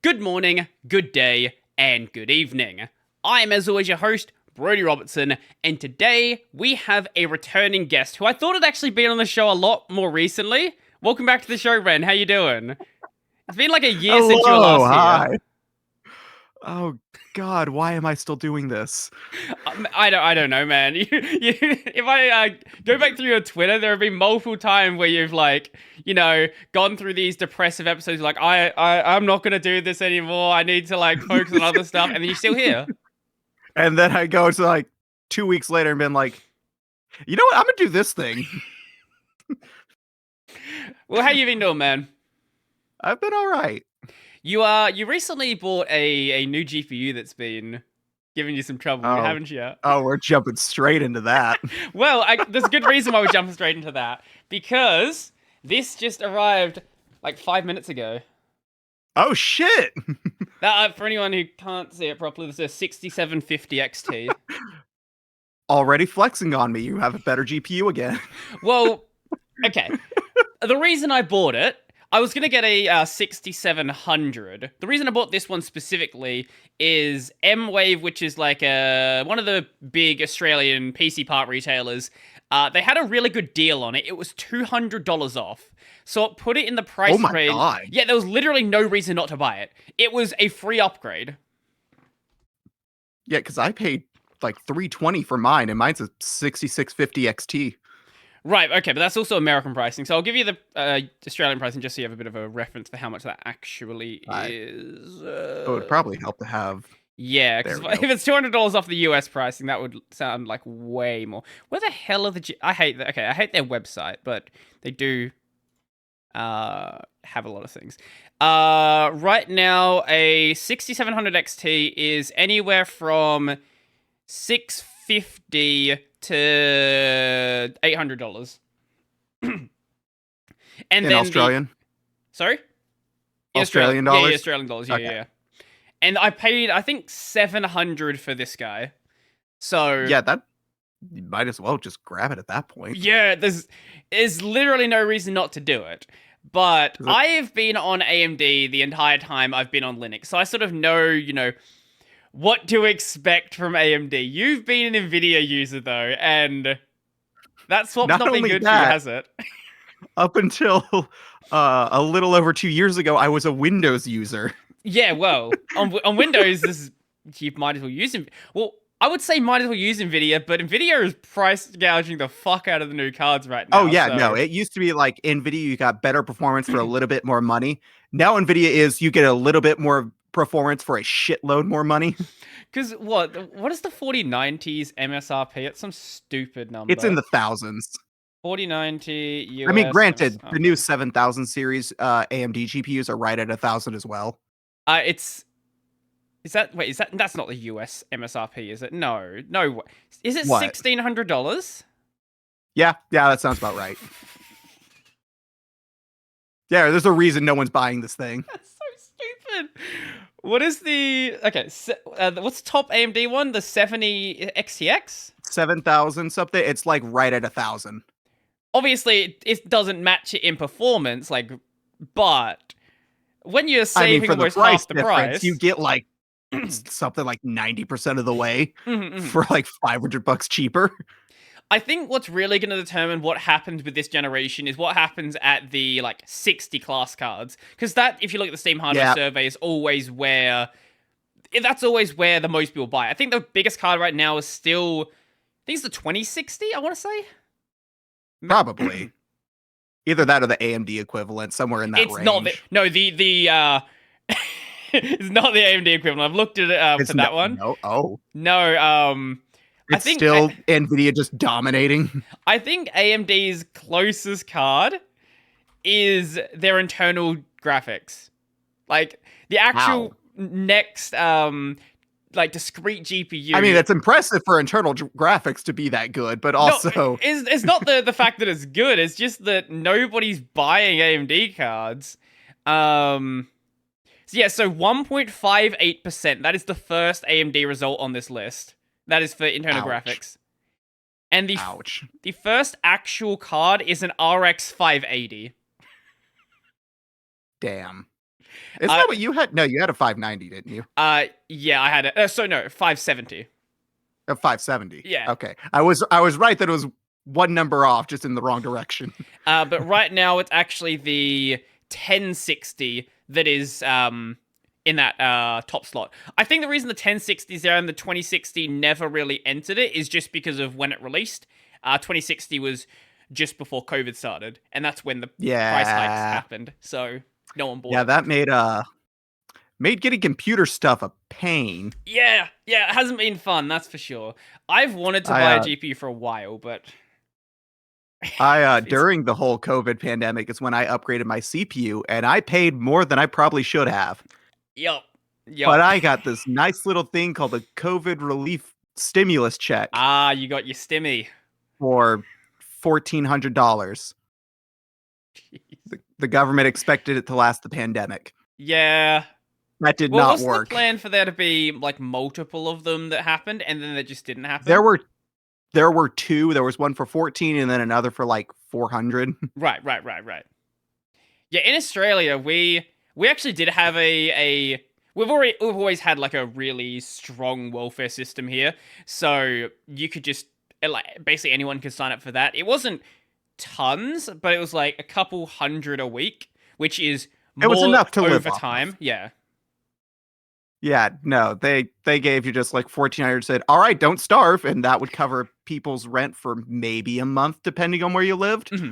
Good morning, good day, and good evening. I am, as always, your host, Brody Robertson, and today we have a returning guest who I thought had actually been on the show a lot more recently. Welcome back to the show, Ren. How you doing? It's been like a year since you were last Hi. here. Oh God, why am I still doing this? I don't know, man. If I go back through your Twitter, there have been multiple times where you've gone through these depressive episodes, like I'm not gonna do this anymore. I need to focus on other stuff, and then you're still here. And then I go to 2 weeks later and been like, you know what? I'm gonna do this thing. Well, how you been doing, man? I've been all right. You recently bought a new GPU that's been giving you some trouble, Oh, haven't you? we're jumping straight into that. Well, there's a good reason why we're jumping straight into that, because this just arrived like 5 minutes ago. Oh shit! For anyone who can't see it properly, this is a 6750 XT. Already flexing on me. You have a better GPU again. Well, okay. The reason I bought it, I was going to get a 6700. The reason I bought this one specifically is M-Wave, which is like one of the big Australian PC part retailers. They had a really good deal on it. It was $200 off. So it put it in the price Oh my range. God. Yeah, there was literally no reason not to buy it. It was a free upgrade. Yeah, because I paid like $320 for mine, and mine's a 6650 XT. Right, okay, but that's also American pricing. So I'll give you the Australian pricing just so you have a bit of a reference for how much that actually is. It would probably help to have. Yeah, because if it's $200 off the US pricing, that would sound like way more. Where the hell are the... I hate that. Okay, I hate their website, but they do have a lot of things. Right now, a 6700 XT is anywhere from $650 to $800. And in then Australian? Sorry? Australian dollars? Yeah, Australian dollars. Yeah, Okay. yeah. And I paid, I think, $700 for this guy. So Yeah, that you might as well just grab it at that point. yeah, there's literally no reason not to do it. But I have been on AMD the entire time I've been on Linux, so I sort of know, what to expect from AMD. You've been an Nvidia user though, and that swap's not been good for you, has it? Up until a little over 2 years ago, I was a Windows user. Yeah, well, on Windows, you might as well use it. Well, I would say might as well use Nvidia, but Nvidia is price gouging the fuck out of the new cards right now. Oh yeah, so. no, it used to be like Nvidia, you got better performance for a little bit more money. Now Nvidia is you get a little bit more performance for a shitload more money. Because what is the 4090's MSRP? It's some stupid number. It's in the thousands. 4090 US. I mean, granted, MSRP. the new 7000 series AMD GPUs are right at 1,000 as well. That's not the US MSRP, is it? No. Is it What? $1,600? Yeah, that sounds about right. Yeah, there's a reason no one's buying this thing. That's so stupid. What is what's the top AMD one? The 70 XTX? 7,000 something. It's like right at 1,000. Obviously, it doesn't match it in performance, but when you're saving almost half the price, you get like something like 90% of the way for like $500 cheaper. I think what's really going to determine what happens with this generation is what happens at the 60 class cards, because that, if you look at the Steam hardware survey, is always where the most people buy. I think the biggest card right now is still, I think it's the 2060. I want to say probably either that or the AMD equivalent, somewhere in that range. It's not the it's not the AMD equivalent. I've looked at it for that one. No. It's still Nvidia just dominating. I think AMD's closest card is their internal graphics. Like the actual next discrete GPU. I mean, it's impressive for internal graphics to be that good, but also no, it's not the fact that it's good. It's just that nobody's buying AMD cards. So 1.58%. That is the first AMD result on this list. That is for internal graphics. And the first actual card is an RX 580. Damn. Isn't that what you had? No, you had a 590, didn't you? Yeah, I had it. No, 570. A 570. Yeah. Okay. I was right that it was one number off, just in the wrong direction. But right now it's actually the 1060 that is in that top slot. I think the reason the 1060 is there and the 2060 never really entered it is just because of when it released. 2060 was just before COVID started, and that's when the price hikes happened. So no one bought it. Yeah, that made getting computer stuff a pain. Yeah, it hasn't been fun, that's for sure. I've wanted to buy a GPU for a while, but during the whole COVID pandemic is when I upgraded my CPU, and I paid more than I probably should have. Yup. But I got this nice little thing called the COVID relief stimulus check. Ah, you got your stimmy. For $1,400. The government expected it to last the pandemic. Yeah. That did not work. Was the plan for there to be like multiple of them that happened, and then that just didn't happen? There were two. There was one for 14 and then another for like 400. Right. Yeah, in Australia, we actually did have we've always had like a really strong welfare system here. So you could just basically anyone could sign up for that. It wasn't tons, but it was like a couple hundred a week, which is more was enough to live over off time. Of. Yeah. Yeah, no, they gave you just like 1,400, said, all right, don't starve. And that would cover people's rent for maybe a month, depending on where you lived. Mm-hmm.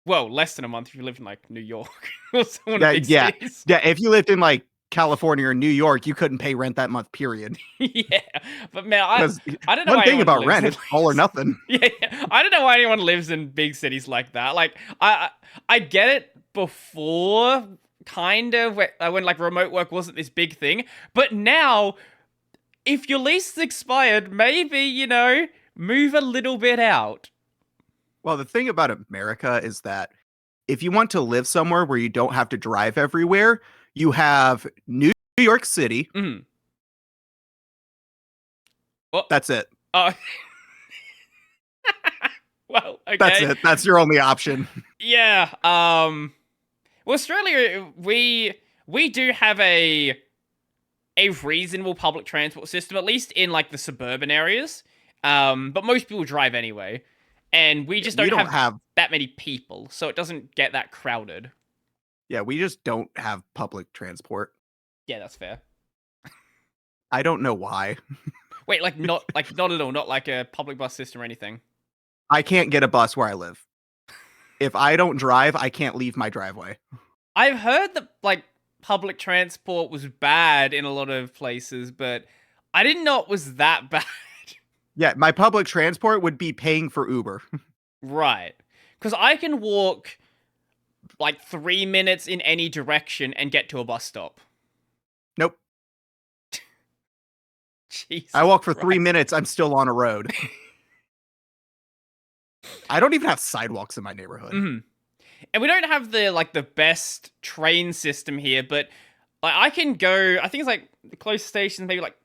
Well, less than a month if you lived in like New York. Or yeah. If you lived in like California or New York, you couldn't pay rent that month, period. Yeah, but man, I don't know. One thing about rent, it's all or nothing. Yeah, I don't know why anyone lives in big cities like that. Like, I get it before, kind of, when like remote work wasn't this big thing, but now, if your lease is expired, maybe, move a little bit out. Well, the thing about America is that if you want to live somewhere where you don't have to drive everywhere, you have New York City. Mm-hmm. Well, that's it. Well, okay. That's it. That's your only option. Yeah. Well, Australia, we do have a reasonable public transport system, at least in like the suburban areas. But most people drive anyway. And we just don't have that many people, so it doesn't get that crowded. Yeah, we just don't have public transport. Yeah, that's fair. I don't know why. Wait, not at all, not like a public bus system or anything. I can't get a bus where I live. If I don't drive, I can't leave my driveway. I've heard that like public transport was bad in a lot of places, but I didn't know it was that bad. Yeah, my public transport would be paying for Uber. Right. Because I can walk like 3 minutes in any direction and get to a bus stop. Nope. Jesus I walk for Christ. 3 minutes, I'm still on a road. I don't even have sidewalks in my neighborhood. Mm-hmm. And we don't have the best train system here, but I can go, I think it's like the closest station, maybe like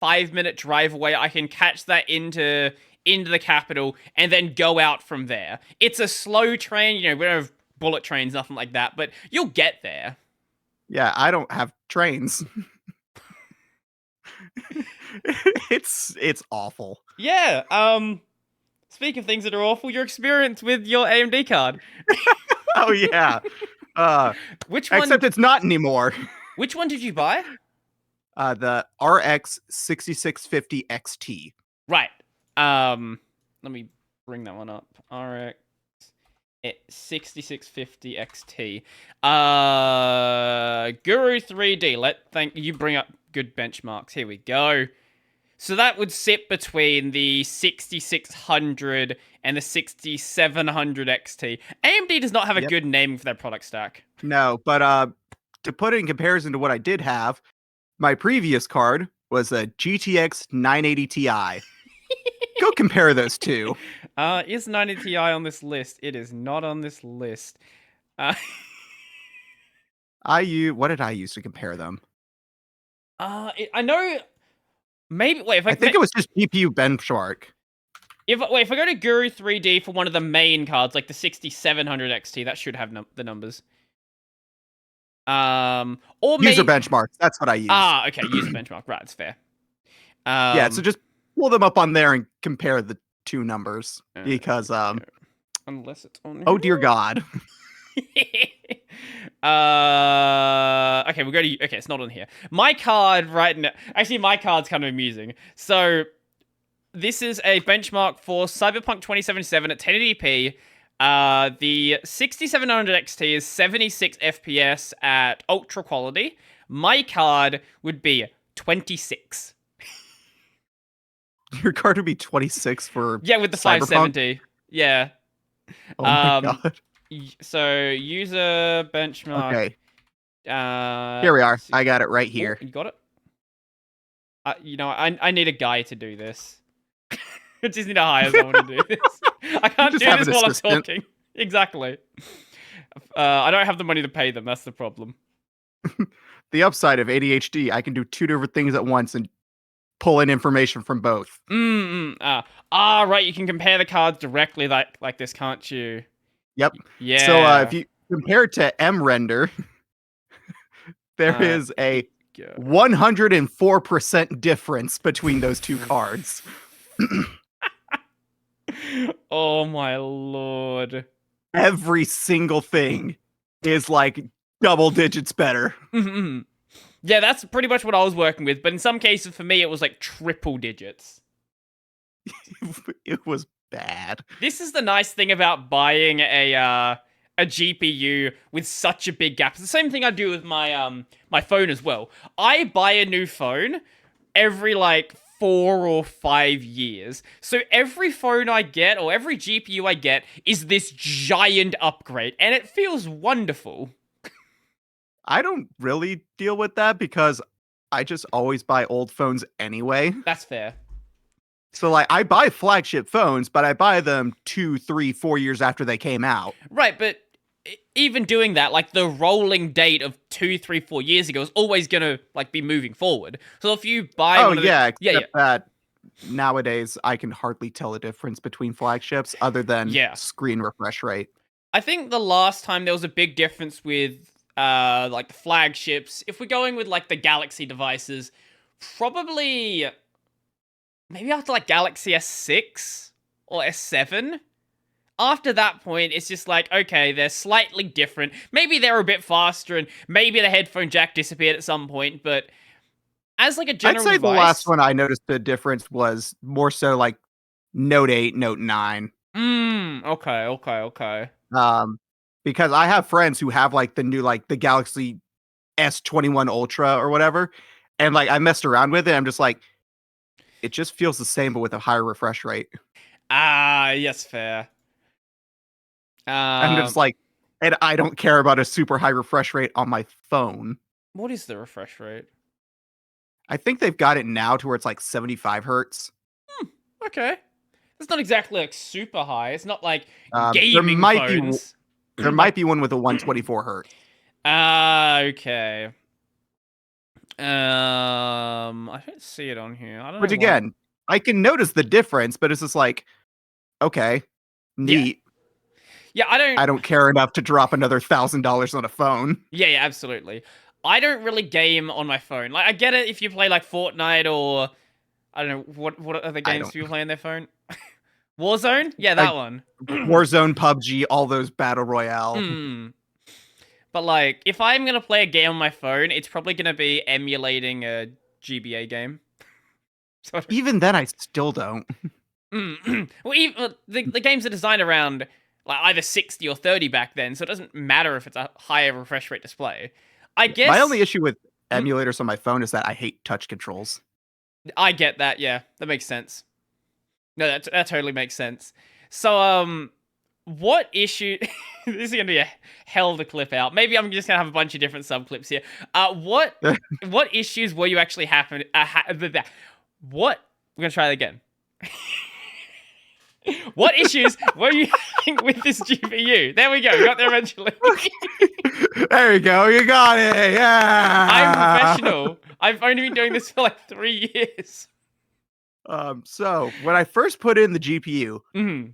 5-minute drive away. I can catch that into the capital and then go out from there. It's a slow train, we don't have bullet trains, nothing like that, but you'll get there. Yeah, I don't have trains. It's awful. Yeah, speak of things that are awful, your experience with your AMD card. Oh yeah. Which one? Except it's not anymore. Which one did you buy? The RX 6650 XT. Right. Let me bring that one up. RX 6650 XT. Guru 3D. Thank you. Bring up good benchmarks. Here we go. So that would sit between the 6600 and the 6700 XT. AMD does not have a good name for their product stack. No, but to put it in comparison to what I did have, my previous card was a GTX 980 Ti. Go compare those two. Is 980 Ti on this list? It is not on this list. What did I use to compare them? I know. Maybe wait. I think it was just GPU benchmark. If I go to Guru 3D for one of the main cards, like the 6700 XT, that should have the numbers. Or User maybe benchmarks. That's what I use. okay, user benchmark. Right, it's fair. Yeah, so just pull them up on there and compare the two numbers because unless it's on. oh dear God. Okay, we'll go to. Okay, it's not on here. My card right now. Actually, my card's kind of amusing. So, this is a benchmark for Cyberpunk 2077 at 1080p. The 6700 XT is 76 FPS at ultra quality. My card would be 26. Your card would be 26 for Yeah, with the Cyberpunk? 570. Yeah. Oh my God. So user benchmark. Okay. Here we are. I got it right here. Oh, you got it. You know, I need a guy to do this. I just need to hire someone to do this. I can't do this while I'm talking. Exactly. I don't have the money to pay them. That's the problem. The upside of ADHD, I can do two different things at once and pull in information from both. Right. You can compare the cards directly like this, can't you? Yep. Yeah. So if you compare it to mRender, there is a 104% difference between those two cards. Oh my lord. Every single thing is like double digits better. Yeah, that's pretty much what I was working with, but in some cases for me it was like triple digits. It was bad. This is the nice thing about buying a GPU with such a big gap. It's the same thing I do with my my phone as well. I buy a new phone every like 4 or 5 years. So every phone I get or every GPU I get is this giant upgrade, and it feels wonderful. I don't really deal with that because I just always buy old phones anyway. That's fair. So like I buy flagship phones, but I buy them 2, 3, 4 years after they came out. Right, but even doing that, like the rolling date of 2, 3, 4 years ago is always gonna like be moving forward. So if you buy, except that nowadays I can hardly tell the difference between flagships other than screen refresh rate. I think the last time there was a big difference with like the flagships, if we're going with like the Galaxy devices, probably maybe after like Galaxy S6 or S7. After that point, it's just like, okay, they're slightly different. Maybe they're a bit faster, and maybe the headphone jack disappeared at some point, but as like a general I'd say device, the last one I noticed the difference was more so like Note 8, Note 9. Okay. Because I have friends who have like the new, like the Galaxy S21 Ultra or whatever, and like I messed around with it. I'm just like, it just feels the same, but with a higher refresh rate. Yes, fair. I'm just like, and I don't care about a super high refresh rate on my phone. What is the refresh rate? I think they've got it now to where it's like 75 hertz. Okay. It's not exactly like super high. It's not like gaming phones. There might be one with a 124 hertz. Okay. I don't see it on here. I don't know. Which again, I can notice the difference, but it's just like, okay, neat. Yeah, I don't care enough to drop another $1,000 on a phone. Yeah, absolutely. I don't really game on my phone. Like, I get it if you play like Fortnite or I don't know what other games do you play on their phone. Warzone? Yeah, that one. Warzone, PUBG, all those battle royale. But like, if I'm gonna play a game on my phone, it's probably gonna be emulating a GBA game. Even then, I still don't. Well, even the games are designed around like either 60 or 30 back then, so it doesn't matter if it's a higher refresh rate display. I guess my only issue with emulators on my phone is that I hate touch controls. I get that. Yeah, that makes sense. No, that totally makes sense. So, what issue? This is gonna be a hell of a clip out. Maybe I'm just gonna have a bunch of different subclips here. What issues were you actually having? What? We're gonna try that again. What issues were you having with this GPU? There we go. We got there eventually. There you go. You got it. Yeah. I'm professional. I've only been doing this for like 3 years. So when I first put in the GPU,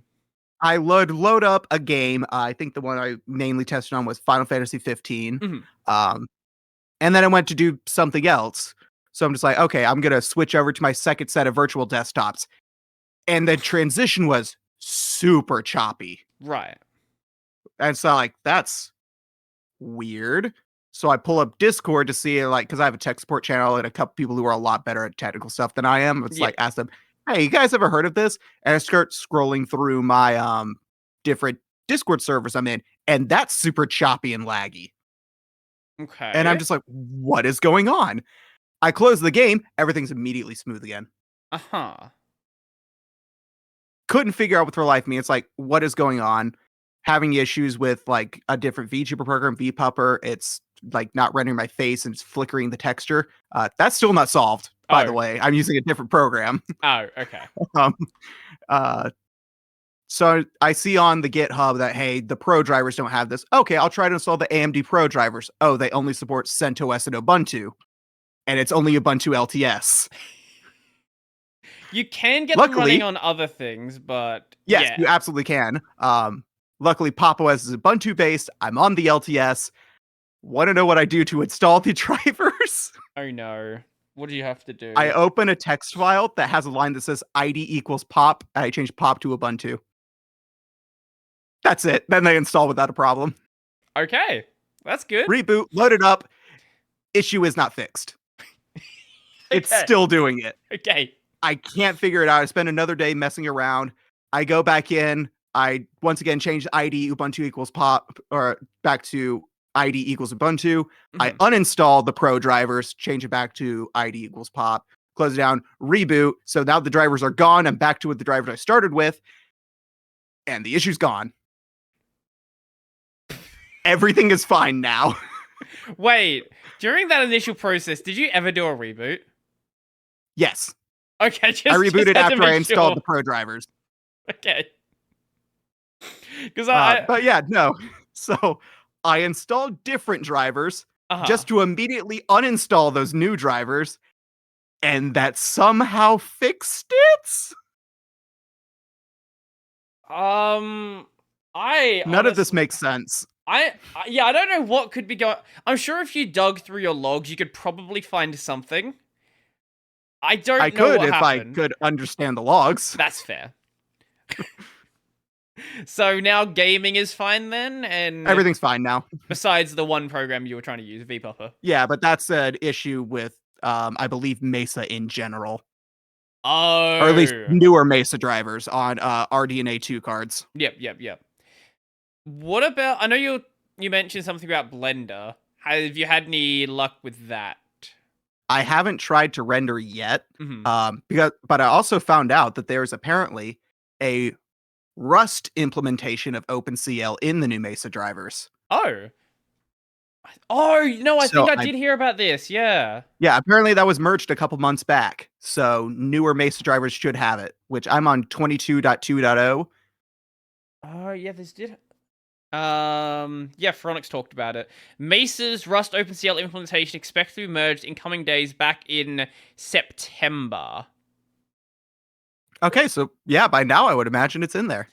I load up a game. I think the one I mainly tested on was Final Fantasy 15. And then I went to do something else. So I'm just like, okay, I'm gonna switch over to my second set of virtual desktops. And the transition was super choppy. Right. And so like that's weird. So I pull up Discord to see like because I have a tech support channel and a couple people who are a lot better at technical stuff than I am. It's Yeah. like ask them, hey, you guys ever heard of this? And I start scrolling through my different Discord servers I'm in, and that's super choppy and laggy. Okay. And I'm just like, what is going on? I close the game, everything's immediately smooth again. Uh-huh. Couldn't figure out with real life me. It's like, what is going on? Having issues with like a different VTuber program, VPupper. It's like not rendering my face and it's flickering the texture. That's still not solved, by the way. I'm using a different program. Oh, okay. So I see on the GitHub that, hey, the Pro drivers don't have this. Okay, I'll try to install the AMD Pro drivers. Oh, they only support CentOS and Ubuntu. And it's only Ubuntu LTS. You can get them running on other things, but yes, you absolutely can. Luckily, Pop! OS is Ubuntu based. I'm on the LTS. Want to know what I do to install the drivers? Oh no. What do you have to do? I open a text file that has a line that says ID equals pop, and I change pop to Ubuntu. That's it. Then they install without a problem. Okay. That's good. Reboot, load it up. Issue is not fixed. It's still doing it. Okay. I can't figure it out. I spend another day messing around. I go back in. I once again change ID Ubuntu equals pop or back to ID equals Ubuntu. I uninstall the Pro drivers, change it back to ID equals pop, close it down, reboot. So now the drivers are gone. I'm back to the drivers I started with, and the issue's gone. Everything is fine now. Wait, during that initial process, did you ever do a reboot? Yes. Okay, I rebooted after I installed the Pro drivers. Okay. Because but yeah, no. So I installed different drivers just to immediately uninstall those new drivers, and that somehow fixed it. None of this makes sense. I don't know what could be going. I'm sure if you dug through your logs, you could probably find something. I don't know could what if happened. I could understand the logs. That's fair. So now gaming is fine then, and everything's fine now. Besides the one program you were trying to use, VPupper. Yeah, but that's an issue with, I believe, Mesa in general. Oh. Or at least newer Mesa drivers on RDNA 2 cards. Yep. What about, I know you mentioned something about Blender. Have you had any luck with that? I haven't tried to render yet, but I also found out that there's apparently a Rust implementation of OpenCL in the new Mesa drivers. Oh, no, I think I did hear about this, yeah. Yeah, apparently that was merged a couple months back, so newer Mesa drivers should have it, which I'm on 22.2.0. Oh, yeah, this did... yeah, Phronix talked about it. Mesa's Rust OpenCL implementation expected to be merged in coming days back in September. Okay, so yeah, by now I would imagine it's in there.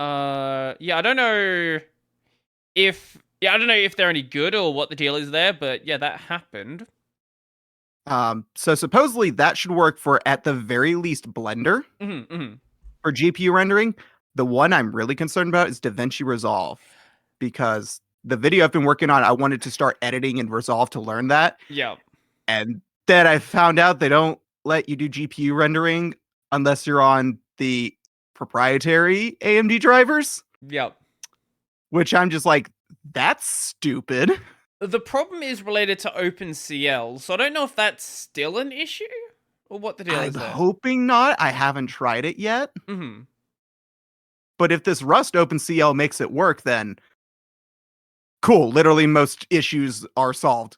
Yeah, I don't know if they're any good or what the deal is there, but yeah, that happened. So supposedly that should work for at the very least Blender for GPU rendering. The one I'm really concerned about is DaVinci Resolve, because the video I've been working on, I wanted to start editing in Resolve to learn that. Yeah. And then I found out they don't let you do GPU rendering unless you're on the proprietary AMD drivers. Yep. Which I'm just like, that's stupid. The problem is related to OpenCL, so I don't know if that's still an issue or what the deal is there. I'm hoping not. I haven't tried it yet. But if this Rust OpenCL makes it work, then cool. Literally most issues are solved.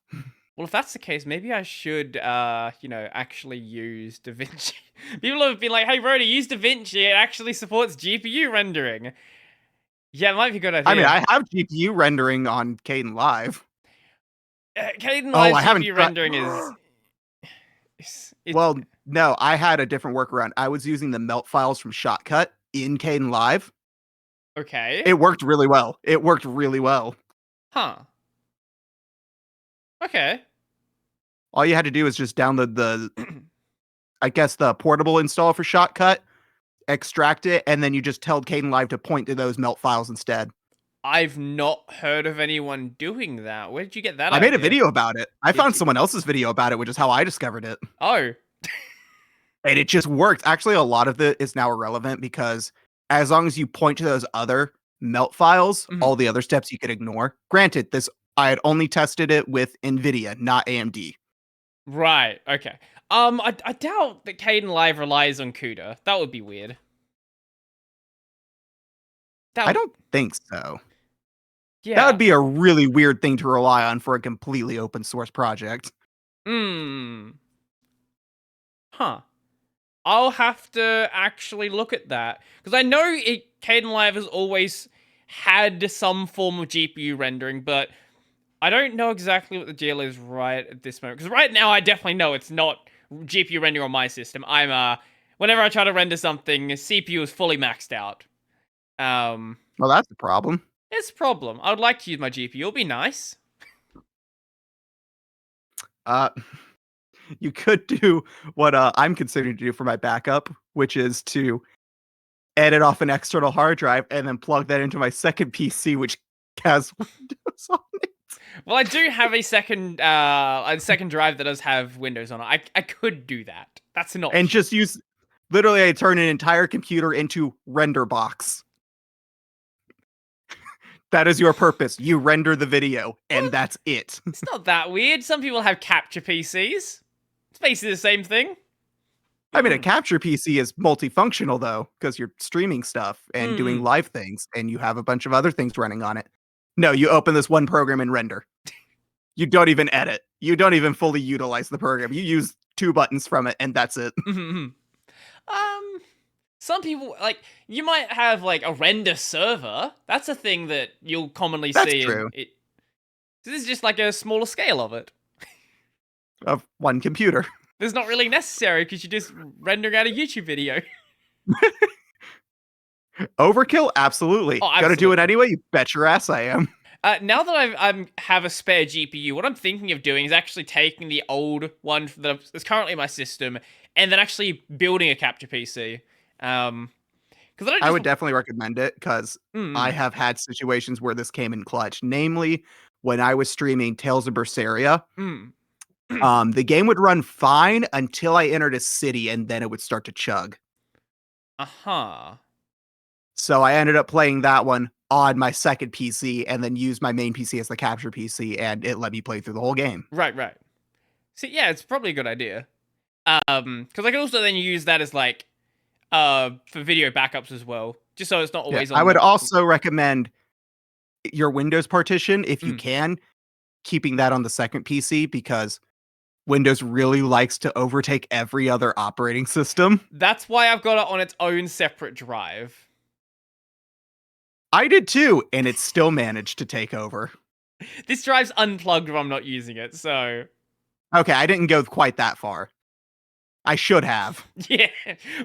Well, if that's the case, maybe I should, actually use DaVinci. People have been like, hey, Brody, use DaVinci. It actually supports GPU rendering. Yeah, it might be a good idea. I mean, I have GPU rendering on Kden Live. Kden Live GPU rendering is... Well, no, I had a different workaround. I was using the melt files from Shotcut in Kden Live. Okay. It worked really well. It worked really well. Huh. Okay. All you had to do is just download I guess the portable install for Shotcut, extract it, and then you just tell Kdenlive to point to those melt files instead. I've not heard of anyone doing that. Where did you get that I made a idea? video about it. I Did found you? someone else's video about it, which is how I discovered it. Oh. And it just worked. Actually, a lot of it is now irrelevant because as long as you point to those other melt files, Mhm. all the other steps you could ignore. Granted, this I had only tested it with Nvidia, not AMD. Right. Okay. I doubt that Kdenlive relies on CUDA. That would be weird. I don't think so. Yeah. That would be a really weird thing to rely on for a completely open source project. Hmm. Huh. I'll have to actually look at that because I know Kdenlive has always had some form of GPU rendering, but I don't know exactly what the deal is right at this moment. Because right now, I definitely know it's not GPU rendering on my system. Whenever I try to render something, CPU is fully maxed out. Well, that's the problem. It's a problem. I would like to use my GPU. It'll be nice. Uh, you could do what I'm considering to do for my backup, which is to edit off an external hard drive and then plug that into my second PC, which has Windows on it. Well, I do have a second drive that does have Windows on it. I could do that. That's an option. And just use literally I turn an entire computer into render box. That is your purpose. You render the video, and that's it. It's not that weird. Some people have capture PCs. It's basically the same thing. I mean, a capture PC is multifunctional, though, because you're streaming stuff and doing live things, and you have a bunch of other things running on it. No, you open this one program and render. You don't even edit. You don't even fully utilize the program. You use 2 buttons from it, and that's it. Some people, like, you might have, like, a render server. That's a thing that you'll commonly see. That's true. This is just like a smaller scale of it. Of one computer. It's not really necessary because you're just rendering out a YouTube video. Overkill? Absolutely. Oh, Gotta do it anyway? You bet your ass I am. Now that I have a spare GPU, what I'm thinking of doing is actually taking the old one that's currently in my system and then actually building a capture PC. Because I would definitely recommend it because I have had situations where this came in clutch. Namely, when I was streaming Tales of Berseria, the game would run fine until I entered a city and then it would start to chug. Uh-huh. So I ended up playing that one on my second PC and then used my main PC as the capture PC, and it let me play through the whole game. Right. See, yeah, it's probably a good idea. Because I can also then use that as like for video backups as well, just so it's not always on. I would also recommend your Windows partition, if you can, keeping that on the second PC because Windows really likes to overtake every other operating system. That's why I've got it on its own separate drive. I did too, and it still managed to take over. This drive's unplugged when I'm not using it, so... Okay, I didn't go quite that far. I should have. Yeah.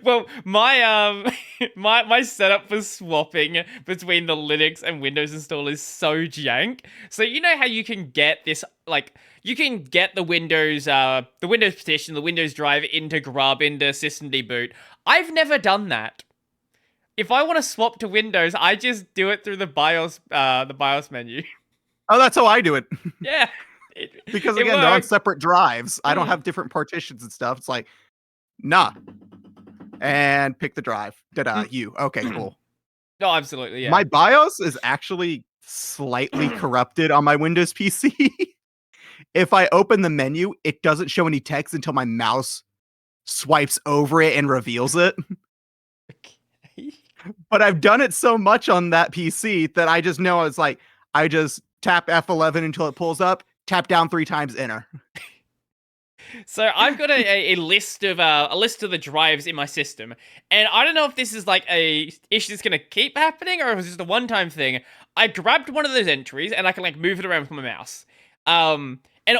Well, my my setup for swapping between the Linux and Windows install is so jank. So you know how you can get this, like, you can get the Windows partition, the Windows drive into Grub, into systemd boot. I've never done that. If I want to swap to Windows, I just do it through the BIOS menu. Oh, that's how I do it. Yeah. Because again, they're on separate drives. I don't have different partitions and stuff. It's like, nah. And pick the drive. You. Okay, cool. No, absolutely, yeah. My BIOS is actually slightly corrupted on my Windows PC. If I open the menu, it doesn't show any text until my mouse swipes over it and reveals it. Okay. But I've done it so much on that PC that I just know it's like, I just tap F11 until it pulls up, tap down 3 times, enter. So I've got a list of the drives in my system, and I don't know if this is like a issue that's gonna keep happening or if it's just a one-time thing. I grabbed one of those entries and I can like move it around with my mouse. And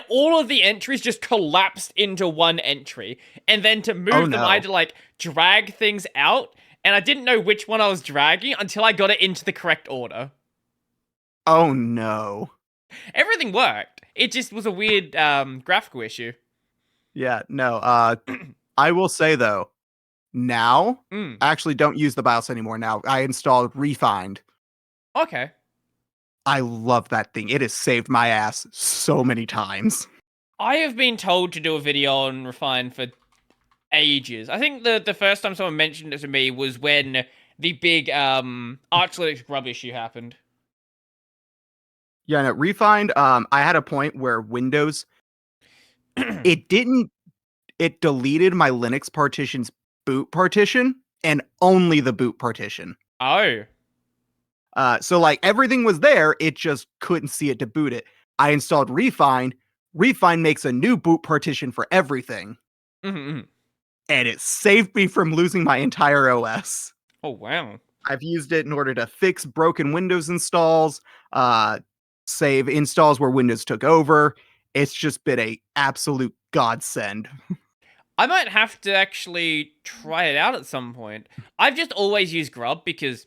all of the entries just collapsed into one entry. And then to move them, I had to like drag things out and I didn't know which one I was dragging until I got it into the correct order. Oh no. Everything worked. It just was a weird graphical issue. Yeah, no. I will say though, now Mm. I actually don't use the BIOS anymore. Now I installed Refined. Okay. I love that thing. It has saved my ass so many times. I have been told to do a video on Refine for ages. I think the first time someone mentioned it to me was when the big Arch Linux grub issue happened. Yeah, no, Refined. I had a point where Windows, it deleted my Linux partition's boot partition and only the boot partition. Oh. So like everything was there, it just couldn't see it to boot it. I installed Refine. Refine makes a new boot partition for everything. Mm-hmm. And it saved me from losing my entire OS. Oh, wow. I've used it in order to fix broken Windows installs, save installs where Windows took over. It's just been a absolute godsend. I might have to actually try it out at some point. I've just always used Grub because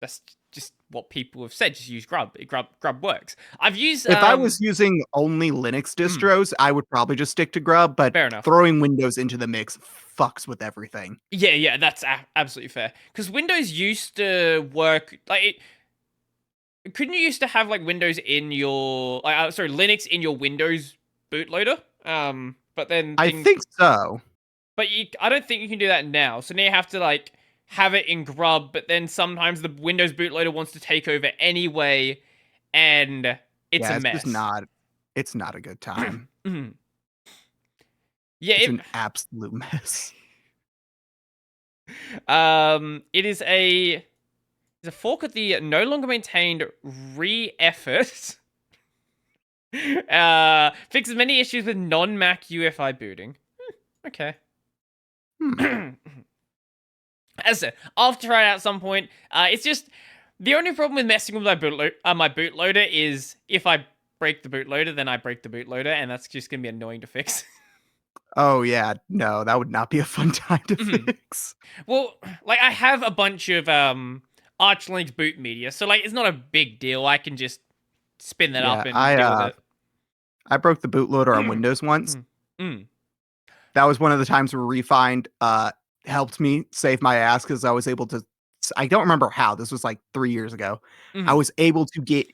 that's just what people have said. Just use Grub. Grub works. I've used. If I was using only Linux distros, I would probably just stick to Grub, but fair enough. Throwing Windows into the mix fucks with everything. Yeah, that's absolutely fair. Because Windows used to work like. Couldn't you used to have like Windows in your Linux in your Windows bootloader? But then I think so. But I don't think you can do that now. So now you have to like have it in Grub, but then sometimes the Windows bootloader wants to take over anyway, and it's a mess. It's not a good time. Mm-hmm. Yeah, it's an absolute mess. It is a fork of the no longer maintained re-effort. Fixes many issues with non-Mac UEFI booting. Okay. As I said, I'll have to try it out at some point. It's just the only problem with messing with my bootloader is if I break the bootloader, then I break the bootloader, and that's just gonna be annoying to fix. Oh yeah, no, that would not be a fun time to fix. Well, like I have a bunch of Arch Linux boot media, so like it's not a big deal. I can just spin that up and deal with it. I broke the bootloader on Windows once. That was one of the times where Refined helped me save my ass because I was able to. I don't remember how. This was like 3 years ago. I was able to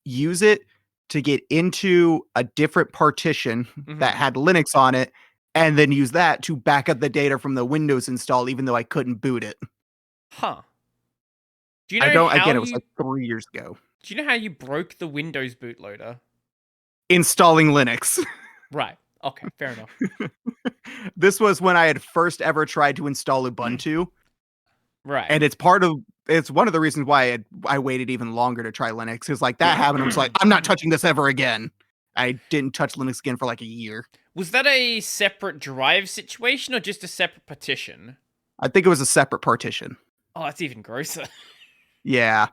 use it to get into a different partition that had Linux on it, and then use that to back up the data from the Windows install, even though I couldn't boot it. Huh. Do you know Again, it was like 3 years ago. Do you know how you broke the Windows bootloader? Installing Linux. Right. Okay, fair enough. This was when I had first ever tried to install Ubuntu. Right. And it's one of the reasons why I waited even longer to try Linux. Because like that happened, I was like, I'm not touching this ever again. I didn't touch Linux again for like a year. Was that a separate drive situation or just a separate partition? I think it was a separate partition. Oh, that's even grosser. Yeah.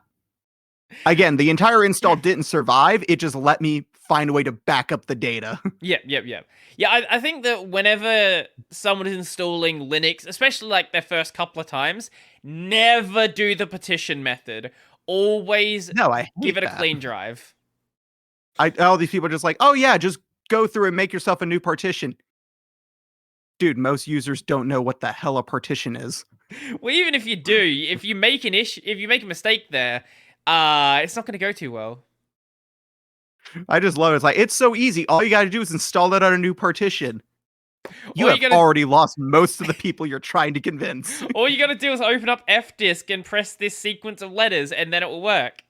Again, the entire install didn't survive. It just let me find a way to back up the data. Yep. Yeah, I think that whenever someone is installing Linux, especially like their first couple of times, never do the partition method. Always give it a clean drive. All these people are just like, oh yeah, just go through and make yourself a new partition. Dude, most users don't know what the hell a partition is. Well, even if you do, if you make a mistake there, it's not going to go too well. I just love it. It's like, it's so easy. All you got to do is install it on a new partition. You have already lost most of the people you're trying to convince. All you got to do is open up Fdisk and press this sequence of letters, and then it will work.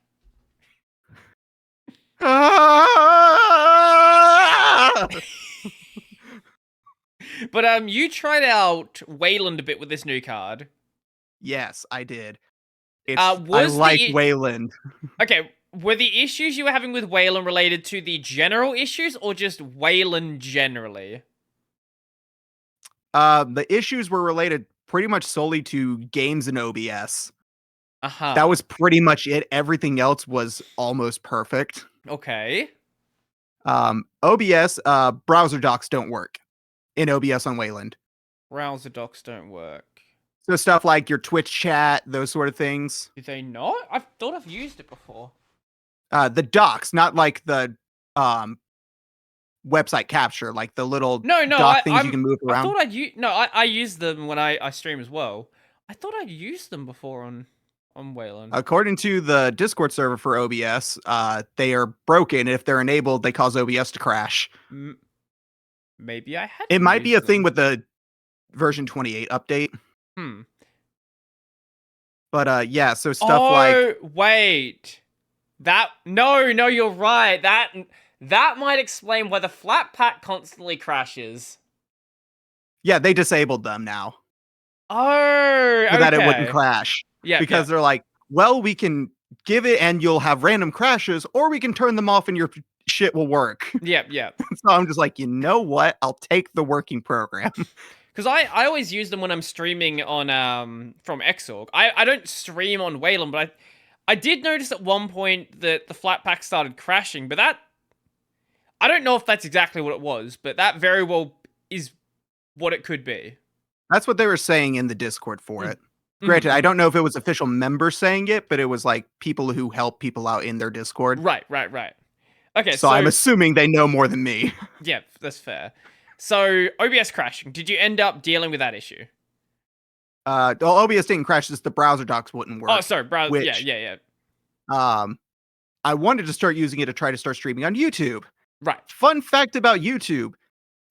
But you tried out Wayland a bit with this new card. Yes, I did. I like Wayland. Okay, were the issues you were having with Wayland related to the general issues or just Wayland generally? The issues were related pretty much solely to games in OBS. That was pretty much it. Everything else was almost perfect. Okay. OBS, browser docs don't work in OBS on Wayland. Browser docs don't work. So stuff like your Twitch chat, those sort of things. Do they not? I thought I've used it before. The docs, not like the website capture, like the little dock things you can move around. I thought I used them when I stream as well. I thought I'd used them before on Wayland. According to the Discord server for OBS, they are broken. If they're enabled, they cause OBS to crash. Maybe I had. It might be a thing with the version 28 update. But yeah, so stuff like wait. No, you're right. That might explain why the Flatpak constantly crashes. Yeah, they disabled them now. Oh, so that it wouldn't crash. Yeah, because they're like, well, we can give it and you'll have random crashes, or we can turn them off and your shit will work. Yeah. So I'm just like, you know what? I'll take the working program. Because I always use them when I'm streaming on from Xorg. I don't stream on Wayland, but I did notice at one point that the Flatpak started crashing, but I don't know if that's exactly what it was, but that very well is what it could be. That's what they were saying in the Discord for it. Granted, I don't know if it was official members saying it, but it was like people who help people out in their Discord. Right. Okay, so I'm assuming they know more than me. Yeah, that's fair. So, OBS crashing. Did you end up dealing with that issue? OBS didn't crash, just the browser docs wouldn't work. Oh, sorry, browser. Yeah. I wanted to start using it to try to start streaming on YouTube. Right. Fun fact about YouTube: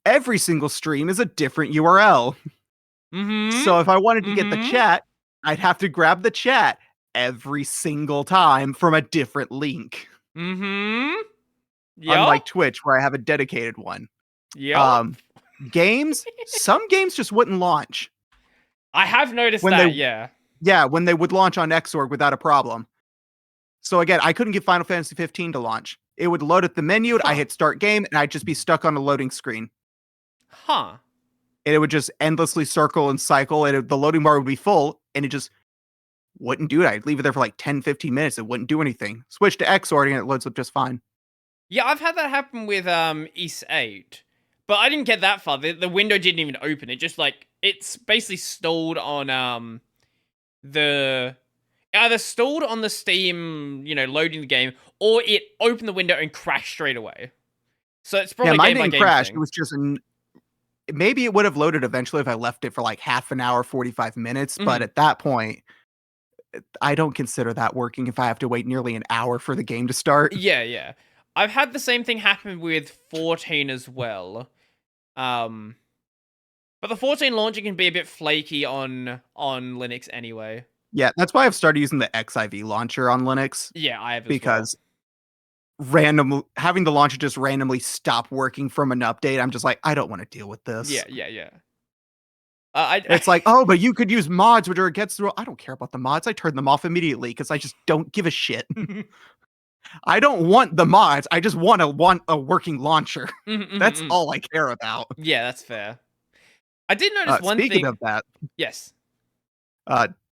every single stream is a different URL. So if I wanted to get the chat, I'd have to grab the chat every single time from a different link. Yep. Unlike Twitch, where I have a dedicated one. Yeah. Games, some games just wouldn't launch. I have noticed that, yeah. Yeah, when they would launch on Xorg without a problem. So again, I couldn't get Final Fantasy 15 to launch. It would load at the menu, I hit start game, and I'd just be stuck on a loading screen. Huh. And it would just endlessly circle and cycle, and the loading bar would be full, and it just wouldn't do it. I'd leave it there for like 10, 15 minutes. It wouldn't do anything. Switch to Xorg, and it loads up just fine. Yeah, I've had that happen with Ys 8. But I didn't get that far. The window didn't even open. It just it's basically stalled on either stalled on the Steam, loading the game, or it opened the window and crashed straight away. So it's probably mine game by didn't game crash. thing. It was just maybe it would have loaded eventually if I left it for like half an hour, 45 minutes. But at that point, I don't consider that working if I have to wait nearly an hour for the game to start. Yeah. I've had the same thing happen with 14 as well. But the 14 launcher can be a bit flaky on Linux anyway. Yeah, that's why I've started using the XIV launcher on Linux. Yeah, I have because having the launcher just randomly stop working from an update, I'm just like, I don't want to deal with this. Yeah. It's like, oh, but you could use mods which are gets through. I don't care about the mods. I turn them off immediately because I just don't give a shit. I don't want the mods. I just want a working launcher. That's all I care about. Yeah, that's fair. I did notice one thing. Speaking of that, yes,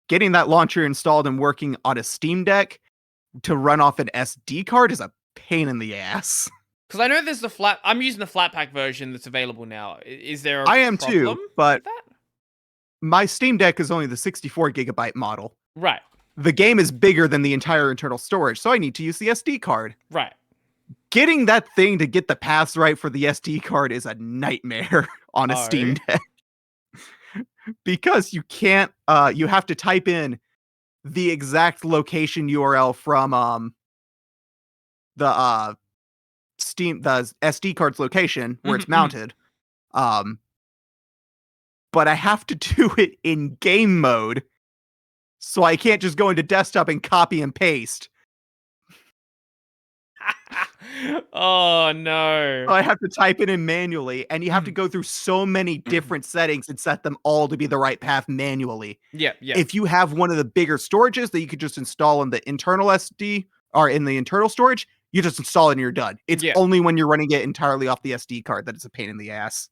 getting that launcher installed and working on a Steam Deck to run off an SD card is a pain in the ass. Because I know there's I'm using the Flatpak version that's available now. Is there? I am too, but my Steam Deck is only the 64 gigabyte model. Right. The game is bigger than the entire internal storage, so I need to use the SD card. Right. Getting that thing to get the paths right for the SD card is a nightmare on a Steam Deck. Because you can't, you have to type in the exact location URL from the SD card's location where it's mounted. But I have to do it in game mode. So I can't just go into desktop and copy and paste. Oh no. So I have to type it in manually, and you have to go through so many different settings and set them all to be the right path manually. Yeah. If you have one of the bigger storages that you could just install in the internal SD or in the internal storage, you just install it and you're done. It's only when you're running it entirely off the SD card that it's a pain in the ass.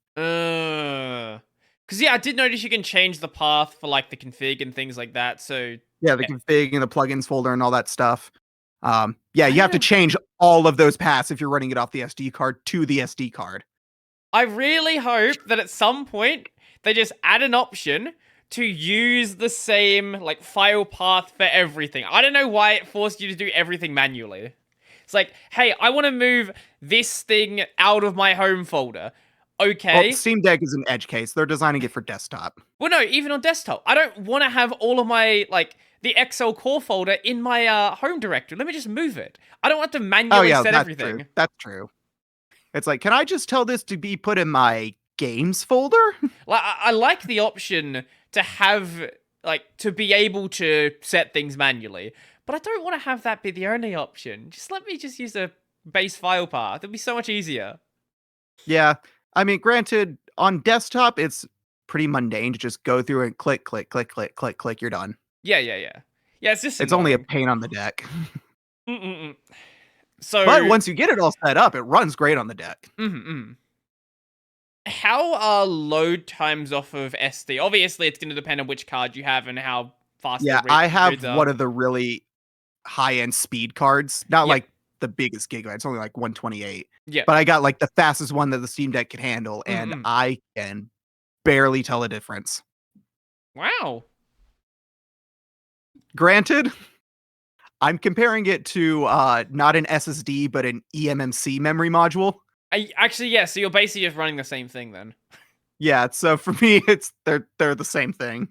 Because I did notice you can change the path for like the config and things like that. So yeah, the config and the plugins folder and all that stuff. You have to change all of those paths if you're running it off the SD card to the SD card. I really hope that at some point they just add an option to use the same like file path for everything. I don't know why it forced you to do everything manually. It's like, hey, I want to move this thing out of my home folder. Okay. Well, Steam Deck is an edge case. They're designing it for desktop. Well, no, even on desktop. I don't want to have all of my, like, the Excel core folder in my home directory. Let me just move it. I don't want to manually set everything. True. That's true. It's like, can I just tell this to be put in my games folder? Like, I like the option to have, like, to be able to set things manually. But I don't want to have that be the only option. Just let me just use a base file path. It'll be so much easier. Yeah. I mean, granted, on desktop, it's pretty mundane to just go through and click, click, click, click, click, click, you're done. Yeah. Yeah, it's just It's only a pain on the deck. So, but once you get it all set up, it runs great on the deck. How are load times off of SD? Obviously, it's going to depend on which card you have and how fast. Yeah, I have one of the really high-end speed cards. Not like the biggest gigabyte. It's only like 128. Yeah. But I got like the fastest one that the Steam Deck can handle, and I can barely tell a difference. Wow. Granted, I'm comparing it to not an SSD, but an eMMC memory module. Actually, yeah, so you're basically just running the same thing then. Yeah, so for me, they're the same thing.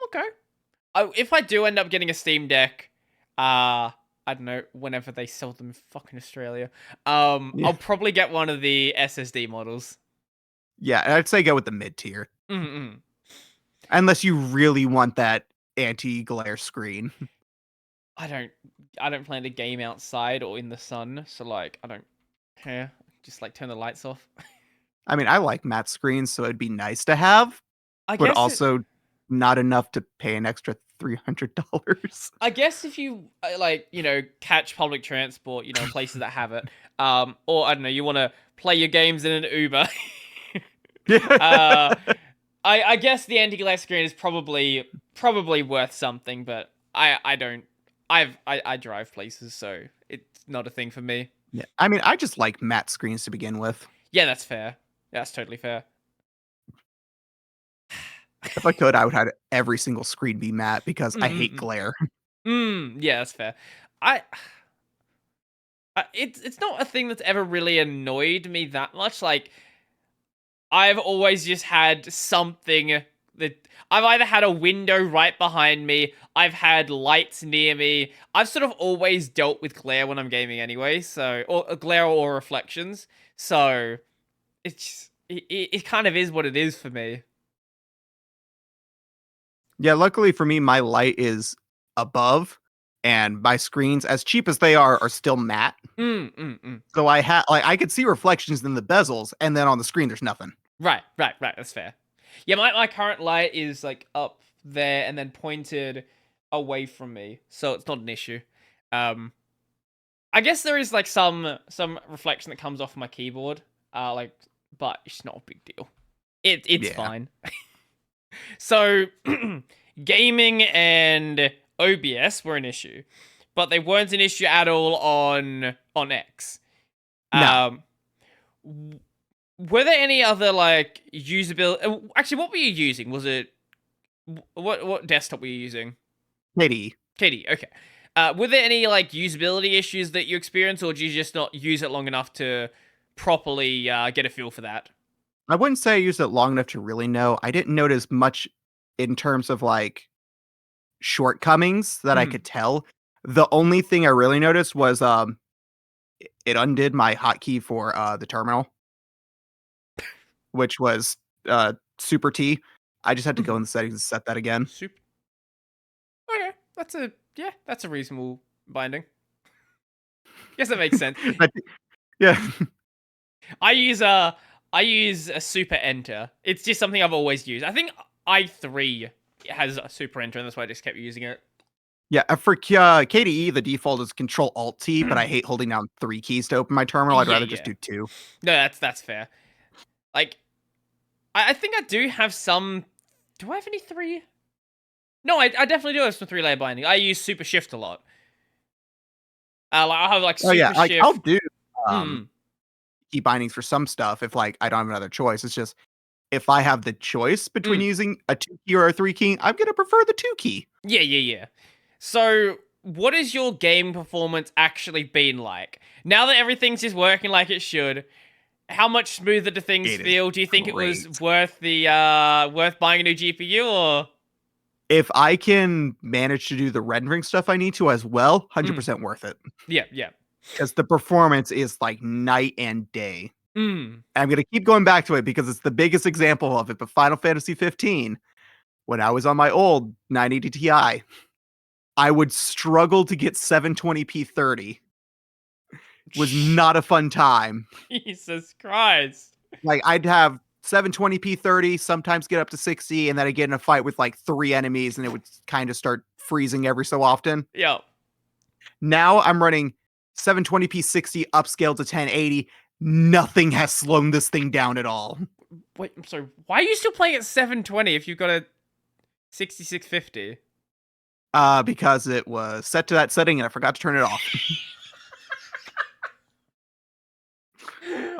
Okay. If I do end up getting a Steam Deck, I don't know, whenever they sell them in fucking Australia, I'll probably get one of the SSD models. Yeah, I'd say go with the mid-tier. Unless you really want that anti-glare screen. I don't plan to game outside or in the sun, so like I don't care. Just like turn the lights off. I mean, I like matte screens, so it'd be nice to have, but also not enough to pay an extra $300. I guess if you like, you know, catch public transport, you know, places that have it, or I don't know, you want to play your games in an Uber. I guess the anti-glare screen is probably worth something, but I don't. I drive places, so it's not a thing for me. Yeah, I mean, I just like matte screens to begin with. Yeah, that's fair. That's totally fair. If I could, I would have every single screen be matte because I hate glare. Yeah, that's fair. It's not a thing that's ever really annoyed me that much. Like, I've always just had something that I've either had a window right behind me, I've had lights near me. I've sort of always dealt with glare when I'm gaming anyway, so or glare or reflections. So it kind of is what it is for me. Yeah, luckily for me, my light is above, and my screens, as cheap as they are still matte. So I could see reflections in the bezels, and then on the screen, there's nothing. Right. That's fair. Yeah, my current light is like up there and then pointed away from me, so it's not an issue. I guess there is like some reflection that comes off my keyboard, but it's not a big deal. It's fine. So, gaming and OBS were an issue, but they weren't an issue at all on X. No. Were there any other like usability? Actually, what were you using? Was it what desktop were you using? KDE. Okay. Were there any like usability issues that you experienced, or did you just not use it long enough to properly get a feel for that? I wouldn't say I used it long enough to really know. I didn't notice much in terms of like shortcomings that I could tell. The only thing I really noticed was it undid my hotkey for the terminal, which was Super T. I just had to go in the settings and set that again. Super. Okay, that's a reasonable binding. Guess that makes sense. Yeah. I use a super enter. It's just something I've always used. I think i3 has a super enter, and that's why I just kept using it. Yeah, for KDE, the default is Control Alt T, but I hate holding down 3 keys to open my terminal. I'd rather just do 2. No, that's fair. Like, I think I do have some. Do I have any 3? No, I definitely do have some 3-layer binding. I use Super Shift a lot. I have like Super Shift. I'll do key bindings for some stuff if like I don't have another choice. It's just if I have the choice between using a 2-key or a 3-key, I'm gonna prefer the 2-key. Yeah. So, what has your game performance actually been like? Now that everything's just working like it should, how much smoother do things It is feel? Do you think it was great. worth the worth buying a new GPU or? If I can manage to do the rendering stuff I need to as well, 100% worth it. Yeah. Because the performance is like night and day. Mm. I'm going to keep going back to it because it's the biggest example of it. But Final Fantasy 15, when I was on my old 980 Ti, I would struggle to get 720p 30. Was not a fun time. Jesus Christ. Like I'd have 720p 30, sometimes get up to 60, and then I'd get in a fight with like 3 enemies and it would kind of start freezing every so often. Yep. Now I'm running 720p 60 upscale to 1080. Nothing has slowed this thing down at all. Wait, I'm sorry. Why are you still playing at 720 if you've got a 6650? Because it was set to that setting and I forgot to turn it off.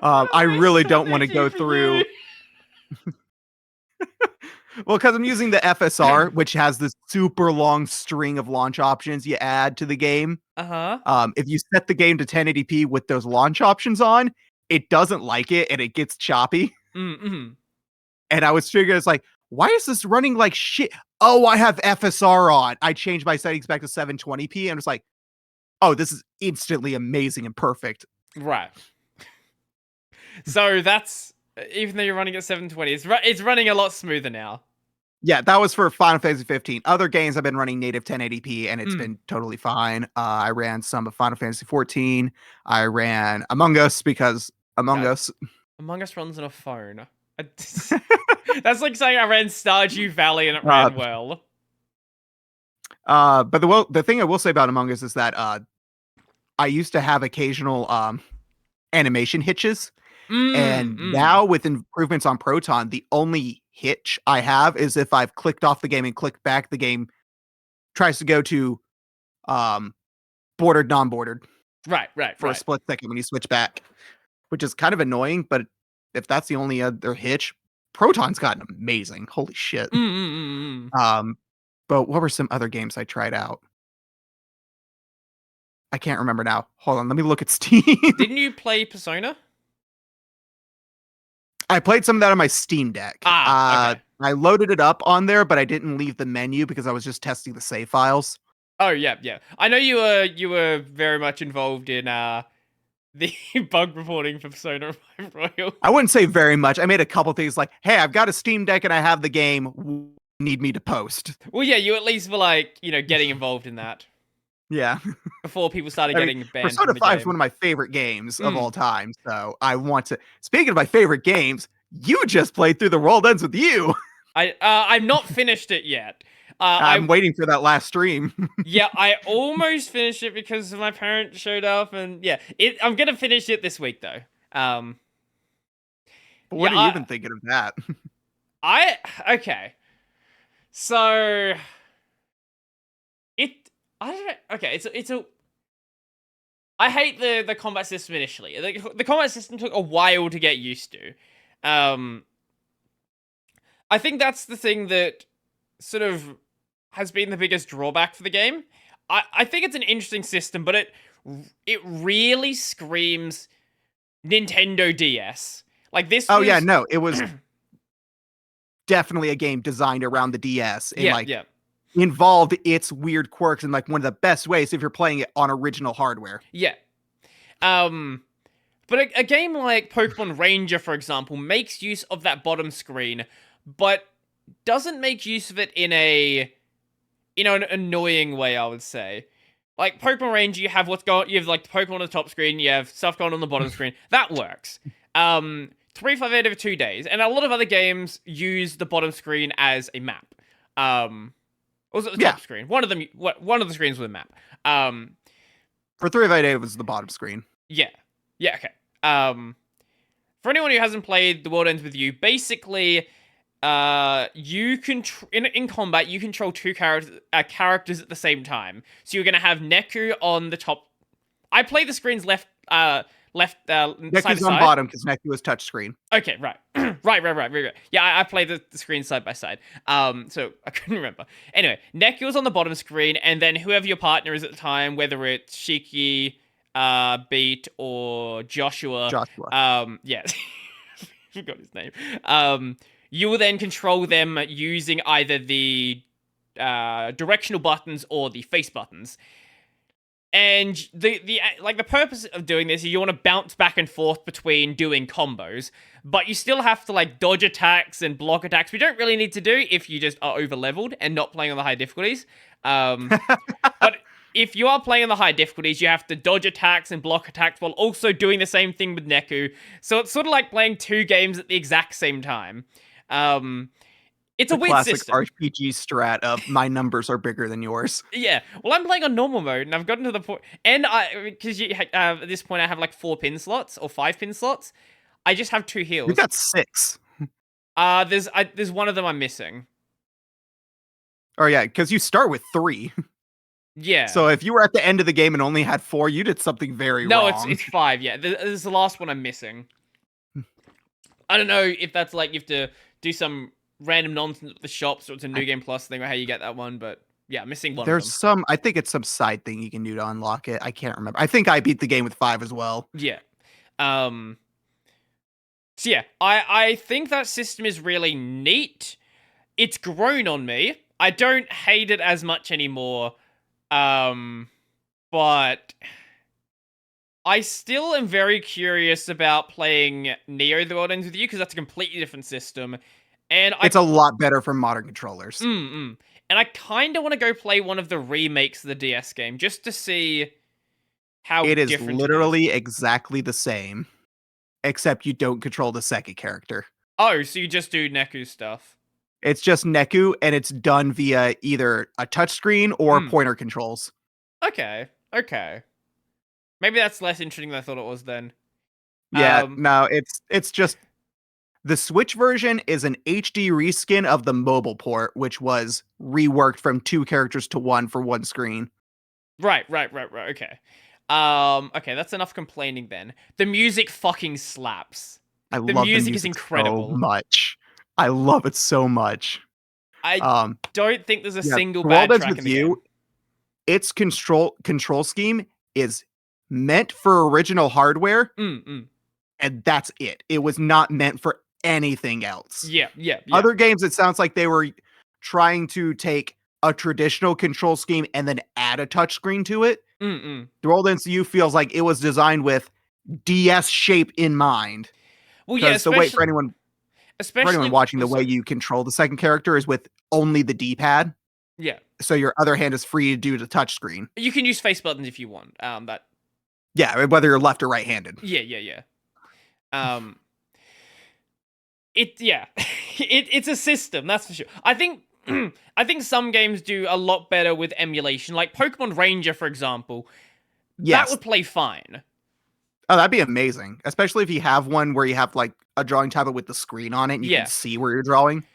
I really don't want to go through. Well, because I'm using the FSR, which has this super long string of launch options you add to the game. If you set the game to 1080p with those launch options on, it doesn't like it and it gets choppy. Mm-hmm. And I was figuring, it's like, why is this running like shit? Oh, I have FSR on. I changed my settings back to 720p and was like, oh, this is instantly amazing and perfect. Right. So that's, even though you're running at 720, it's running a lot smoother now. Yeah, that was for Final Fantasy 15. Other games I've been running native 1080p and it's been totally fine. I ran some of Final Fantasy 14. I ran Among Us because Among Us runs on a phone. That's like saying I ran Stardew Valley and it ran well. But the thing I will say about Among Us is that I used to have occasional animation hitches. And now with improvements on Proton, the only hitch I have is if I've clicked off the game and clicked back, the game tries to go to bordered, non-bordered. Right. For a split second when you switch back, which is kind of annoying. But if that's the only other hitch, Proton's gotten amazing. Holy shit. But what were some other games I tried out? I can't remember now. Hold on, let me look at Steam. Didn't you play Persona? I played some of that on my Steam Deck. Okay. I loaded it up on there, but I didn't leave the menu because I was just testing the save files. Oh yeah. I know you were very much involved in the bug reporting for Persona 5 Royal. I wouldn't say very much. I made a couple things like, hey, I've got a Steam Deck and I have the game. Need me to post? Well, yeah, you at least were like, getting involved in that. Yeah. Before people started getting banned. Persona 5 is one of my favorite games of all time. So I want to. Speaking of my favorite games, you just played through The World Ends With You. I've not finished it yet. I'm waiting for that last stream. Yeah, I almost finished it because my parents showed up, and yeah, I'm gonna finish it this week though. But what are you even thinking of that? Okay. So I don't know. Okay, I hate the combat system initially. The combat system took a while to get used to. I think that's the thing that sort of has been the biggest drawback for the game. I think it's an interesting system, but it really screams Nintendo DS. Like this. Oh yeah, no, it was definitely a game designed around the DS. And involved its weird quirks in like one of the best ways if you're playing it on original hardware. Yeah. But a game like Pokemon Ranger, for example, makes use of that bottom screen, but doesn't make use of it in an annoying way, I would say. Like Pokemon Ranger, you have you have like the Pokemon on the top screen, you have stuff going on the bottom screen. That works. 358 over 2 days, and a lot of other games use the bottom screen as a map. Or was it the top screen? One of the screens with a map. For 358 it was the bottom screen. Yeah, okay. For anyone who hasn't played The World Ends With You, basically, you can in combat you control two characters at the same time. So you're gonna have Neku on the top. I play the screens left left side to Neku's on side. bottom because Neku is touchscreen. Okay, right. right. Yeah, I played the screen side by side. So I couldn't remember. Anyway, Neku was on the bottom screen, and then whoever your partner is at the time, whether it's Shiki, Beat, or Joshua. Yeah. Forgot his name. You will then control them using either the directional buttons or the face buttons. And the purpose of doing this is you want to bounce back and forth between doing combos, but you still have to like dodge attacks and block attacks. We don't really need to do if you just are over leveled and not playing on the high difficulties. But if you are playing on the high difficulties, you have to dodge attacks and block attacks while also doing the same thing with Neku. So it's sort of like playing two games at the exact same time. It's a weird classic system. RPG strat of my numbers are bigger than yours. Yeah, well, I'm playing on normal mode, and I've gotten to the point, and because at this point I have like 4 pin slots or 5 pin slots. I just have 2 heals. You got 6. There's one of them I'm missing. Oh yeah, because you start with 3. Yeah. So if you were at the end of the game and only had 4, you did something very wrong. No, it's 5. Yeah, this is the last one I'm missing. I don't know if that's like you have to do some random nonsense at the shop, so it's a New Game Plus thing or how you get that one, but yeah, missing one There's of them. I think it's some side thing you can do to unlock it. I can't remember. I think I beat the game with 5 as well. Yeah. So yeah, I think that system is really neat. It's grown on me. I don't hate it as much anymore. But I still am very curious about playing Neo The World Ends With You because that's a completely different system. And it's a lot better for modern controllers. And I kind of want to go play one of the remakes of the DS game just to see how it is different literally exactly the same, except you don't control the second character. Oh, so you just do Neku stuff. It's just Neku, and it's done via either a touchscreen or pointer controls. Okay. Maybe that's less interesting than I thought it was then. Yeah, no, it's just the Switch version is an HD reskin of the mobile port, which was reworked from 2 characters to 1 for 1 screen. Right. Okay. Okay, that's enough complaining then. The music fucking slaps. The music is incredible. So much. I love it so much. I don't think there's a single bad track in the game. Its control scheme is meant for original hardware, and that's it. It was not meant for anything else. Yeah. Other games, it sounds like they were trying to take a traditional control scheme and then add a touchscreen to it. The World Ends With You feels like it was designed with DS shape in mind. Well, yeah, the way for anyone watching, the way you control the second character is with only the D-pad. Yeah. So your other hand is free to do the touchscreen. You can use face buttons if you want. Yeah, whether you're left or right-handed. Yeah. It's a system, that's for sure. I think some games do a lot better with emulation, like Pokemon Ranger, for example. Yes. That would play fine. Oh, that'd be amazing, especially if you have one where you have like a drawing tablet with the screen on it and you can see where you're drawing.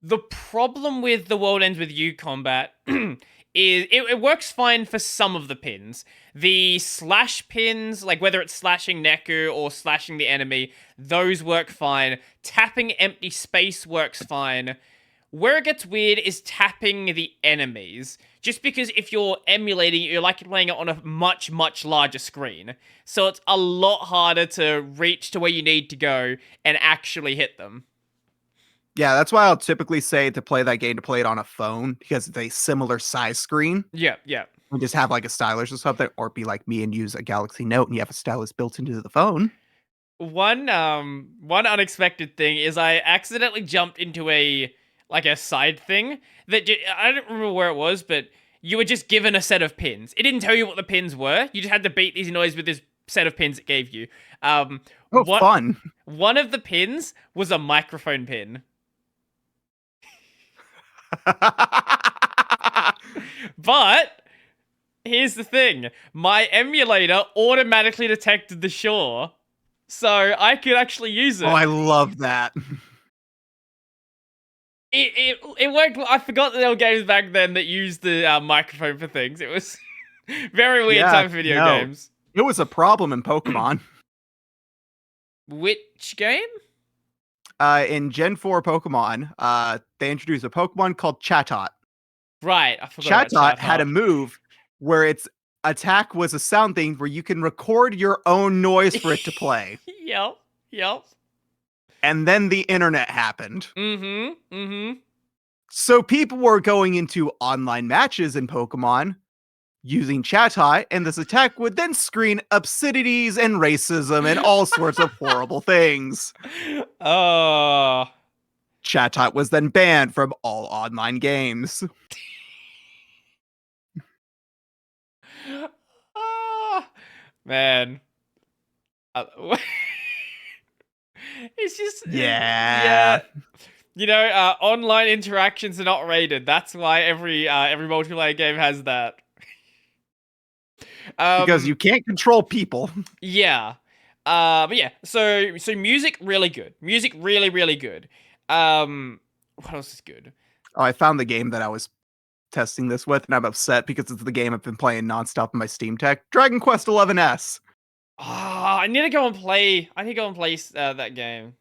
The problem with The World Ends With You combat is it works fine for some of the pins. The slash pins, like whether it's slashing Neku or slashing the enemy, those work fine. Tapping empty space works fine. Where it gets weird is tapping the enemies. Just because if you're emulating it, you're like playing it on a much, much larger screen. So it's a lot harder to reach to where you need to go and actually hit them. Yeah, that's why I'll typically say to play that game to play it on a phone, because it's a similar size screen. Yeah. And just have like a stylus or something, or be like me and use a Galaxy Note and you have a stylus built into the phone. One unexpected thing is I accidentally jumped into a side thing that I don't remember where it was, but you were just given a set of pins. It didn't tell you what the pins were. You just had to beat these noise with this set of pins it gave you. Fun. One of the pins was a microphone pin. But here's the thing. My emulator automatically detected the shore, so I could actually use it. Oh, I love that. It worked. I forgot that there were games back then that used the microphone for things. It was very weird time for video games. It was a problem in Pokemon. Which game? In Gen 4 Pokemon, they introduced a Pokemon called Chatot. Right, I forgot Chatot about had a Chatot. move where its attack was a sound thing where you can record your own noise for it to play. Yep. And then the internet happened. Mm-hmm. So people were going into online matches in Pokemon using Chatot, and this attack would then screen obscenities and racism and all sorts of horrible things. Oh. Chatot was then banned from all online games. Man. It's just Yeah. Online interactions are not rated. That's why every multiplayer game has that. Because you can't control people. Yeah. But yeah, so music really good. Music really, really good. What else is good? Oh, I found the game that I was testing this with, and I'm upset because it's the game I've been playing nonstop on my Steam Deck. Dragon Quest XI-S. I need to go and play. That game.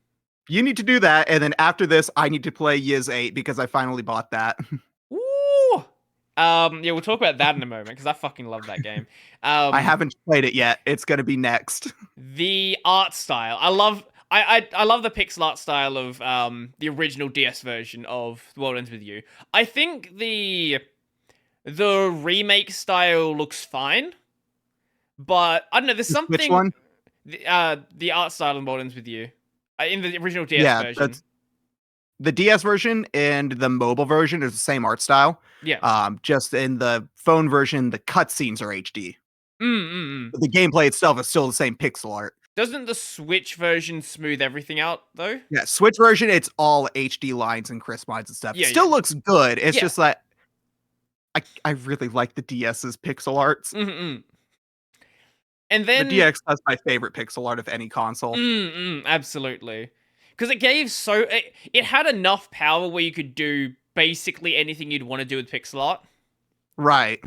You need to do that, and then after this, I need to play Yiz 8 because I finally bought that. Ooh. Yeah, we'll talk about that in a moment because I fucking love that game. I haven't played it yet. It's gonna be next. The art style, I love the pixel art style of the original DS version of The World Ends With You. I think the remake style looks fine, but I don't know. There's something. Which one? The art style in The World Ends With You, in the original DS version. The DS version and the mobile version is the same art style. Yeah. Just in the phone version, the cutscenes are HD. But the gameplay itself is still the same pixel art. Doesn't the Switch version smooth everything out though? Yeah, Switch version, it's all HD lines and crisp lines and stuff. Yeah, Still looks good. It's Yeah. just like I really like the DS's pixel arts. And then the DX has my favorite pixel art of any console. Absolutely. Because it had enough power where you could do basically anything you'd want to do with pixel art. Right.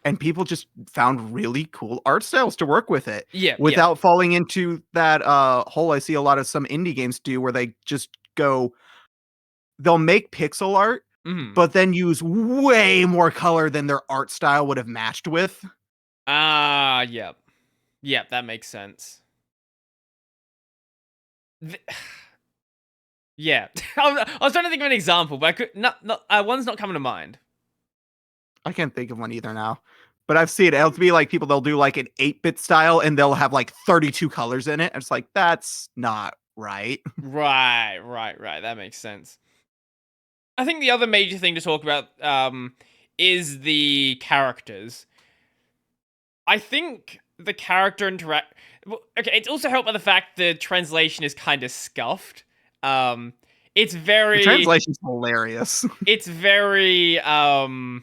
And people just found really cool art styles to work with it. Yeah. Without falling into that hole I see a lot of some indie games do where they just go, they'll make pixel art, but then use way more color than their art style would have matched with. Yep. Yep, that makes sense. Yeah. I was trying to think of an example, but I could one's not coming to mind. I can't think of one either now. But I've seen it. It'll be like they'll do like an 8-bit style and they'll have like 32 colors in it. It's like, that's not right. Right. That makes sense. I think the other major thing to talk about is the characters. I think the character it's also helped by the fact the translation is kind of scuffed. It's very... The translation's hilarious. It's very, it's early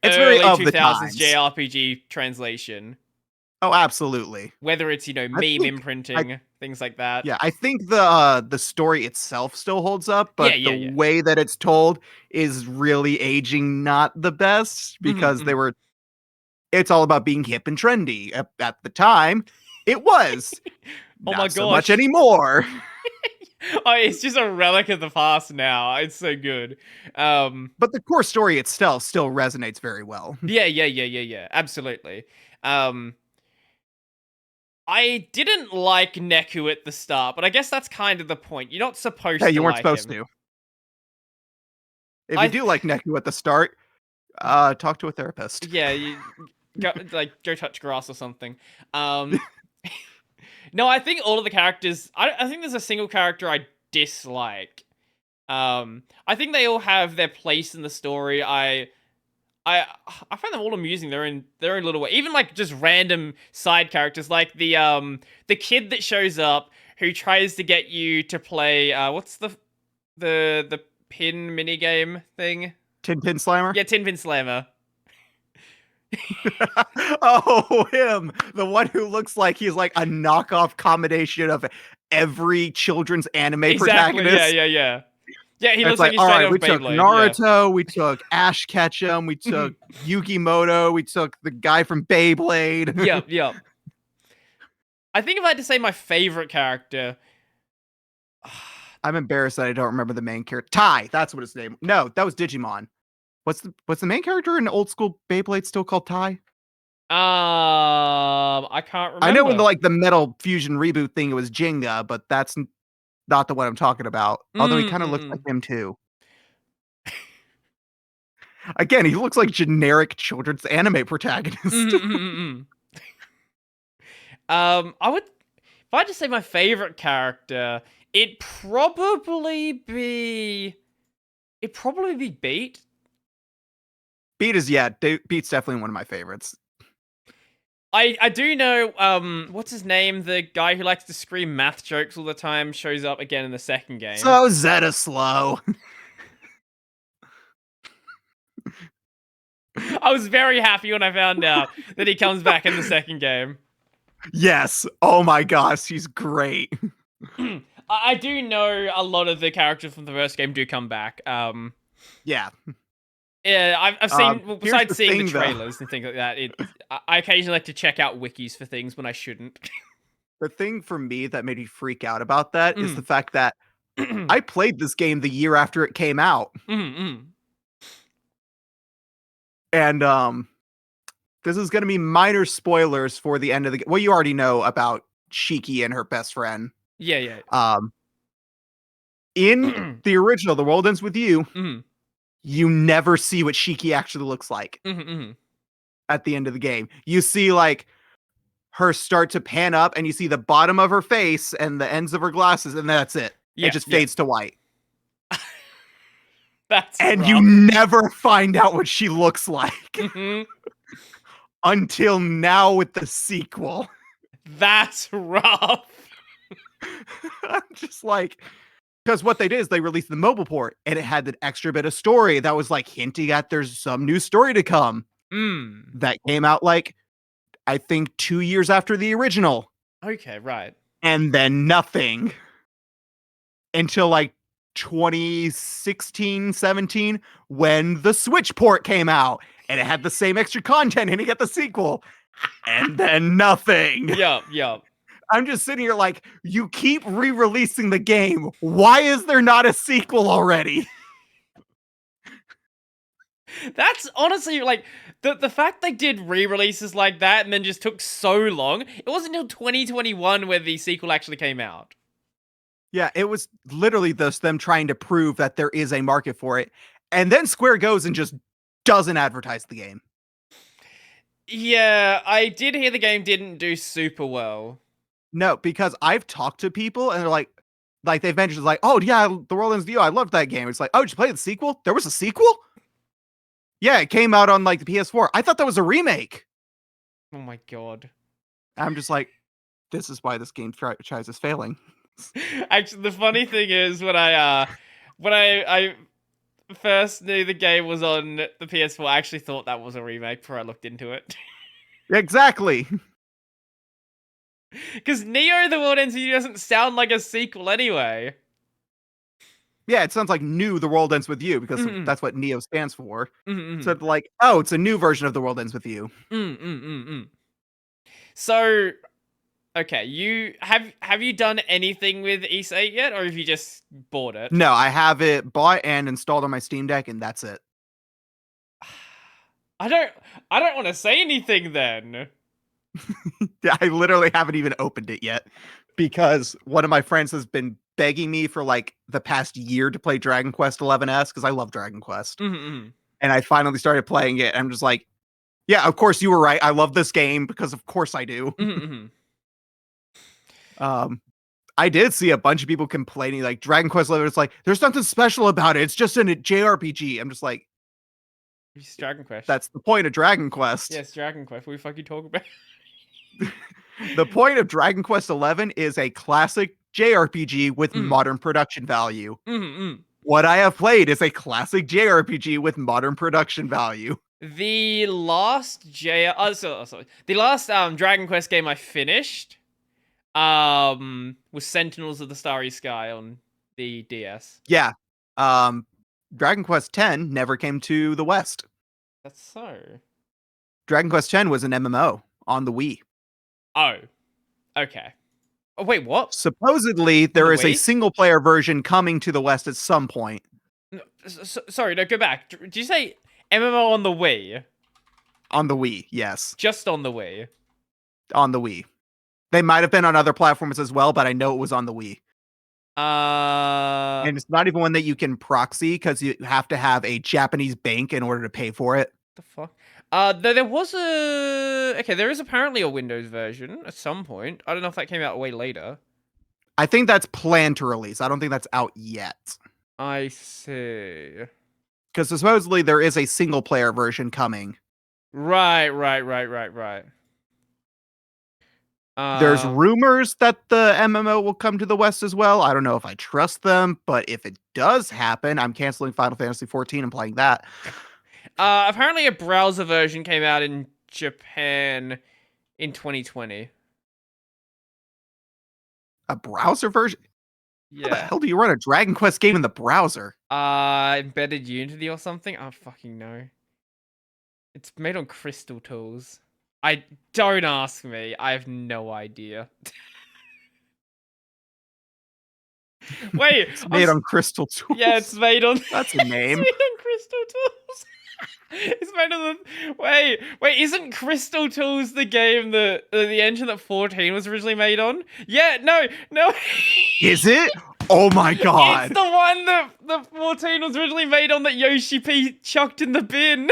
very of 2000s the times. JRPG translation. Oh, absolutely. Whether it's, meme imprinting, things like that. Yeah, I think the story itself still holds up, but the way that it's told is really aging not the best because it's all about being hip and trendy. At the time, it was. Oh not my so gosh. much anymore. It's just a relic of the past now. It's so good. But the core story itself still resonates very well. Yeah. Absolutely. I didn't like Neku at the start, but I guess that's kind of the point. You're not supposed to. You weren't like supposed him. to. If you do like Neku at the start, talk to a therapist. Yeah, you go touch grass or something. No, I think all of the characters. I think there's a single character I dislike. I think they all have their place in the story. I find them all amusing. They're in their own little way. Even like just random side characters, like the kid that shows up who tries to get you to play. What's the pin minigame thing? Tin Pin Slammer? Yeah, Tin Pin Slammer. Oh, him. The one who looks like he's like a knockoff combination of every children's anime protagonist. Yeah. Yeah, he looks like he's all straight right, we off took Beyblade, Naruto, we took Ash Ketchum, we took Yukimoto, we took the guy from Beyblade. Yep. I think if I had to say my favorite character, I'm embarrassed that I don't remember the main character. Tai, that's what his name. No, that was Digimon. What's the main character in old school Beyblade still called Tai? I can't remember. I know in the Metal Fusion reboot thing it was Jenga, but that's not the one I'm talking about. Although he kind of looks like him too. Again, he looks like generic children's anime protagonist. I would, if I had to say my favorite character, it'd probably be Beat. Beat's definitely one of my favorites. I do know, what's his name? The guy who likes to scream math jokes all the time shows up again in the second game. So Zeta slow. I was very happy when I found out that he comes back in the second game. Yes. Oh my gosh, he's great. I do know a lot of the characters from the first game do come back. Yeah. Yeah, I've seen, besides seeing the trailers though. and things like that, I occasionally like to check out wikis for things when I shouldn't. The thing for me that made me freak out about that is the fact that I played this game the year after it came out. And this is going to be minor spoilers for the end of the game. Well, you already know about Shiki and her best friend. Yeah. In the original, The World Ends With You, you never see what Shiki actually looks like at the end of the game. You see like her start to pan up and you see the bottom of her face and the ends of her glasses, and that's it. It just fades to white. And rough. You never find out what she looks like until now with the sequel. That's rough. I'm just like, because what they did is they released the mobile port and it had an extra bit of story that was like hinting at there's some new story to come. That came out like, I think 2 years after the original. Okay, right. And then nothing until like 2016, 17, when the Switch port came out and it had the same extra content and you get the sequel. And then nothing. Yup. I'm just sitting here like, you keep re-releasing the game. Why is there not a sequel already? That's honestly like the fact they did re-releases like that and then just took so long. It wasn't until 2021 where the sequel actually came out. Yeah, it was literally them trying to prove that there is a market for it. And then Square goes and just doesn't advertise the game. Yeah, I did hear the game didn't do super well. No, because I've talked to people and they're like they've mentioned like, oh yeah, The World Ends With You, I loved that game. It's like, oh, did you play the sequel? There was a sequel? Yeah, it came out on like the PS4. I thought that was a remake. Oh my god. I'm just like, this is why this game franchise is failing. Actually, the funny thing is when I first knew the game was on the PS4, I actually thought that was a remake before I looked into it. Exactly. Because Neo The World Ends With You doesn't sound like a sequel anyway. Yeah, it sounds like New The World Ends With You because that's what Neo stands for. So like, oh, it's a new version of The World Ends With You. So, okay, have you done anything with Ys 8 yet, or have you just bought it? No, I have it bought and installed on my Steam Deck, and that's it. I don't want to say anything then. Yeah, I literally haven't even opened it yet because one of my friends has been begging me for like the past year to play Dragon Quest 11S because I love Dragon Quest. And I finally started playing it. And I'm just like, yeah, of course you were right. I love this game because of course I do. I did see a bunch of people complaining like Dragon Quest 11. It's like, there's nothing special about it. It's just a JRPG. I'm just like, it's Dragon Quest. That's the point of Dragon Quest. Yes, Dragon Quest. What the fuck you talking about? The point of Dragon Quest 11 is a classic JRPG with modern production value. What I have played is a classic JRPG with modern production value. The last the last Dragon Quest game I finished was Sentinels of the Starry Sky on the DS. Yeah. Dragon Quest X never came to the West. That's so. Dragon Quest X was an MMO on the Wii. Oh. Okay. Oh, wait, what? Supposedly, there is a Wii? single player version coming to the West at some point. No, sorry, no, go back. Did you say MMO on the Wii? On the Wii, yes. Just on the Wii. On the Wii. They might have been on other platforms as well, but I know it was on the Wii. And it's not even one that you can proxy because you have to have a Japanese bank in order to pay for it. The fuck? There was a... Okay, there is apparently a Windows version at some point. I don't know if that came out way later. I think that's planned to release. I don't think that's out yet. I see. Because supposedly there is a single player version coming. Right. There's rumors that the MMO will come to the West as well. I don't know if I trust them, but if it does happen, I'm canceling Final Fantasy XIV and playing that. Apparently a browser version came out in Japan in 2020. A browser version? Yeah. How the hell do you run a Dragon Quest game in the browser? Embedded Unity or something? I don't fucking know. It's made on Crystal Tools. Don't ask me. I have no idea. Wait, it's made on Crystal Tools. Yeah, it's made on. That's a name. It's made on Crystal Tools. It's made on the. Wait, isn't Crystal Tools the game that the engine that 14 was originally made on? Yeah, no. Is it? Oh my god! It's the one that the 14 was originally made on that Yoshi P chucked in the bin.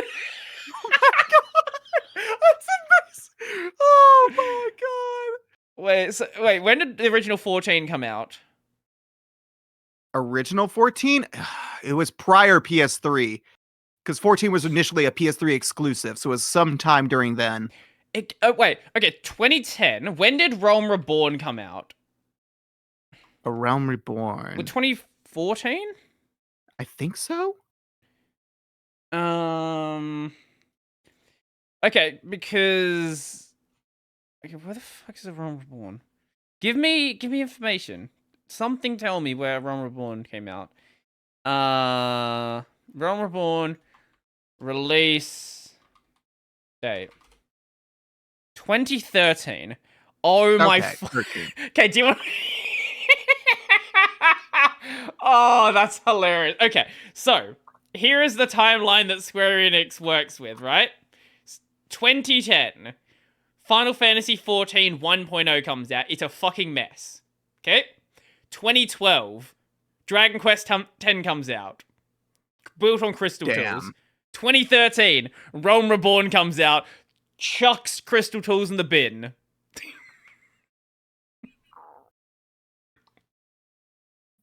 Oh my god! That's amazing! Oh my god! Wait, when did the original 14 come out? Original 14? It was prior PS3. Because 14 was initially a PS3 exclusive, so it was sometime during then. Wait, okay, 2010. When did Realm Reborn come out? A Realm Reborn. 2014? I think so. Okay, because where the fuck is a Realm Reborn? Give me information. Something tell me where Realm Reborn came out. Realm Reborn release date 2013. Oh my! Okay, do you want? Oh, that's hilarious. Okay, so here is the timeline that Square Enix works with, right? 2010, Final Fantasy XIV 1.0 comes out. It's a fucking mess. Okay? 2012, Dragon Quest X comes out. Built on Crystal Tools. 2013, Realm Reborn comes out. Chucks Crystal Tools in the bin.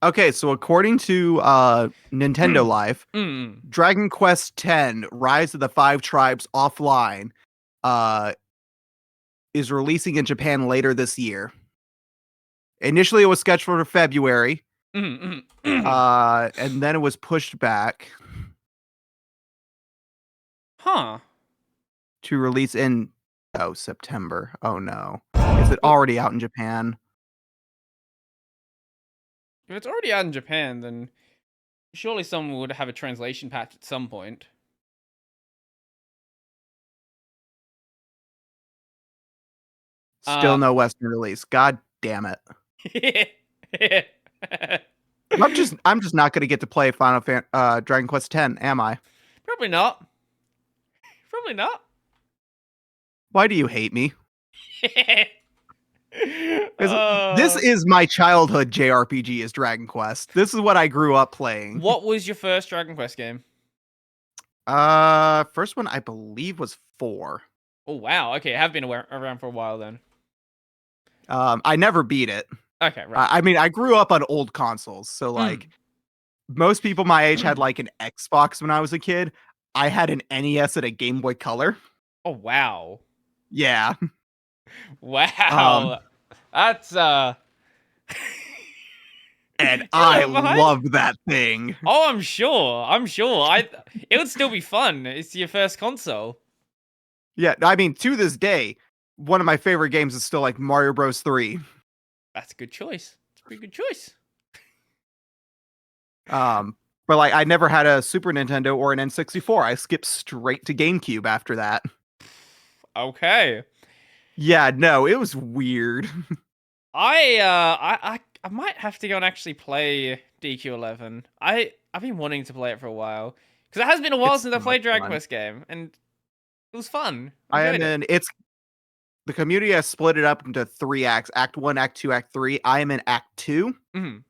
Okay, so according to Nintendo Life, Dragon Quest X: Rise of the Five Tribes Offline is releasing in Japan later this year. Initially, it was scheduled for February, and then it was pushed back. Huh. To release in September. Oh no. Is it already out in Japan? If it's already out in Japan, then surely someone would have a translation patch at some point. Still no Western release. God damn it. I'm just not gonna get to play Dragon Quest X, am I? Probably not. Probably not. Why do you hate me? This is my childhood JRPG is Dragon Quest. This is what I grew up playing. What was your first Dragon Quest game? First one I believe was 4. Oh wow, okay, I have been around for a while then. I never beat it. Okay, right. I mean, I grew up on old consoles, so like most people my age had like an Xbox when I was a kid. I had an NES and a Game Boy Color. Oh wow. Yeah. Wow. That's and I love that thing. Oh, I'm sure. It would still be fun. It's your first console. Yeah, I mean, to this day, one of my favorite games is still like Mario Bros. 3. That's a good choice. It's a pretty good choice. But like I never had a Super Nintendo or an N64. I skipped straight to GameCube after that. Okay. Yeah, no, it was weird. I might have to go and actually play DQ11. I've been wanting to play it for a while because it has been a while It's since I so much played Dragon fun. Quest game, and it was fun. I I am enjoyed it. in. It's the community has split it up into 3 acts: Act 1, Act 2, Act 3. I am in Act 2. Mhm.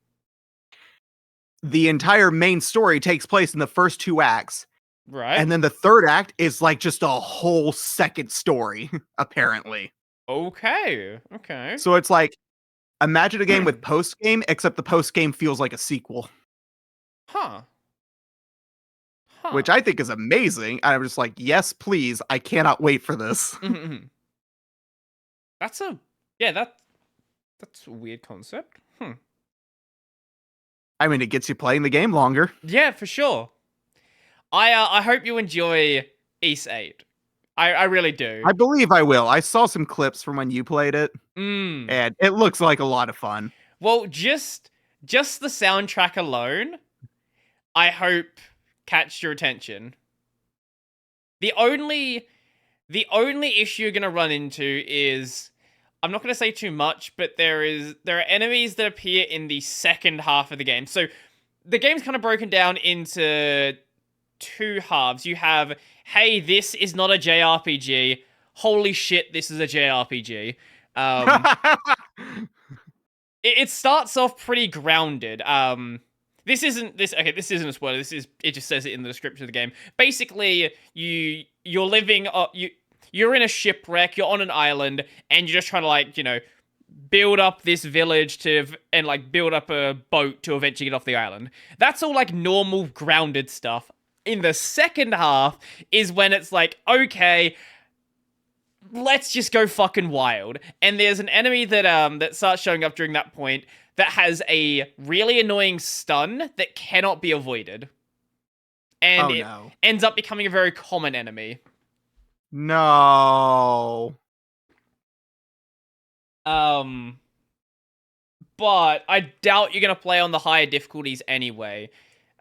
The entire main story takes place in the first 2 acts. Right. And then the third act is like just a whole second story, apparently. Okay. Okay. So it's like, imagine a game with post game, except the post game feels like a sequel, Huh. Huh. which I think is amazing. And I'm just like, yes, please. I cannot wait for this. Mhm. That's a that's a weird concept. I mean, it gets you playing the game longer. Yeah, for sure. I hope you enjoy East 8. I really do. I believe I will. I saw some clips from when you played it, Mm. and it looks like a lot of fun. Well, just the soundtrack alone, I hope catch your attention. The only issue you're gonna run into is I'm not gonna say too much, but there are enemies that appear in the second half of the game. So the game's kind of broken down into 2 halves. You have, hey, this is not a JRPG. Holy shit, this is a JRPG. It starts off pretty grounded. This isn't a spoiler. It just says it in the description of the game. Basically, you're living you're in a shipwreck, you're on an island, and you're just trying to build up this village and build up a boat to eventually get off the island. That's all normal grounded stuff. In the second half is when it's okay, let's just go fucking wild. And there's an enemy that starts showing up during that point that has a really annoying stun that cannot be avoided. And it ends up becoming a very common enemy. No. But I doubt you're gonna play on the higher difficulties anyway.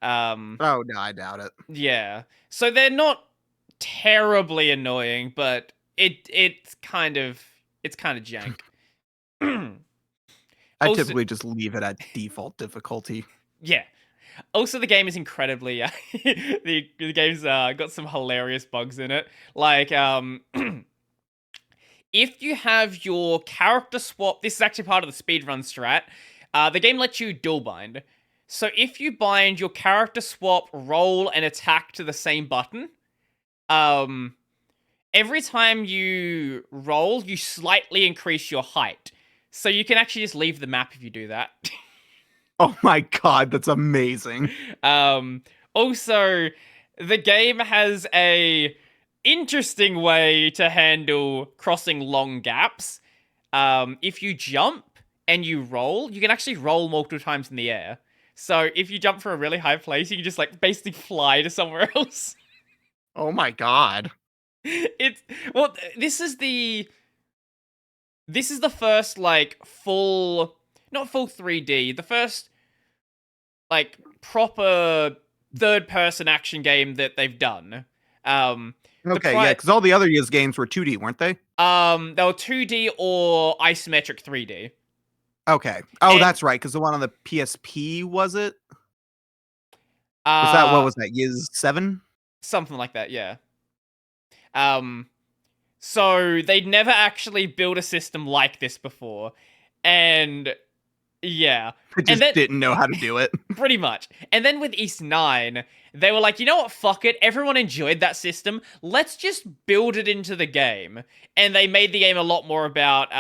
Oh no, I doubt it. Yeah. So they're not terribly annoying, but it's kind of jank. I typically just leave it at default difficulty. Yeah. Also, the game is incredibly the game's got some hilarious bugs in it. If you have your character swap, this is actually part of the speedrun strat. The game lets you dual bind. So if you bind your character swap, roll, and attack to the same button, every time you roll, you slightly increase your height. So you can actually just leave the map if you do that. Oh my god, that's amazing. Also, the game has a interesting way to handle crossing long gaps. If you jump and you roll, you can actually roll multiple times in the air. So if you jump from a really high place, you can just basically fly to somewhere else. Oh my god. This is the first full, not full 3D, the first proper third person action game that they've done. Okay, yeah, because all the other year's games were 2D, weren't they? They were 2D or isometric 3D. Okay. Oh, that's right, because the one on the PSP, was it? What was that, Yiz 7? Something like that, yeah. So they'd never actually built a system like this before. And yeah. They just didn't know how to do it. Pretty much. And then with East 9, they were like, you know what, fuck it. Everyone enjoyed that system. Let's just build it into the game. And they made the game a lot more about,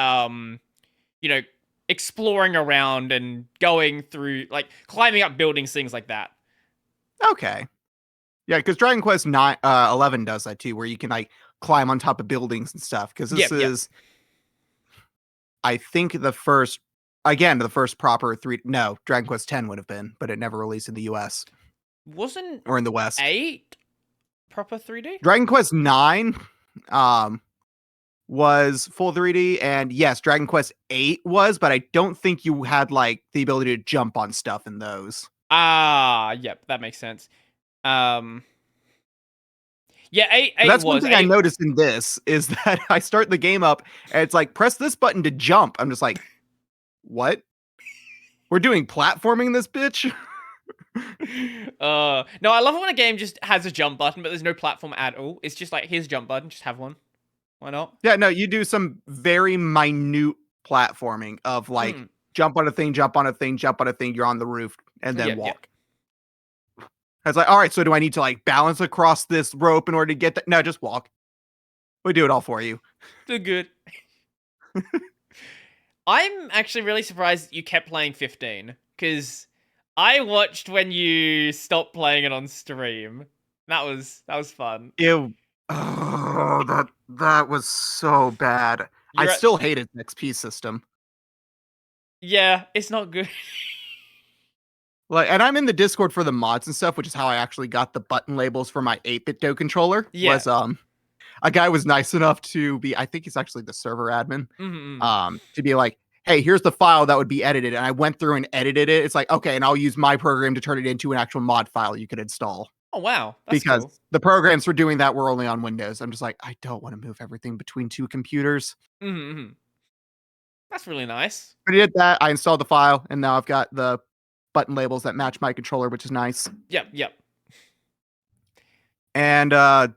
exploring around and going through, climbing up buildings, things like that. Okay. Yeah, because Dragon Quest 11 does that too, where you can climb on top of buildings and stuff. Because this is, I think, the first proper Dragon Quest 10 would have been, but it never released in the US. Or in the West. 8 proper 3D? Dragon Quest 9 was full 3D, and yes, Dragon Quest 8 was, but I don't think you had the ability to jump on stuff in those. Yep, that makes sense. Yeah, 8 that's one thing I noticed in this is that I start the game up and it's press this button to jump. I'm just like, what? We're doing platforming this bitch? No, I love it when a game just has a jump button, but there's no platform at all. It's just like, here's jump button, just have one. Why not? Yeah, no, you do some very minute platforming of like jump on a thing, jump on a thing, jump on a thing, you're on the roof, and then walk. I was like, all right, so do I need to like balance across this rope in order to get that? No, just walk. We do it all for you. They're good. I'm actually really surprised you kept playing 15, because I watched when you stopped playing it on stream. That was fun. Ew. Oh, that was so bad. I still hated the XP system. Yeah, it's not good. Like, and I'm in the Discord for the mods and stuff, which is how I actually got the button labels for my 8-bit Do controller. Yeah. Was a guy was nice enough to be, I think he's actually the server admin, to be like, hey, here's the file that would be edited. And I went through and edited it. It's like, okay, and I'll use my program to turn it into an actual mod file you could install. Oh, wow. That's because cool. the programs for doing that were only on Windows. I'm just like, I don't want to move everything between two computers. That's really nice. I did that. I installed the file, and now I've got the button labels that match my controller, which is nice. Yep. And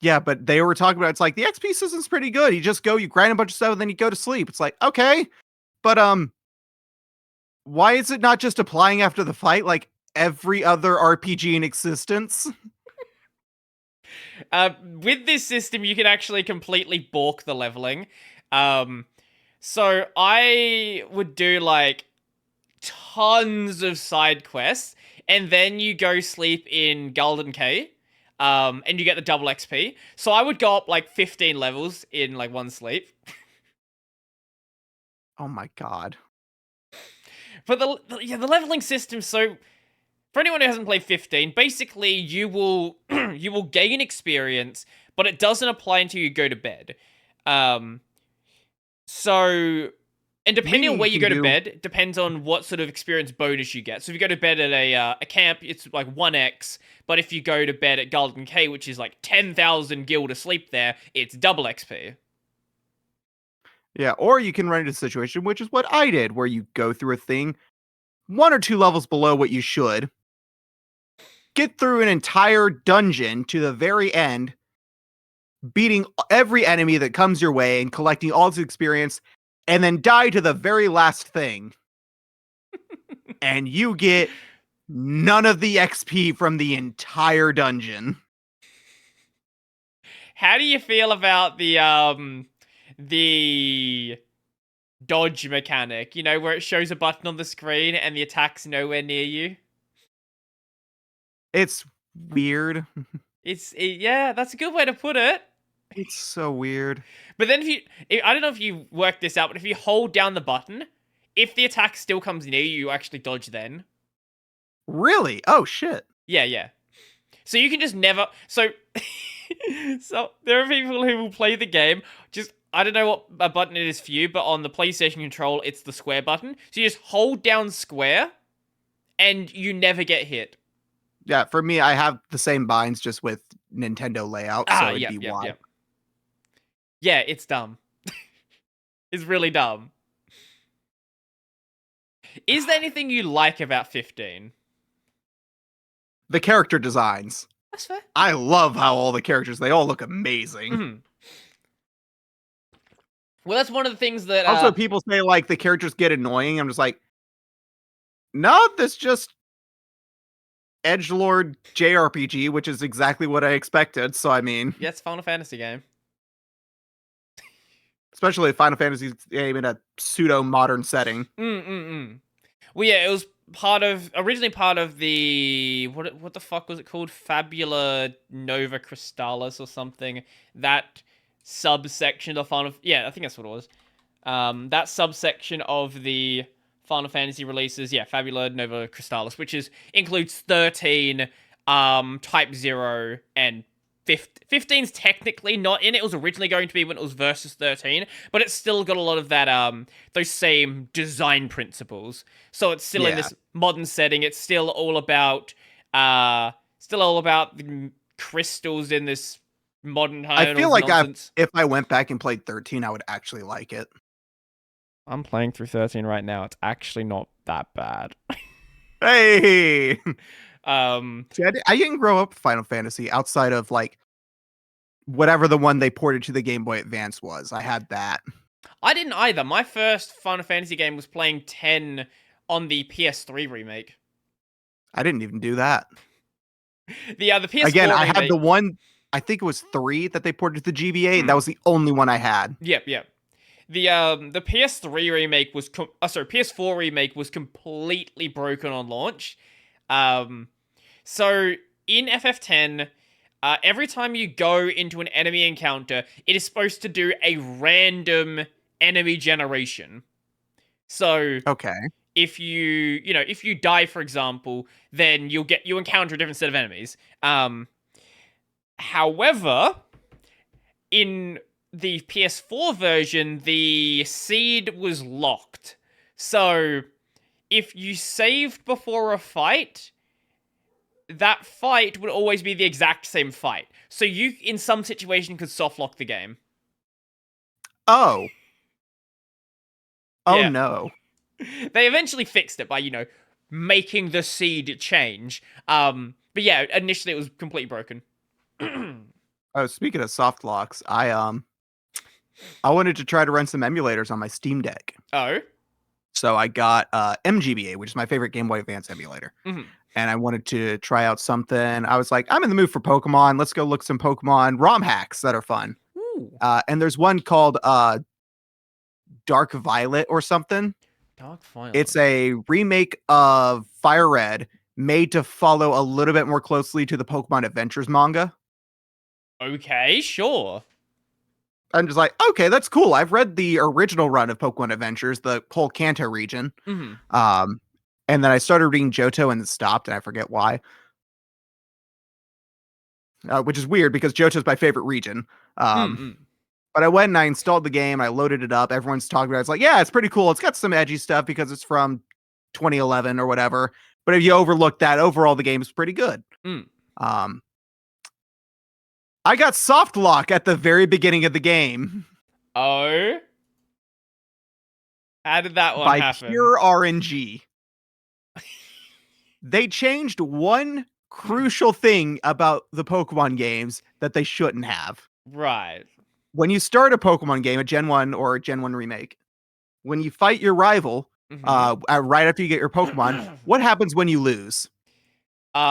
yeah, but they were talking about, it's like the XP system's pretty good. You just go, you grind a bunch of stuff, and then you go to sleep. It's like, okay, but why is it not just applying after the fight like every other RPG in existence? With this system, you can actually completely balk the leveling. So I would do like tons of side quests, and then you go sleep in Golden Key, and you get the double XP. So I would go up like 15 levels in like one sleep. Oh my god. But the leveling system, so for anyone who hasn't played 15, basically you will you will gain experience, but it doesn't apply until you go to bed. So, and depending on where you go to bed, depends on what sort of experience bonus you get. So if you go to bed at a camp, it's like 1x, but if you go to bed at Golden Key, which is like 10,000 gil to sleep there, it's double XP. Yeah, or you can run into a situation, which is what I did, where you go through a thing 1 or 2 levels below what you should, get through an entire dungeon to the very end, beating every enemy that comes your way and collecting all its experience, and then die to the very last thing. And you get none of the XP from the entire dungeon. How do you feel about the dodge mechanic, you know, where it shows a button on the screen and the attack's nowhere near you? It's weird. Yeah, that's a good way to put it. It's so weird. But then I don't know if you worked this out, but if you hold down the button, if the attack still comes near you, you actually dodge then. Really? Oh, shit. Yeah. So you can just never... So there are people who will play the game, just... I don't know what a button it is for you, but on the PlayStation control, it's the square button. So you just hold down square, and you never get hit. Yeah, for me, I have the same binds, just with Nintendo layout, so it'd be wide. Yeah, it's dumb. It's really dumb. Is there anything you like about 15? The character designs. That's fair. I love how all the characters, they all look amazing. Well, that's one of the things that... Also, people say, like, the characters get annoying. I'm just like, no, this just edgelord JRPG, which is exactly what I expected. So, I mean... Yeah, it's a Final Fantasy game. Especially a Final Fantasy game in a pseudo-modern setting. Well, yeah, it was originally part of the... What the fuck was it called? Fabula Nova Crystallis or something. That... subsection of Final... Yeah, I think that's what it was. That subsection of the Final Fantasy releases, yeah, Fabula Nova Crystallis, which includes 13, Type 0, and 15's technically not in it. It was originally going to be when it was Versus 13, but it's still got a lot of that, those same design principles. So it's still in this modern setting. It's still all about the crystals in this modern time. I feel like if I went back and played 13, I would actually like it. I'm playing through 13 right now. It's actually not that bad. Hey, Um, see, I didn't grow up with Final Fantasy outside of like whatever the one they ported to the Game Boy Advance was. I had that. I didn't either. My first Final Fantasy game was playing 10 on the PS3 remake. I didn't even do that. The Again, PS4 I had remake. the one. I think it was 3 that they ported to the GBA. And that was the only one I had. Yep. The PS3 remake was PS4 remake was completely broken on launch. So in FF10, every time you go into an enemy encounter, it is supposed to do a random enemy generation. So Okay. if you die, for example, then you encounter a different set of enemies. However, in the PS4 version, the seed was locked. So if you saved before a fight, that fight would always be the exact same fight. So you, in some situation, could soft lock the game. Oh. Oh Yeah. no. They eventually fixed it by, making the seed change. But yeah, initially it was completely broken. Oh, speaking of soft locks, I wanted to try to run some emulators on my Steam Deck. Oh. So I got MGBA, which is my favorite Game Boy Advance emulator. Mm-hmm. And I wanted to try out something. I was like, I'm in the mood for Pokemon. Let's go look some Pokemon ROM hacks that are fun. Ooh. And there's one called Dark Violet or something. Dark Violet. It's a remake of Fire Red made to follow a little bit more closely to the Pokemon Adventures manga. Okay, sure. I'm just like, okay, that's cool. I've read the original run of Pokemon Adventures, the whole Kanto region. Mm-hmm. And then I started reading Johto and then stopped, and I forget why. Which is weird because Johto's my favorite region. But I went and I installed the game. I loaded it up. Everyone's talking about it. It's like, yeah, it's pretty cool. It's got some edgy stuff because it's from 2011 or whatever. But if you overlook that, overall, the game is pretty good. I got soft lock at the very beginning of the game. Oh? How did that one by happen? Pure RNG. They changed one crucial thing about the Pokemon games that they shouldn't have. Right. When you start a Pokemon game, a Gen 1 or a Gen 1 remake, when you fight your rival, right after you get your Pokemon, what happens when you lose? I've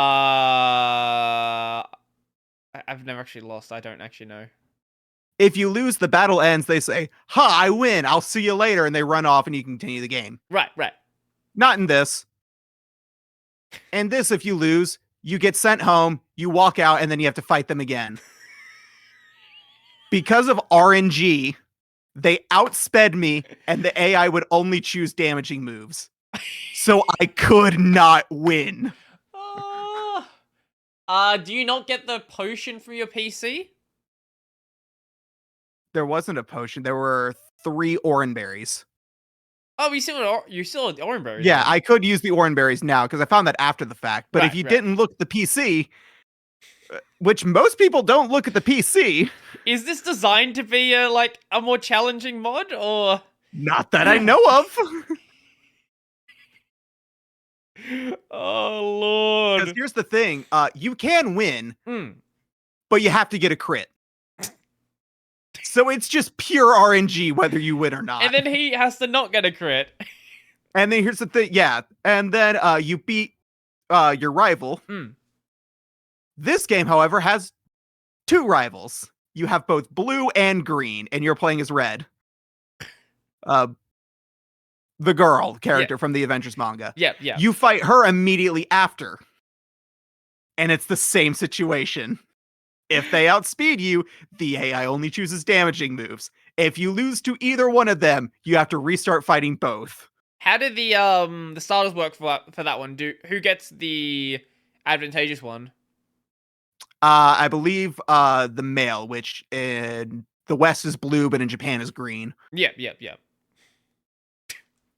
never actually lost. I don't actually know. If you lose, the battle ends. They say, "Ha, I win. I'll see you later," and they run off, and you continue the game. Right. Not in this. In this, if you lose, you get sent home, you walk out, and then you have to fight them again. Because of RNG, they outsped me, and the AI would only choose damaging moves. So I could not win. Do you not get the potion from your PC? There wasn't a potion. There were 3 Oran berries. Oh, you still had Oran berries. Yeah, I could use the Oran berries now because I found that after the fact. But if you didn't look at the PC, which most people don't look at the PC. Is this designed to be a more challenging mod, or? Not that I know of. Oh, Lord. Because here's the thing. You can win, but you have to get a crit. So it's just pure RNG whether you win or not. And then he has to not get a crit. And then here's the thing. Yeah. And then you beat your rival. This game, however, has 2 rivals. You have both blue and green, and you're playing as red. The girl character from the Adventures manga. Yeah. You fight her immediately after. And it's the same situation. If they outspeed you, the AI only chooses damaging moves. If you lose to either one of them, you have to restart fighting both. How did the starters work for that one? Who gets the advantageous one? I believe the male, which in the West is blue, but in Japan is green. Yep.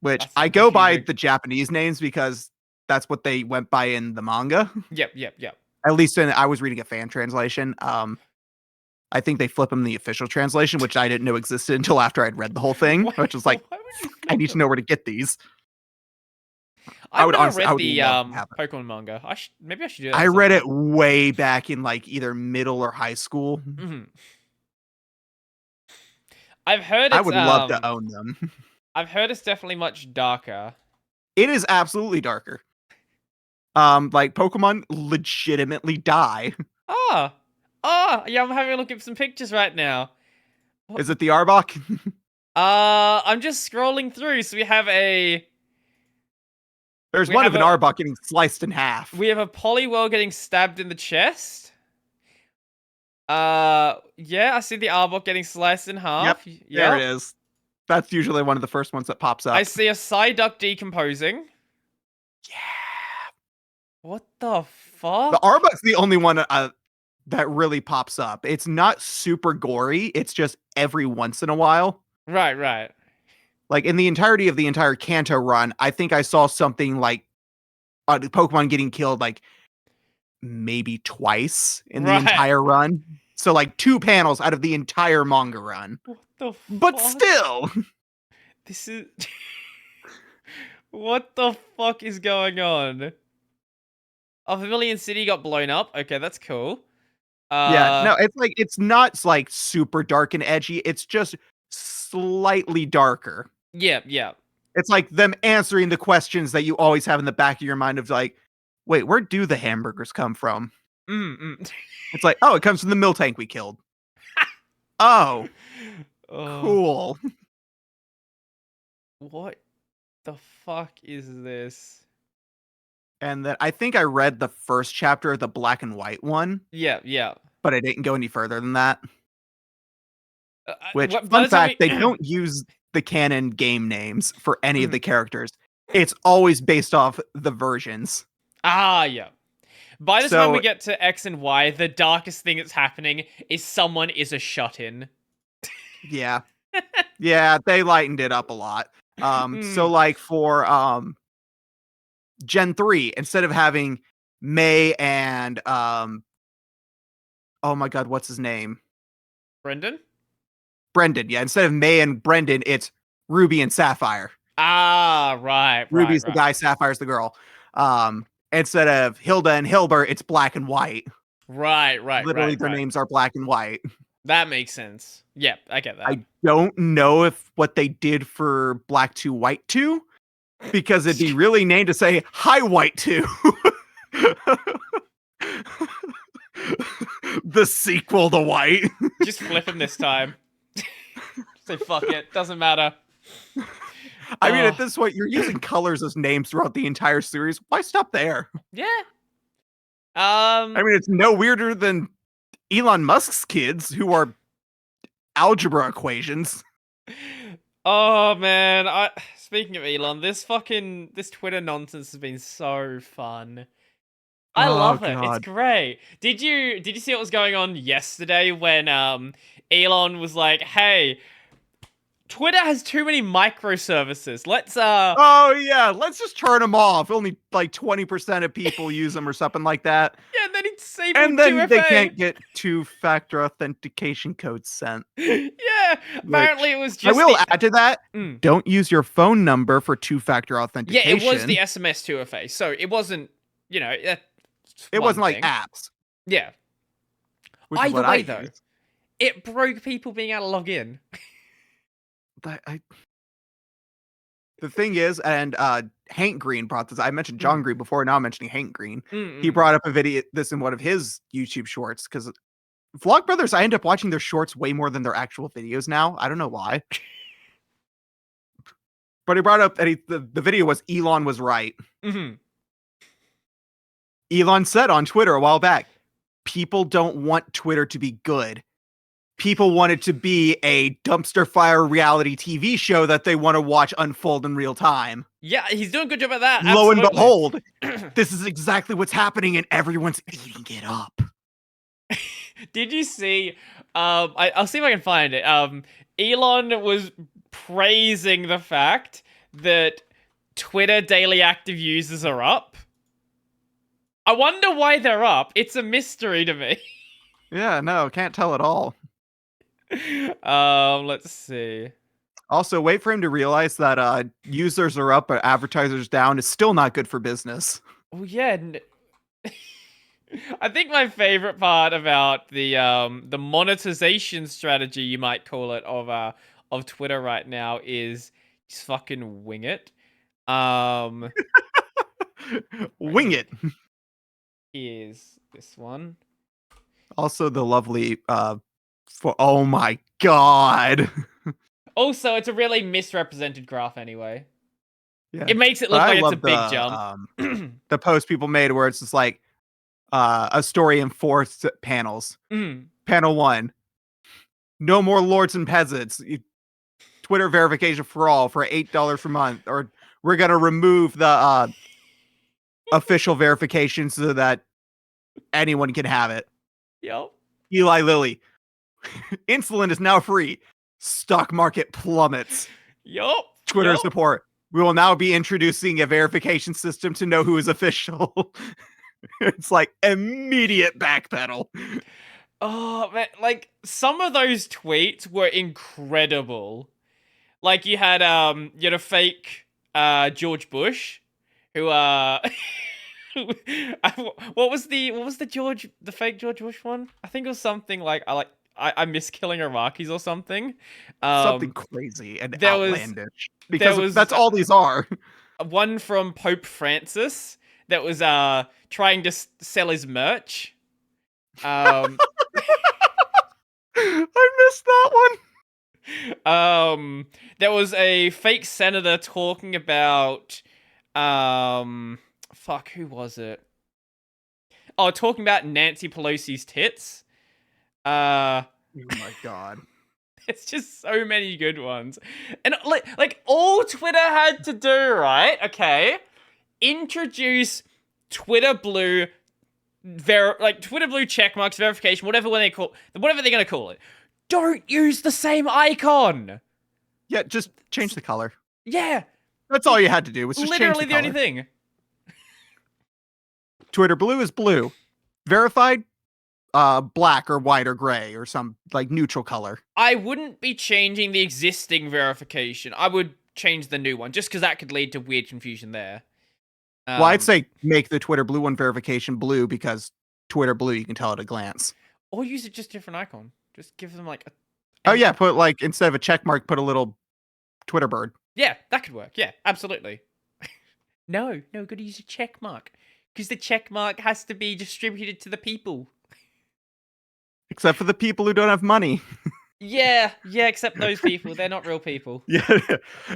Which I go by the Japanese names because that's what they went by in the manga. Yep. At least I was reading a fan translation. I think they flip them the official translation, which I didn't know existed until after I'd read the whole thing, which was like, why would you flip I need to them? know where to get these. I've never I read would the love to have it. Pokemon manga. Maybe I should do that. I at some read it point. way back in like either middle or high school. Mhm. I've heard I it's would love to own them. I've heard it's definitely much darker. It is absolutely darker. Like Pokemon legitimately die. Ah, oh, yeah. I'm having a look at some pictures right now. Is it the Arbok? I'm just scrolling through. So we have a There's we one have of an a Arbok getting sliced in half. we have a Poliwhirl getting stabbed in the chest. Yeah, I see the Arbok getting sliced in half. Yep, Yep. there it is. That's usually one of the first ones that pops up. I see a Psyduck decomposing. Yeah. What the fuck? The Arbok's the only one that really pops up. It's not super gory. It's just every once in a while. Right. Like in the entirety of the entire Kanto run, I think I saw something like Pokemon getting killed like maybe twice in the Right. entire run. So like 2 panels out of the entire manga run. What the fuck? But still. This is... What the fuck is going on? Oh, Vermilion City got blown up. Okay, that's cool. Yeah, no, it's not like super dark and edgy. It's just slightly darker. Yeah. It's like them answering the questions that you always have in the back of your mind of like, wait, where do the hamburgers come from? It's like, oh, it comes from the mill tank we killed. Oh, cool. What the fuck is this? And then I think I read the first chapter of the black and white one. Yeah. But I didn't go any further than that. Which, by fun the time fact, they don't use the canon game names for any of Mhm. the characters. It's always based off the versions. Yeah. By the time we So- get to X and Y, the darkest thing that's happening is someone is a shut-in. Yeah. Yeah, they lightened it up a lot. So like for Gen 3, instead of having May and oh my god, what's his name? Brendan? Brendan. Yeah, instead of May and Brendan, it's Ruby and Sapphire. Right. Ruby's the guy, Sapphire's the girl. Instead of Hilda and Hilbert, it's black and white. Right. Literally, their names are black and white. That makes sense. Yep, I get that. I don't know if what they did for Black 2, White 2, because it'd be really named to say, hi, White 2. The sequel to White. Just flip him this time. Say fuck it, doesn't matter. I mean, at this point, you're using colors as names throughout the entire series. Why stop there? Yeah. I mean, it's no weirder than Elon Musk's kids, who are algebra equations. Oh man, speaking of Elon, this Twitter nonsense has been so fun. I love it. God. It's great. Did you see what was going on yesterday when Elon was like, "Hey, Twitter has too many microservices. Let's Oh yeah, let's just turn them off. Only like 20% of people use them or something like that. Yeah, and then he'd save And then 2FA. they can't get 2-factor authentication codes sent. Yeah, apparently it was just I will add to that. Mm. Don't use your phone number for 2-factor Yeah, authentication. it was the SMS 2FA. So it wasn't, it wasn't like apps. Yeah. Which is Either what way, I though, use. it broke people being able to log in. The thing is, and Hank Green brought this. I mentioned John Green before. Now I'm mentioning Hank Green. He brought up this in one of his YouTube shorts because Vlogbrothers, I end up watching their shorts way more than their actual videos now. I don't know why. But he brought up that the video was Elon was right. Elon said on Twitter a while back, people don't want Twitter to be good. People want it to be a dumpster fire reality TV show that they want to watch unfold in real time. Yeah, he's doing a good job at that. Lo and absolutely. behold, this is exactly what's happening and everyone's eating it up. Did you see, I'll see if I can find it. Elon was praising the fact that Twitter daily active users are up. I wonder why they're up. It's a mystery to me. Yeah, no, can't tell at all. Let's see. Also, wait for him to realize that users are up but advertisers down is still not good for business. Oh yeah. I think my favorite part about the monetization strategy, you might call it, of Twitter right now is just fucking wing it. Wing Right, it. here's this one. Also, the lovely oh my god. Also, it's a really misrepresented graph anyway. Yeah, It makes it but look I like it's a love big jump. the post people made where it's just like a story in 4 panels. Panel 1: no more lords and peasants. Twitter verification for all for $8 per month, or we're gonna remove the official verification so that anyone can have it. Yep. Eli Lilly, insulin is now free. Stock market plummets. Yup. Twitter yup. support. We will now be introducing a verification system to know who is official. It's like immediate backpedal. Oh man, like some of those tweets were incredible. Like you had a fake George Bush who what was the fake George Bush one? I think it was something like I miss killing Iraqis or something. Something crazy and there was- outlandish. Because was that's all these are. one from Pope Francis that was trying to sell his merch. I missed that one. There was a fake senator talking about fuck, who was it? Oh, talking about Nancy Pelosi's tits. Oh my god. It's just so many good ones. And like all Twitter had to do, right? Okay. Introduce Twitter Blue Twitter Blue checkmarks, verification, whatever they're gonna call it. Don't use the same icon. Yeah, just change the color. Yeah. That's all you had to do. Was just Literally change the only thing. Twitter Blue is blue. Verified, black or white or gray or some like neutral color. I wouldn't be changing the existing verification. I would change the new one, just because that could lead to weird confusion there. Well, I'd say make the Twitter Blue one verification blue because Twitter Blue you can tell at a glance. Or use it just different icon. Just give them like a... Oh yeah, put like instead of a check mark, put a little Twitter bird. Yeah, that could work. Yeah, absolutely. No, gotta use a check mark. Because the check mark has to be distributed to the people. Except for the people who don't have money. Yeah, except those people. They're not real people. Yeah.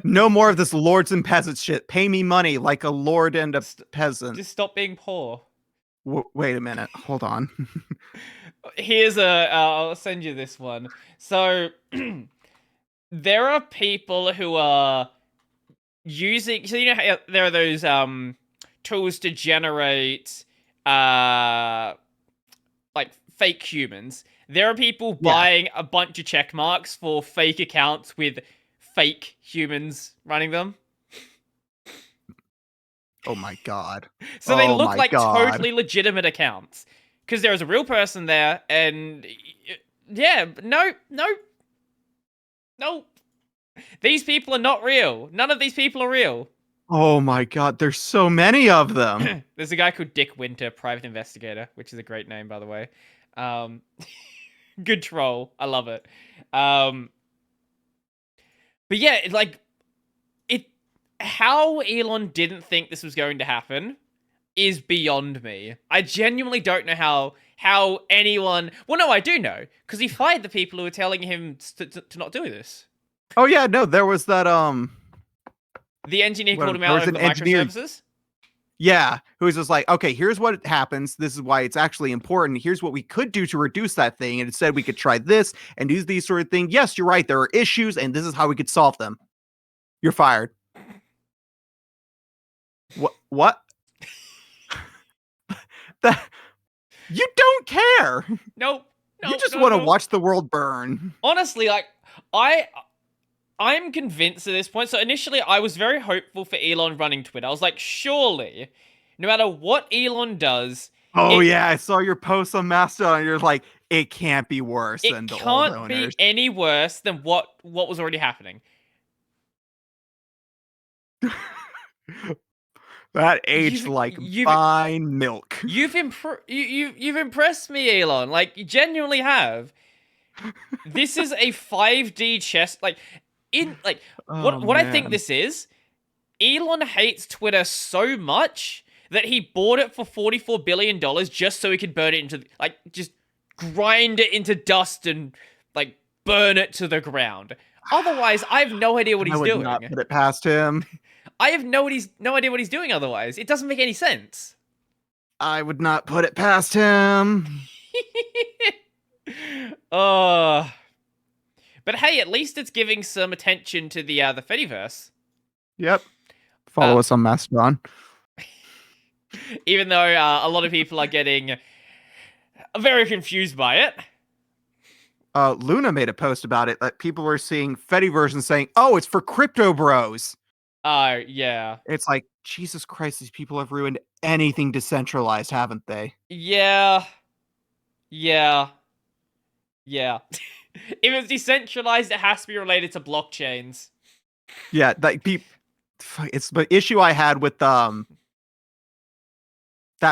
No more of this lords and peasants shit. Pay me money like a lord and a peasant. Just stop being poor. Wait a minute. Hold on. Here's I'll send you this one. So, there are people who are using... So, you know how there are those tools to generate like fake humans. There are people buying a bunch of check marks for fake accounts with fake humans running them. Oh my god. So they look like totally legitimate accounts. Because there is a real person there, and yeah, no. These people are not real. None of these people are real. Oh my god, there's so many of them. There's a guy called Dick Winter, private investigator, which is a great name, by the way. Good troll. I love it. But yeah, how Elon didn't think this was going to happen is beyond me. I genuinely don't know how anyone... Well, no, I do know, because he fired the people who were telling him to not do this. Oh yeah, no, there was that The engineer called him out over the microservices? Yeah, who was just like, okay, here's what happens. This is why it's actually important. Here's what we could do to reduce that thing. And instead, we could try this and do these sort of things. Yes, you're right. There are issues, and this is how we could solve them. You're fired. What? That you don't care. Nope. You just want to watch the world burn. Honestly, like I'm convinced at this point. So initially, I was very hopeful for Elon running Twitter. I was like, surely, no matter what Elon does... Oh, yeah, I saw your post on Mastodon. You're like, it can't be worse It than the old can't owners. be any worse than what was already happening. That aged like fine milk. You've impressed me, Elon. Like, you genuinely have. This is a 5D chess. Like, what I think this is. Elon hates Twitter so much that he bought it for $44 billion just so he could burn it into, like, just grind it into dust and, like, burn it to the ground. Otherwise, I have no idea what he's doing. I would not put it past him. I have no idea what he's doing otherwise. It doesn't make any sense. I would not put it past him. But hey, at least it's giving some attention to the Fediverse. Yep. Follow us on Mastodon. Even though a lot of people are getting very confused by it. Luna made a post about it that people were seeing Fediverse and saying, "Oh, it's for crypto bros." Yeah. It's like, Jesus Christ, these people have ruined anything decentralized, haven't they? Yeah. If it's decentralized, it has to be related to blockchains. Yeah, like it's the issue I had with that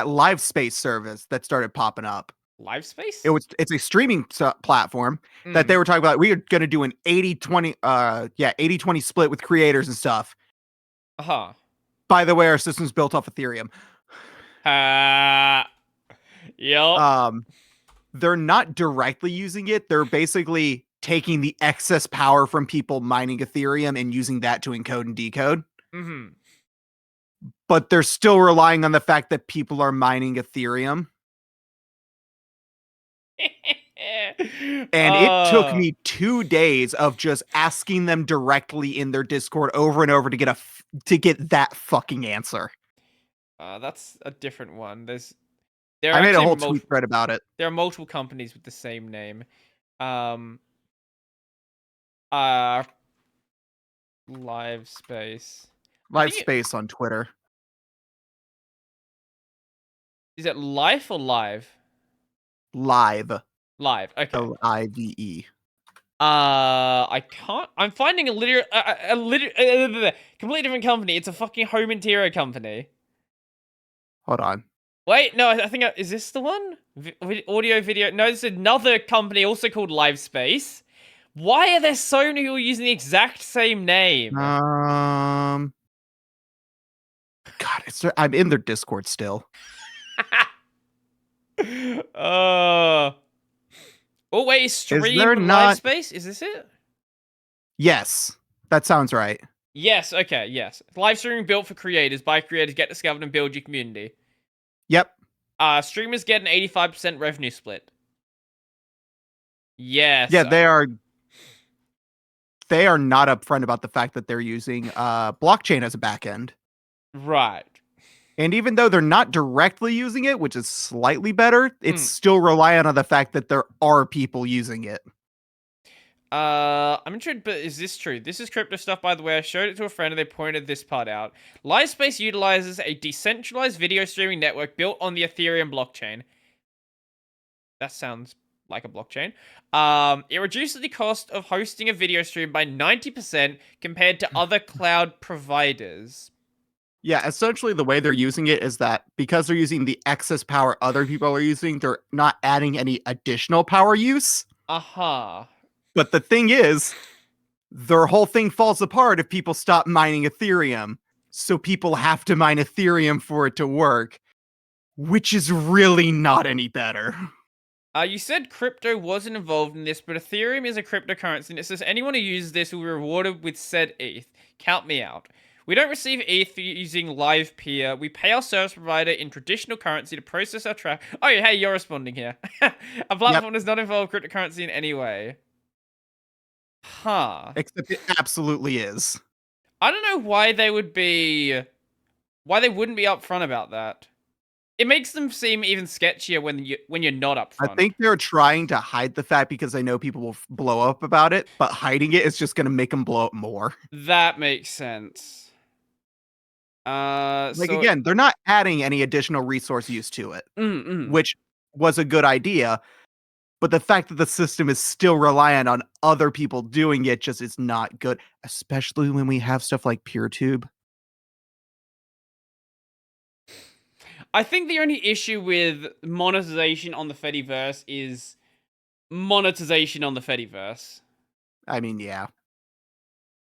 live space service that started popping up. Live space? It's a streaming platform that they were talking about. We are going to do an 80-20 split with creators and stuff. Uh-huh. By the way, our system's built off Ethereum. Yep. They're not directly using it. They're basically taking the excess power from people mining Ethereum and using that to encode and decode. Mm-hmm. But they're still relying on the fact that people are mining Ethereum. And it took me 2 days of just asking them directly in their Discord over and over to get that fucking answer. That's a different one. I made a whole tweet thread about it. There are multiple companies with the same name. Live Space. Live Space on Twitter. Is it Life or Live? Live. Okay. Live. I can't. I'm finding a completely different company. It's a fucking home interior company. Hold on. Wait, no, I think is this the one? Audio, video. No, this is another company also called Live Space. Why are there so many people using the exact same name? God, I'm in their Discord still. Oh wait, stream Live Space? Is this it? Yes, that sounds right. Yes, okay, yes. Live streaming built for creators, by creators, get discovered and build your community. Yep. Streamers get an 85% revenue split. Yes. Yeah, they are not upfront about the fact that they're using blockchain as a backend. Right. And even though they're not directly using it, which is slightly better, it's still reliant on the fact that there are people using it. I'm intrigued, but is this true? This is crypto stuff, by the way. I showed it to a friend and they pointed this part out. Livespace utilizes a decentralized video streaming network built on the Ethereum blockchain. That sounds like a blockchain. It reduces the cost of hosting a video stream by 90% compared to other cloud providers. Yeah, essentially the way they're using it is that because they're using the excess power other people are using, they're not adding any additional power use. Uh-huh. But the thing is, their whole thing falls apart if people stop mining Ethereum. So people have to mine Ethereum for it to work, which is really not any better. You said crypto wasn't involved in this, but Ethereum is a cryptocurrency, and it says anyone who uses this will be rewarded with said ETH. Count me out. We don't receive ETH using live peer. We pay our service provider in traditional currency to process our traffic. Oh, hey, you're responding here. Our platform does not involve cryptocurrency in any way. Huh. Except it absolutely is. I don't know why they wouldn't be upfront about that. It makes them seem even sketchier when you're not upfront. I think they're trying to hide the fact because they know people will blow up about it, but hiding it is just going to make them blow up more. That makes sense. Again, they're not adding any additional resource use to it, which was a good idea. But the fact that the system is still reliant on other people doing it just is not good, especially when we have stuff like PeerTube. I think the only issue with monetization on the Fediverse is monetization on the Fediverse. I mean, yeah.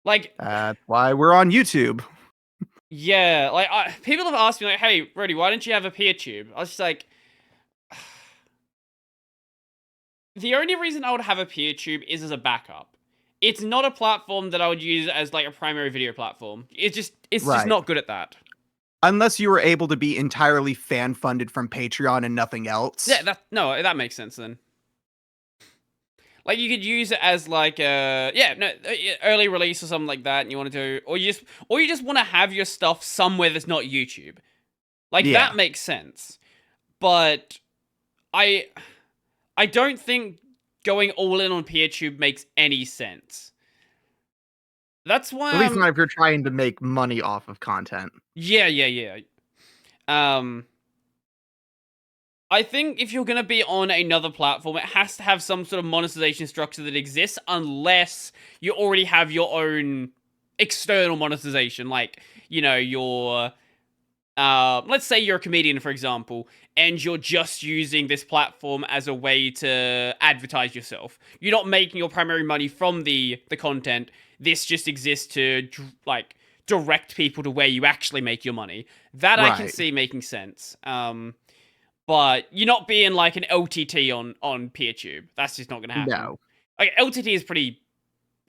Like, That's why we're on YouTube. yeah, like, people have asked me, like, hey, Brody, why don't you have a PeerTube? I was just like, the only reason I would have a PeerTube is as a backup. It's not a platform that I would use as, like, a primary video platform. It's just not good at that. Unless you were able to be entirely fan-funded from Patreon and nothing else. Yeah, that makes sense then. Like, you could use it as, like, early release or something like that, and you want to do, or you just want to have your stuff somewhere that's not YouTube. Like, that makes sense. But I don't think going all in on PeerTube makes any sense. That's why at least not if you're trying to make money off of content. Yeah. I think if you're going to be on another platform, it has to have some sort of monetization structure that exists, unless you already have your own external monetization. Like, you know, your... let's say you're a comedian, for example, and you're just using this platform as a way to advertise yourself. You're not making your primary money from the content. This just exists to, like, direct people to where you actually make your money. That I can see making sense. But you're not being like an LTT on PeerTube. That's just not going to happen. No. Like, LTT is pretty...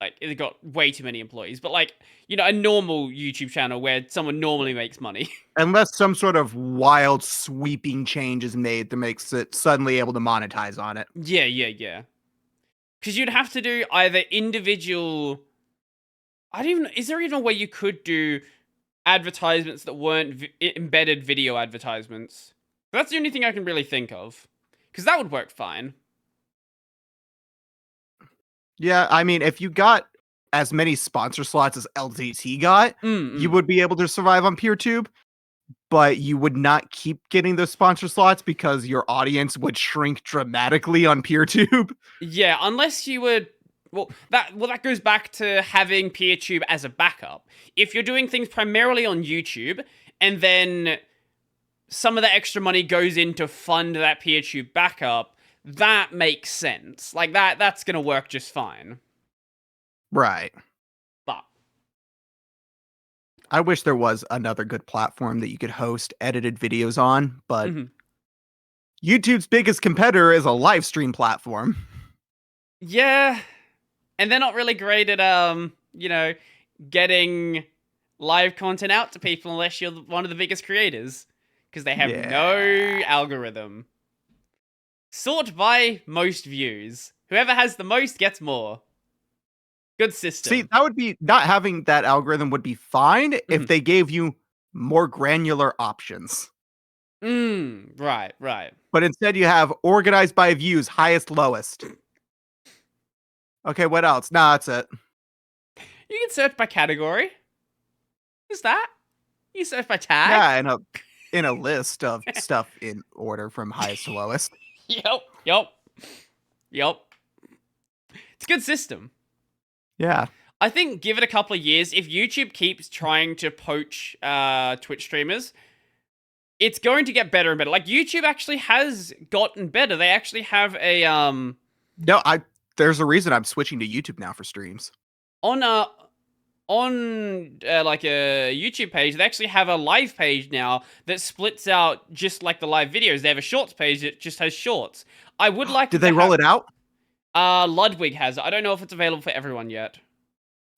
like, it's got way too many employees. But, like, you know, a normal YouTube channel where someone normally makes money. Unless some sort of wild sweeping change is made that makes it suddenly able to monetize on it. Yeah. Because you'd have to do either individual... is there even a way you could do advertisements that weren't embedded video advertisements? That's the only thing I can really think of. Because that would work fine. Yeah, I mean, if you got as many sponsor slots as LTT got, you would be able to survive on PeerTube, but you would not keep getting those sponsor slots because your audience would shrink dramatically on PeerTube. Yeah, unless you would... that goes back to having PeerTube as a backup. If you're doing things primarily on YouTube, and then some of the extra money goes in to fund that PeerTube backup, that makes sense. Like, that's gonna work just fine. Right. But I wish there was another good platform that you could host edited videos on, but YouTube's biggest competitor is a live stream platform. Yeah. And they're not really great at, you know, getting live content out to people unless you're one of the biggest creators. Because they have no algorithm. Sort by most views. Whoever has the most gets more. Good system. See, that would be... not having that algorithm would be fine if they gave you more granular options. Right. But instead you have organized by views, highest, lowest. Okay, what else? Nah, that's it. You can search by category. Who's that? You can search by tag. Yeah, in a list of stuff in order from highest to lowest. Yep. It's a good system. Yeah. I think give it a couple of years, if YouTube keeps trying to poach Twitch streamers, it's going to get better and better. Like, YouTube actually has gotten better. They actually have a No, there's a reason I'm switching to YouTube now for streams. On like a YouTube page, they actually have a live page now that splits out just like the live videos. They have a shorts page that just has shorts. I would like Did they roll it out? Ludwig has it. I don't know if it's available for everyone yet.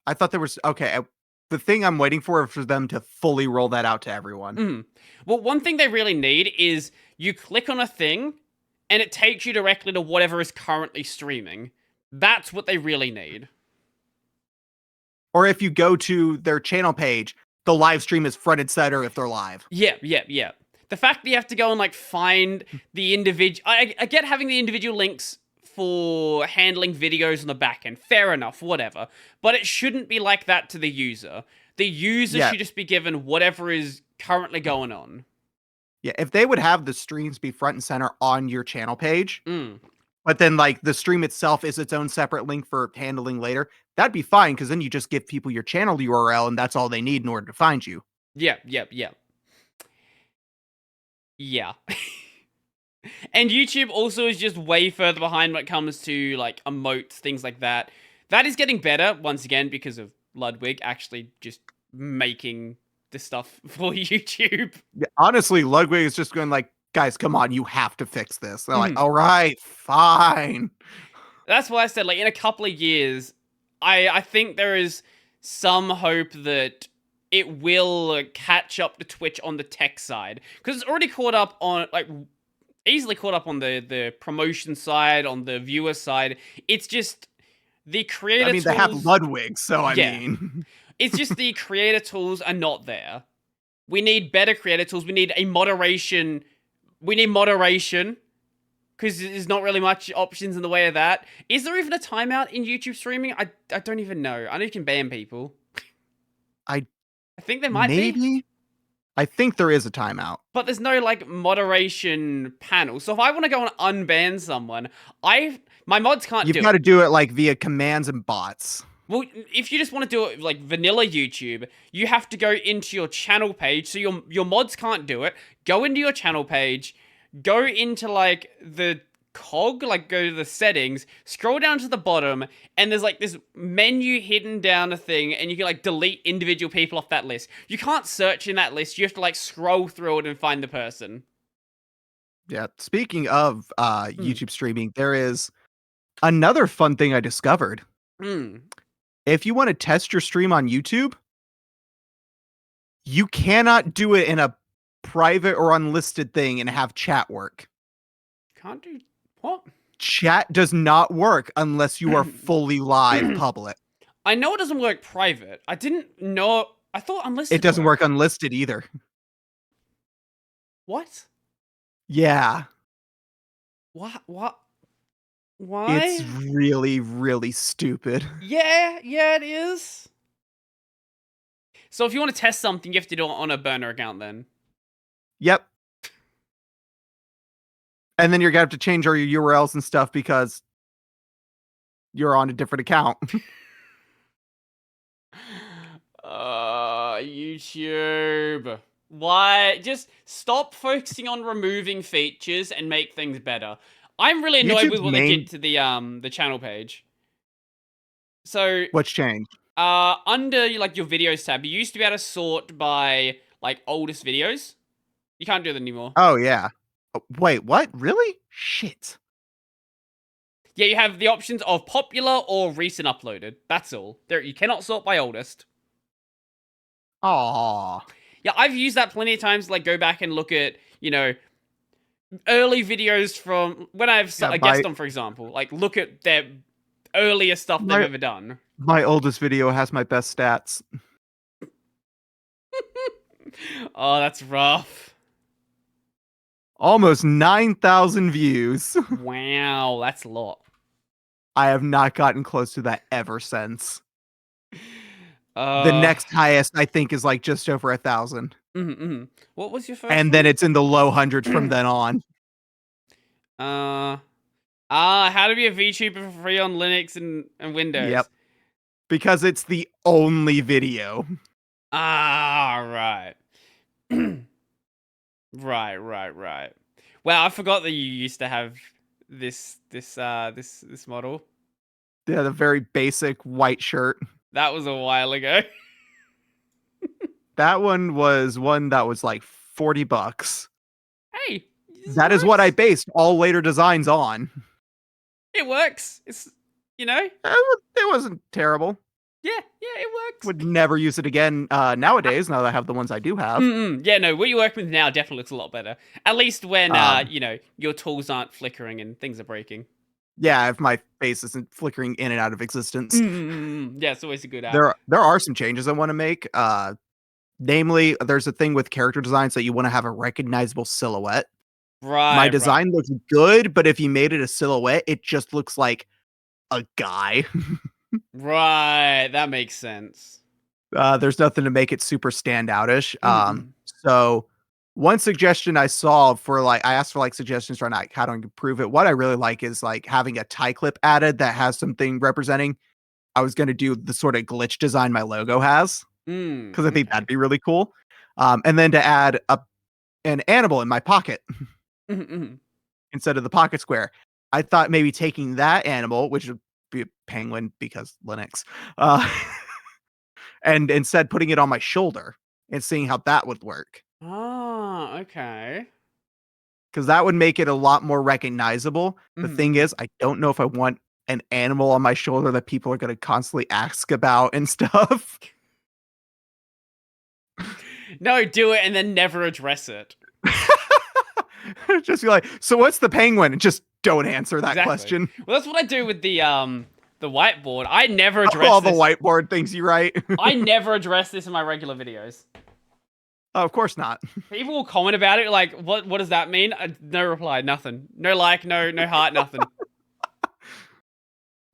I thought there was... okay, the thing I'm waiting for is for them to fully roll that out to everyone. Well, one thing they really need is you click on a thing and it takes you directly to whatever is currently streaming. That's what they really need. Or if you go to their channel page, the live stream is front and center if they're live. Yeah. The fact that you have to go and, like, find the individual... I get having the individual links for handling videos on the back end. Fair enough, whatever. But it shouldn't be like that to the user. The user should just be given whatever is currently going on. Yeah, if they would have the streams be front and center on your channel page, but then like the stream itself is its own separate link for handling later, that'd be fine because then you just give people your channel URL and that's all they need in order to find you. Yeah. And YouTube also is just way further behind when it comes to like emotes, things like that. That is getting better once again because of Ludwig actually just making the stuff for YouTube. Yeah, honestly, Ludwig is just going like, guys, come on, you have to fix this. They're like, Mhm. all right, fine. That's why I said, like, in a couple of years, I think there is some hope that it will catch up to Twitch on the tech side. Because it's already caught up on, like, easily caught up on the promotion side, on the viewer side. It's just the creator I mean, tools. they have Ludwig, so I Yeah. mean. It's just the creator tools are not there. We need better creator tools. We need moderation. Because there's not really much options in the way of that. Is there even a timeout in YouTube streaming? I don't even know. I know you can ban people. I think there might be. Maybe? I think there is a timeout. But there's no, like, moderation panel. So if I want to go and unban someone, my mods can't do it. You've got to do it, like, via commands and bots. Well, if you just want to do it like vanilla YouTube, you have to go into your channel page. So your mods can't do it. Go into your channel page, go into like the cog, like go to the settings, scroll down to the bottom, and there's like this menu hidden down a thing, and you can like delete individual people off that list. You can't search in that list. You have to like scroll through it and find the person. Yeah. Speaking of YouTube streaming, there is another fun thing I discovered. If you want to test your stream on YouTube, you cannot do it in a private or unlisted thing and have chat work. Can't do what? Chat does not work unless you are fully live public. I know it doesn't work private. I didn't know. I thought unlisted. It doesn't work unlisted either. What? Yeah. What? Why? It's really, really stupid. Yeah, it is. So if you want to test something, you have to do it on a burner account then. Yep. And then you're going to have to change all your URLs and stuff because you're on a different account. YouTube. Why? Just stop focusing on removing features and make things better. I'm really annoyed with what they did to the channel page. So what's changed? Under like your videos tab, you used to be able to sort by like oldest videos. You can't do that anymore. Oh yeah. Wait, what? Really? Shit. Yeah, you have the options of popular or recent uploaded. That's all. You cannot sort by oldest. Aww. Yeah, I've used that plenty of times. Like, go back and look at, you know, early videos from when I've a guest on, for example. Like, look at their earlier stuff they've ever done. My oldest video has my best stats. Oh, that's rough. Almost 9,000 views. Wow, that's a lot. I have not gotten close to that ever since. The next highest, I think, is like just over 1,000. What was your first And one? then it's in the low hundreds from then on. How to be a VTuber for free on Linux and Windows. Yep. Because it's the only video. Right. Right. Wow, I forgot that you used to have this model. Yeah, the very basic white shirt. That was a while ago. That one was like $40. Hey, that is what I based all later designs on. It works. It's, you know, it wasn't terrible. Yeah, it works. Would never use it again nowadays, now that I have the ones I do have. Yeah, no, what you're working with now definitely looks a lot better. At least when, you know, your tools aren't flickering and things are breaking. Yeah, if my face isn't flickering in and out of existence. Yeah, it's always a good app. There are some changes I want to make. Namely, there's a thing with character designs that you want to have a recognizable silhouette. Right. My design looks good, but if you made it a silhouette, it just looks like a guy. Right, that makes sense. There's nothing to make it super standoutish. So One suggestion I saw for like, I asked for like suggestions for like how to improve it. What I really like is like having a tie clip added that has something representing. I was going to do the sort of glitch design my logo has because I think that'd be really cool. And then to add an animal in my pocket instead of the pocket square. I thought maybe taking that animal, which would be a penguin because Linux, and instead putting it on my shoulder and seeing how that would work. Oh, okay. Because that would make it a lot more recognizable. The thing is, I don't know if I want an animal on my shoulder that people are going to constantly ask about and stuff. No, do it and then never address it. Just be like, so what's the penguin? And just don't answer that question. Well, that's what I do with the whiteboard. I never address all the whiteboard things you write. I never address this in my regular videos. Oh, of course not. People will comment about it like, what does that mean? No reply, nothing. No like, no heart, nothing.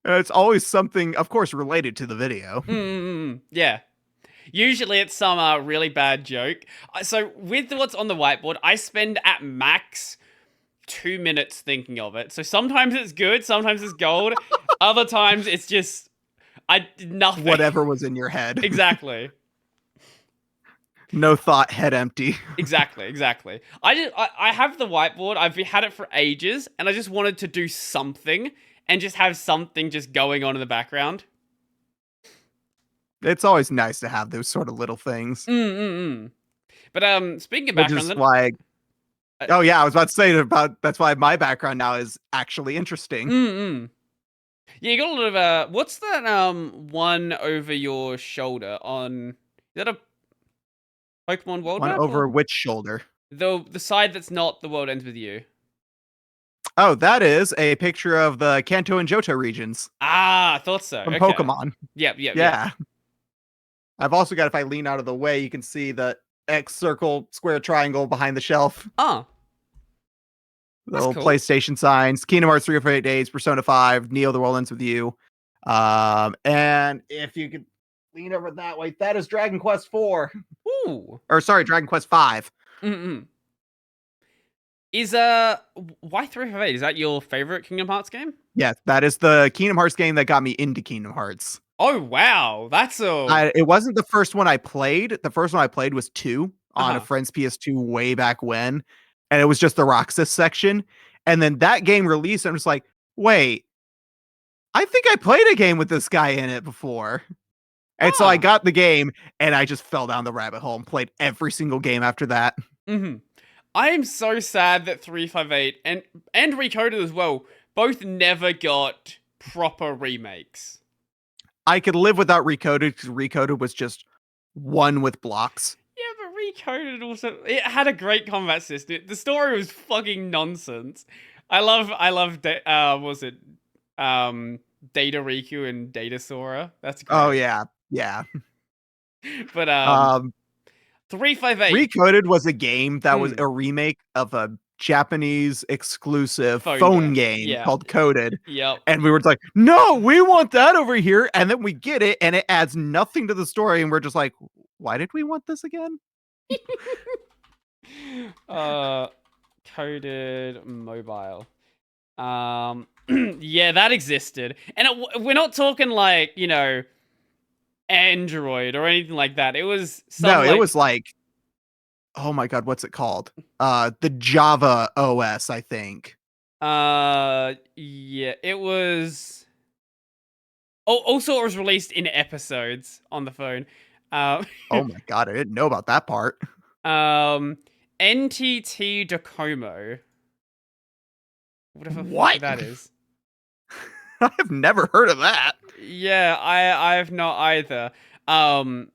It's always something, of course, related to the video. Yeah. Usually it's some really bad joke. So with what's on the whiteboard, I spend at max 2 minutes thinking of it. So sometimes it's good, sometimes it's gold. Other times it's just nothing. Whatever was in your head. Exactly. No thought, head empty. Exactly. I have the whiteboard. I've had it for ages, and I just wanted to do something and just have something just going on in the background. It's always nice to have those sort of little things. But speaking of background, which is why. Oh yeah, I was about to say that's why my background now is actually interesting. Yeah, you got a lot of what's that one over your shoulder on? Is that a Pokemon World One map? over which shoulder? The side that's not the world ends with you. Oh, that is a picture of the Kanto and Johto regions. Ah, I thought so. From Pokemon. Yep. Yeah. I've also got, if I lean out of the way, you can see the X circle square triangle behind the shelf. Oh. The little cool PlayStation signs, Kingdom Hearts 3 for 8 days, Persona 5, Neo the World Ends with You. And if you could lean over that way, that is Dragon Quest 4. Ooh. Or sorry, Dragon Quest 5. Is why 358? Is that your favorite Kingdom Hearts game? Yes, that is the Kingdom Hearts game that got me into Kingdom Hearts. Oh wow, that's it wasn't the first one I played. The first one I played was 2 on a friend's PS2 way back when, and it was just the Roxas section. And then that game released, and I'm just like, wait, I think I played a game with this guy in it before. And so I got the game, and I just fell down the rabbit hole and played every single game after that. I am so sad that 358 and Recoded as well both never got proper remakes. I could live without Recoded because Recoded was just one with blocks. Yeah, but Recoded also, it had a great combat system. The story was fucking nonsense. I love what was it? Data Riku and Data Sora. That's great. Oh yeah. But 358 Recoded was a game that was a remake of a Japanese exclusive phone game called Coded. Yep. And we were like, no, we want that over here. And then we get it, and it adds nothing to the story. And we're just like, why did we want this again? Coded mobile. Yeah, that existed. And we're not talking like, Android or anything like that. It was it was like, oh my god, what's it called? The Java OS, I think. Yeah, it was. Also, it was released in episodes on the phone. Oh my god, I didn't know about that part. NTT Docomo. Whatever what that is. I've never heard of that. Yeah, I've not either. But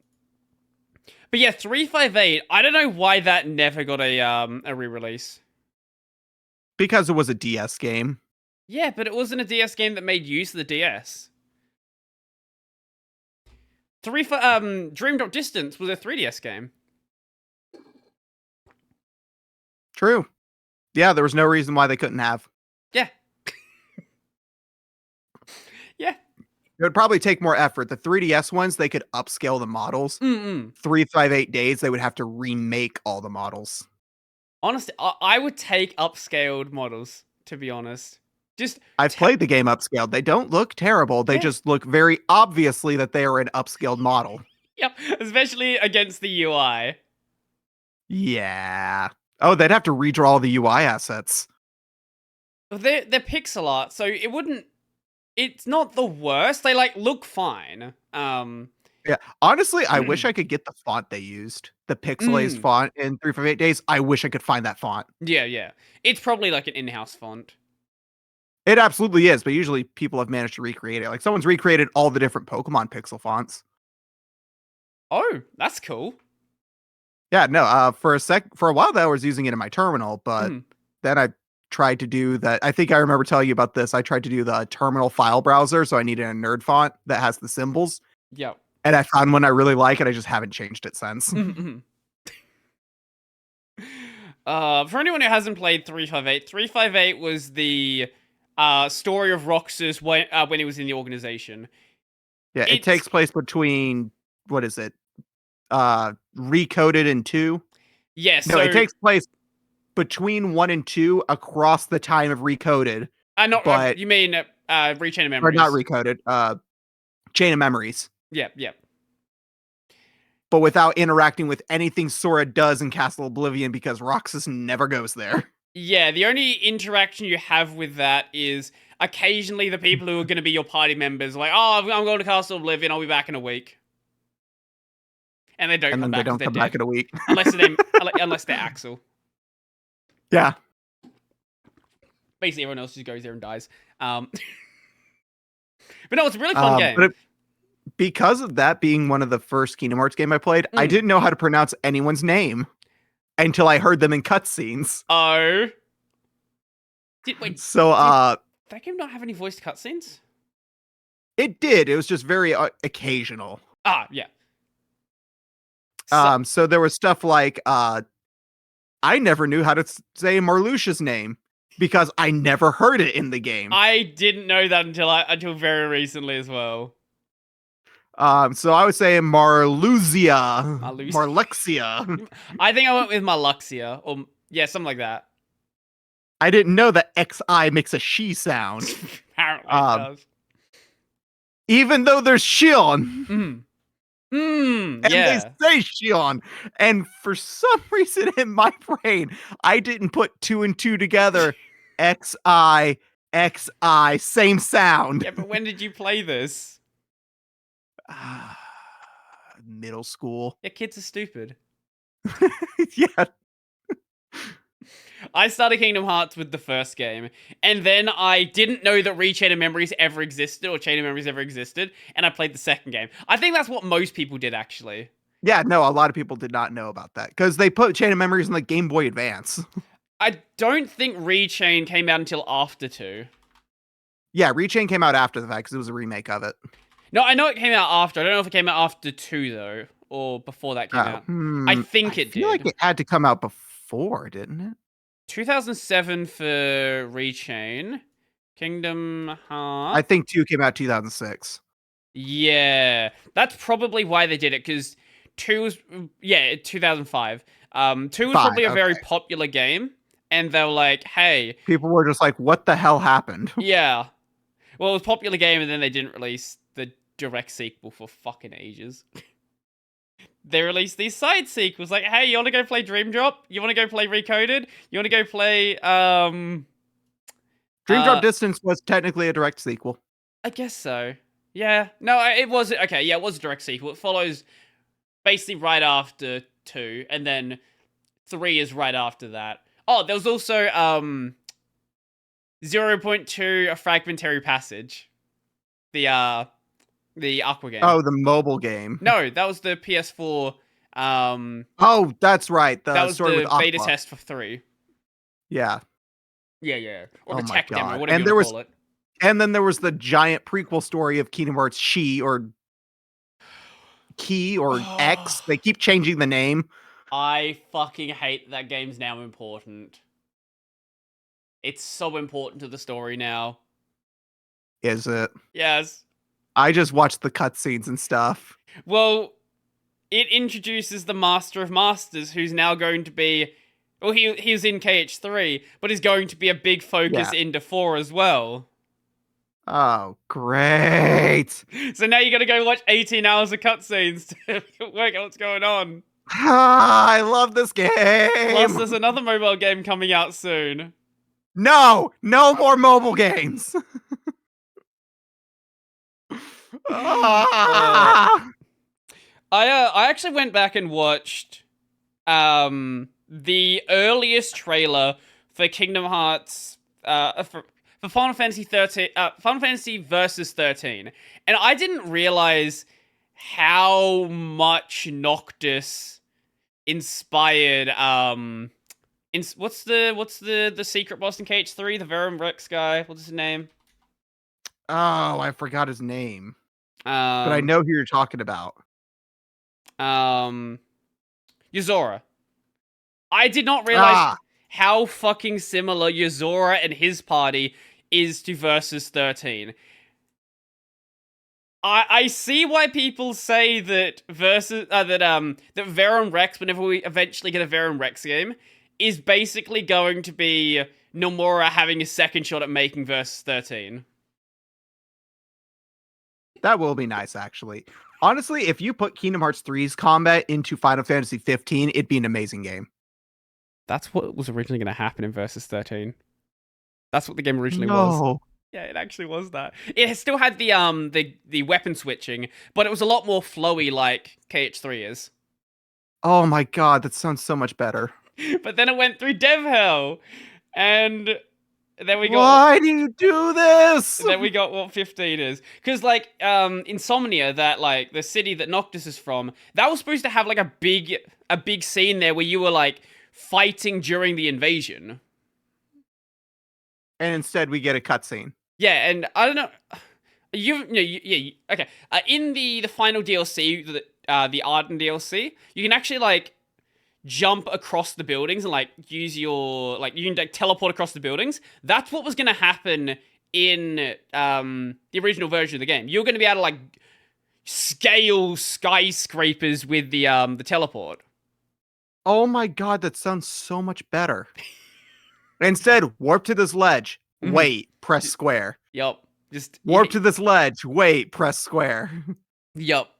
yeah, 358. I don't know why that never got a re-release. Because it was a DS game. Yeah, but it wasn't a DS game that made use of the DS. Dream Drop Distance was a 3DS game. True. Yeah, there was no reason why they couldn't have. Yeah. Yeah. It would probably take more effort. The 3DS ones, they could upscale the models. 358 days, they would have to remake all the models. Honestly, I would take upscaled models, to be honest. Just I've played the game upscaled. They don't look terrible. They Yeah. just look very obviously that they are an upscaled model. Yep, especially against the UI. Yeah. Oh, they'd have to redraw all the UI assets. They're pixel art, so it wouldn't. It's not the worst. They like look fine. Yeah. Honestly, I wish I could get the font they used. The pixelized font in 358 Days. I wish I could find that font. Yeah. It's probably like an in-house font. It absolutely is, but usually people have managed to recreate it. Like someone's recreated all the different Pokemon pixel fonts. Oh, that's cool. Yeah, no, for a while there I was using it in my terminal, but then I tried to do that. I think I remember telling you about this. I tried to do the terminal file browser, so I needed a nerd font that has the symbols. Yep. And I found one I really like, and I just haven't changed it since. For anyone who hasn't played 358, 358 was the story of Roxas when he was in the organization. Yeah, it takes place between, what is it? Recoded and 2? Yes. No, it takes place between 1 and 2 across the time of Recoded. You mean Rechain of Memories. Or not Recoded, Chain of Memories. Yep. But without interacting with anything Sora does in Castle Oblivion because Roxas never goes there. Yeah, the only interaction you have with that is occasionally the people who are going to be your party members are like, oh, I'm going to Castle Oblivion, I'll be back in a week. And they don't come back. They don't come back in a week. unless they're Axel. Yeah. Basically, everyone else just goes there and dies. But no, it's a really fun game. But because of that being one of the first Kingdom Hearts game I played, I didn't know how to pronounce anyone's name until I heard them in cutscenes. Oh. Did that game not have any voiced cutscenes? It did. It was just very occasional. Yeah. So there was stuff like, I never knew how to say Marluxia's name because I never heard it in the game. I didn't know that until very recently as well. So I would say Marluxia. Marluxia. I think I went with Marluxia, or something like that. I didn't know that XI makes a she sound. Apparently it does. Even though there's Shion. And they say Shion. And for some reason in my brain, I didn't put 2 and 2 together. XI, same sound. Yeah, but when did you play this? Middle school. Yeah, kids are stupid. Yeah. I started Kingdom Hearts with the first game, and then I didn't know that Rechain of Memories ever existed, or Chain of Memories ever existed, and I played the second game. I think that's what most people did, actually. Yeah, no, a lot of people did not know about that, because they put Chain of Memories in the Game Boy Advance. I don't think Rechain came out until after 2. Yeah, Rechain came out after the fact, because it was a remake of it. No, I know it came out after. I don't know if it came out after 2, though, or before that came out. I think it did. I feel like it had to come out before, didn't it? 2007 for Rechain. Kingdom Hearts. I think 2 came out 2006. Yeah. That's probably why they did it, because 2 was... Yeah, 2005. 2 was probably a very popular game, and they were like, hey... People were just like, what the hell happened? Yeah. Well, it was a popular game, and then they didn't release the direct sequel for fucking ages. They released these side sequels, like, hey, you want to go play Dream Drop? You want to go play Recoded? You want to go play, Dream Drop Distance was technically a direct sequel. I guess so. Yeah. No, it was, okay, yeah, it was a direct sequel. It follows basically right after 2, and then 3 is right after that. Oh, there was also, 0.2, A Fragmentary Passage. The Aqua game. Oh, the mobile game. No, that was the PS4. Oh, that's right. That was the beta test for 3. Yeah. Yeah. Or the tech demo, whatever and you want to call it. And then there was the giant prequel story of Kingdom Hearts Key or X. They keep changing the name. I fucking hate that game's now important. It's so important to the story now. Is it? Yes. I just watched the cutscenes and stuff. Well, it introduces the Master of Masters, who's now going to be... Well, he was in KH3, but he's going to be a big focus into 4 as well. Oh, great. So now you got to go watch 18 hours of cutscenes to work out what's going on. I love this game. Plus, there's another mobile game coming out soon. No more mobile games. I actually went back and watched the earliest trailer for Kingdom Hearts for Final Fantasy 13 Final Fantasy Versus 13, and I didn't realize how much Noctis inspired what's the secret boss in KH3, the Verum Rex guy, what's his name? Oh, I forgot his name. But I know who you're talking about. Yuzora. I did not realize how fucking similar Yuzora and his party is to Versus 13. I see why people say that that Verum Rex, whenever we eventually get a Verum Rex game, is basically going to be Nomura having a second shot at making Versus 13. That will be nice, actually. Honestly, if you put Kingdom Hearts 3's combat into Final Fantasy 15, it'd be an amazing game. That's what was originally going to happen in Versus 13. That's what the game originally was. Yeah, it actually was that. It still had the weapon switching, but it was a lot more flowy like KH3 is. Oh my god, that sounds so much better. But then it went through dev hell, and then we got... Why do you do this? Then we got what 15 is. Because, like, Insomnia, that, like, the city that Noctis is from, that was supposed to have, like, a big scene there where you were, like, fighting during the invasion. And instead we get a cutscene. Yeah, and I don't know... okay. In the final DLC, the Arden DLC, you can actually, like, jump across the buildings and, like, use your... Like, you can, like, teleport across the buildings. That's what was going to happen in the original version of the game. You're going to be able to, like, scale skyscrapers with the teleport. Oh my god, that sounds so much better. Instead, warp to this ledge. Wait, press square. Yup. Just warp to this ledge. Wait, press square. Yup.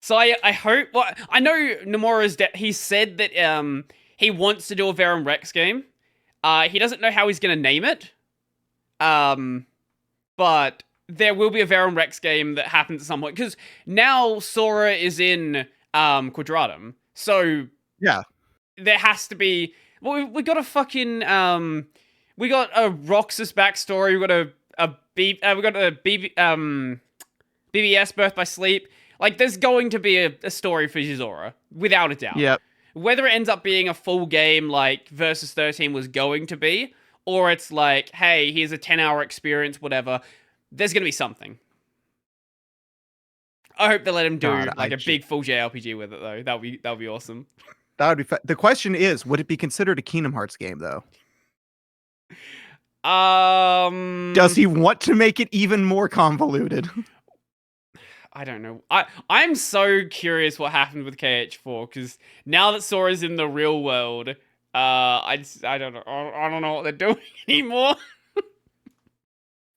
So I hope... Well, I know Nomura's... he said that he wants to do a Verum Rex game. He doesn't know how he's going to name it. But there will be a Verum Rex game that happens at some point. Because now Sora is in Quadratum. So... Yeah. There has to be... Well, we got a fucking... we got a Roxas backstory. We got BBS, Birth by Sleep. Like, there's going to be a story for Yuzora, without a doubt. Yep. Whether it ends up being a full game like Versus 13 was going to be, or it's like, hey, here's a 10-hour experience, whatever, there's going to be something. I hope they let him do a big full JRPG with it, though. That would be awesome. That would be the question is, would it be considered a Kingdom Hearts game, though? Does he want to make it even more convoluted? I don't know. I'm so curious what happened with KH4, because now that Sora's in the real world, I don't know. I don't know what they're doing anymore.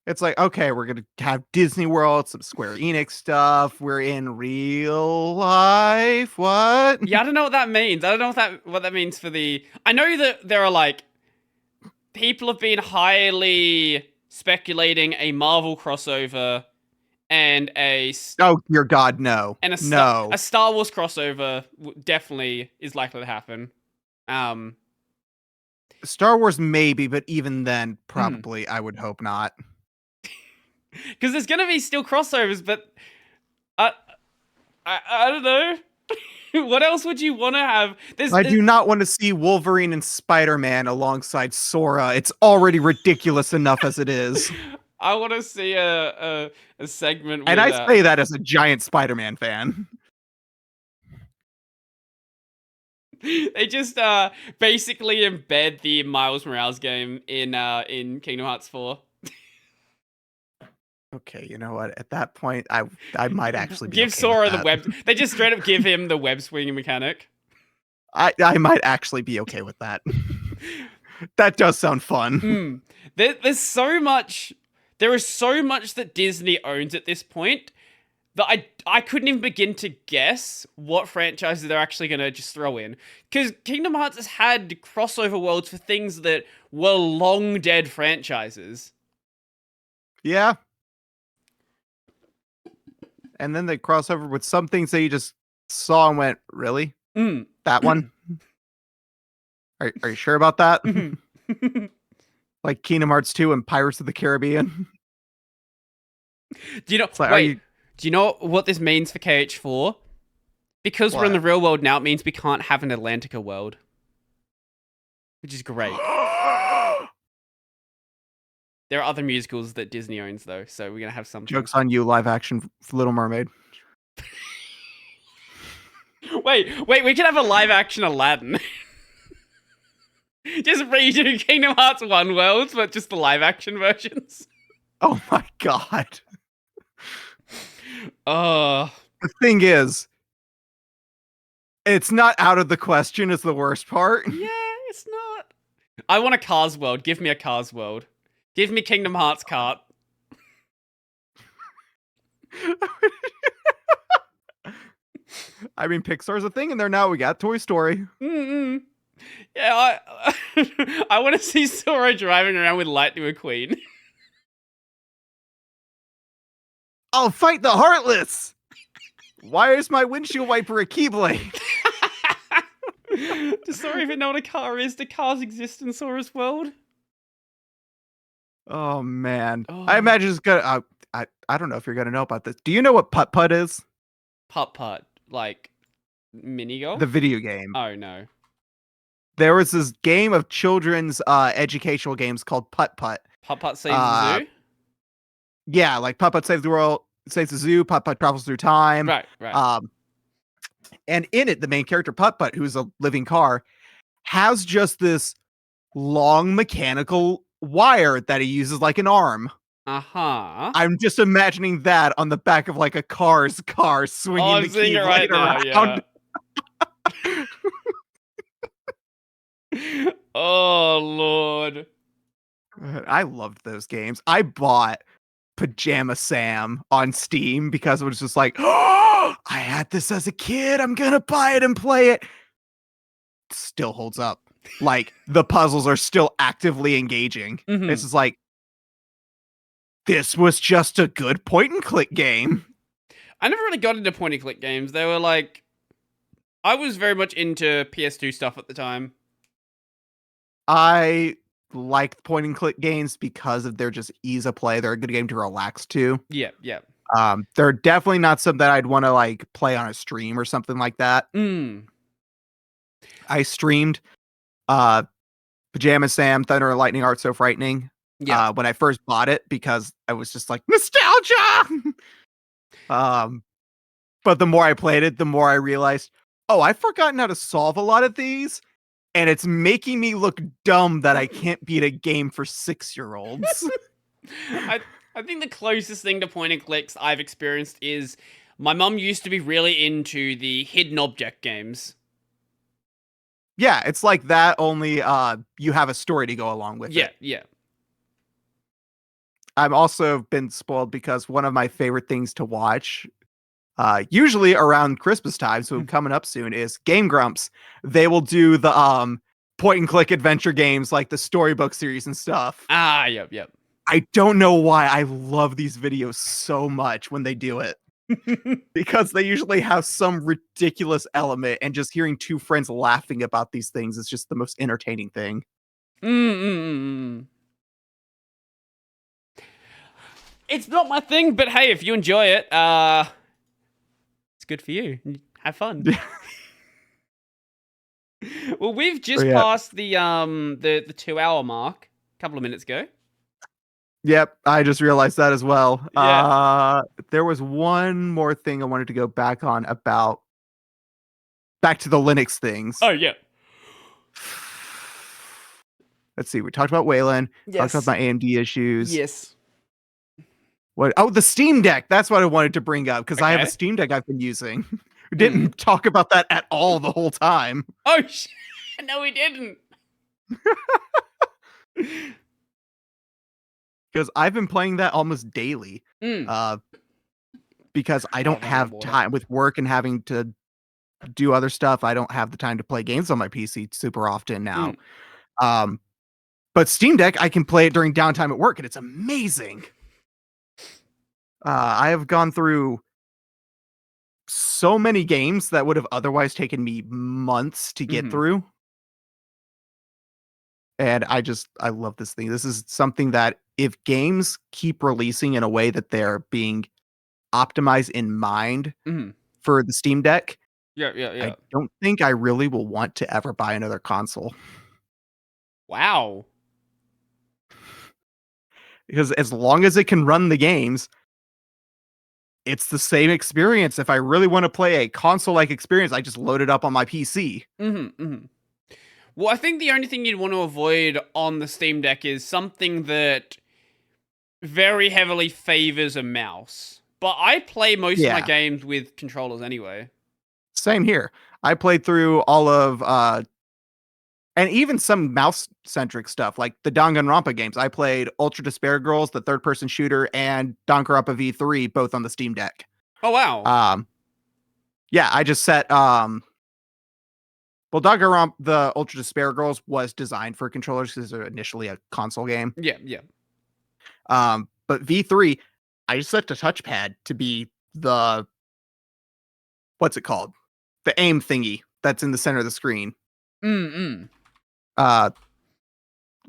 It's like, okay, we're gonna have Disney World, some Square Enix stuff. We're in real life. What? Yeah, I don't know what that means. I don't know what that means for the... I know that there are, like... People have been highly speculating a Marvel crossover and a... Oh, dear God, no. And a Star Wars crossover definitely is likely to happen. Star Wars maybe, but even then, probably, I would hope not. Because there's going to be still crossovers, but... I don't know. What else would you want to have? I do not want to see Wolverine and Spider-Man alongside Sora. It's already ridiculous enough as it is. I want to see a segment with... And I say that as a giant Spider-Man fan. They just basically embed the Miles Morales game in Kingdom Hearts 4. Okay, you know what? At that point, I might actually be give okay Sora with the that. web. They just straight up give him the web swinging mechanic. I might actually be okay with that. That does sound fun. There's so much. There is so much that Disney owns at this point that I couldn't even begin to guess what franchises they're actually going to just throw in. Because Kingdom Hearts has had crossover worlds for things that were long dead franchises. Yeah. And then they cross over with some things that you just saw and went, really? That one? Are you sure about that? Like Kingdom Hearts 2 and Pirates of the Caribbean? Do you know? Like, do you know what this means for KH4? Because we're in the real world now, it means we can't have an Atlantica world. Which is great. There are other musicals that Disney owns, though, so we're going to have some. Joke's on you, live action Little Mermaid. Wait, we can have a live action Aladdin. Just redo Kingdom Hearts 1 worlds, but just the live action versions. Oh my god. The thing is, it's not out of the question is the worst part. Yeah, it's not. I want a Cars world. Give me a Cars world. Give me Kingdom Hearts kart. I mean, Pixar's a thing in there now. We got Toy Story. Yeah, I want to see Sora driving around with Lightning McQueen. I'll fight the Heartless! Why is my windshield wiper a Keyblade? Does Sora even know what a car is? Do cars exist in Sora's world? Oh, man. Oh. I imagine it's gonna... I don't know if you're gonna know about this. Do you know what Putt-Putt is? Putt-Putt? Like, mini golf? The video game. Oh, no. There was this game of children's educational games called Putt-Putt. Putt-Putt Saves the Zoo? Yeah, like Putt-Putt Saves the World, Saves the Zoo, Putt-Putt Travels Through Time. Right. And in it, the main character, Putt-Putt, who's a living car, has just this long mechanical wire that he uses like an arm. I'm just imagining that on the back of like a car's car swinging the key right around. Yeah. Oh, Lord. I loved those games. I bought Pajama Sam on Steam because it was just like, oh, I had this as a kid. I'm going to buy it and play it. Still holds up. Like, the puzzles are still actively engaging. It's just like, this was just a good point-and-click game. I never really got into point-and-click games. They were like... I was very much into PS2 stuff at the time. I like point-and-click games because of their just ease of play. They're a good game to relax to. Yeah. They're definitely not something that I'd want to like play on a stream or something like that. I streamed Pajama Sam, Thunder and Lightning Art So Frightening when I first bought it because I was just like, nostalgia! But the more I played it, the more I realized, oh, I've forgotten how to solve a lot of these. And it's making me look dumb that I can't beat a game for 6-year-olds. I think the closest thing to point and clicks I've experienced is my mum used to be really into the hidden object games. Yeah, it's like that, only you have a story to go along with it. Yeah. I've also been spoiled because one of my favorite things to watch, usually around Christmas time, so coming up soon, is Game Grumps. They will do the point and click adventure games like the Storybook series and stuff. Yep. I don't know why I love these videos so much when they do it. Because they usually have some ridiculous element, and just hearing two friends laughing about these things is just the most entertaining thing. It's not my thing, but hey, if you enjoy it, it's good for you. Have fun. Well, we've just passed the 2-hour mark a couple of minutes ago. Yep, I just realized that as well. Yeah. There was one more thing I wanted to go back to the Linux things. Oh, yeah. Let's see. We talked about Wayland. Yes. Talked about my AMD issues. Yes. What? Oh, the Steam Deck. That's what I wanted to bring up because I have a Steam Deck I've been using. We didn't talk about that at all the whole time. Oh, no, we didn't. Because I've been playing that almost daily. Because I don't have time with work and having to do other stuff. I don't have the time to play games on my PC super often now. But Steam Deck, I can play it during downtime at work, and it's amazing. I have gone through so many games that would have otherwise taken me months to get through. And I love this thing. This is something that if games keep releasing in a way that they're being optimized in mind for the Steam Deck, I don't think I really will want to ever buy another console. Wow. Because as long as it can run the games, it's the same experience. If I really want to play a console-like experience, I just load it up on my PC. Well, I think the only thing you'd want to avoid on the Steam Deck is something that very heavily favors a mouse. But I play most of my games with controllers anyway. Same here. I played through all of and even some mouse-centric stuff, like the Danganronpa games. I played Ultra Despair Girls, the third-person shooter, and Danganronpa V3, both on the Steam Deck. Oh, wow. Yeah, I just set... well, Danganronpa, the Ultra Despair Girls, was designed for controllers because they're initially a console game. Yeah. But V3, I just set the touchpad to be the... What's it called? The aim thingy that's in the center of the screen.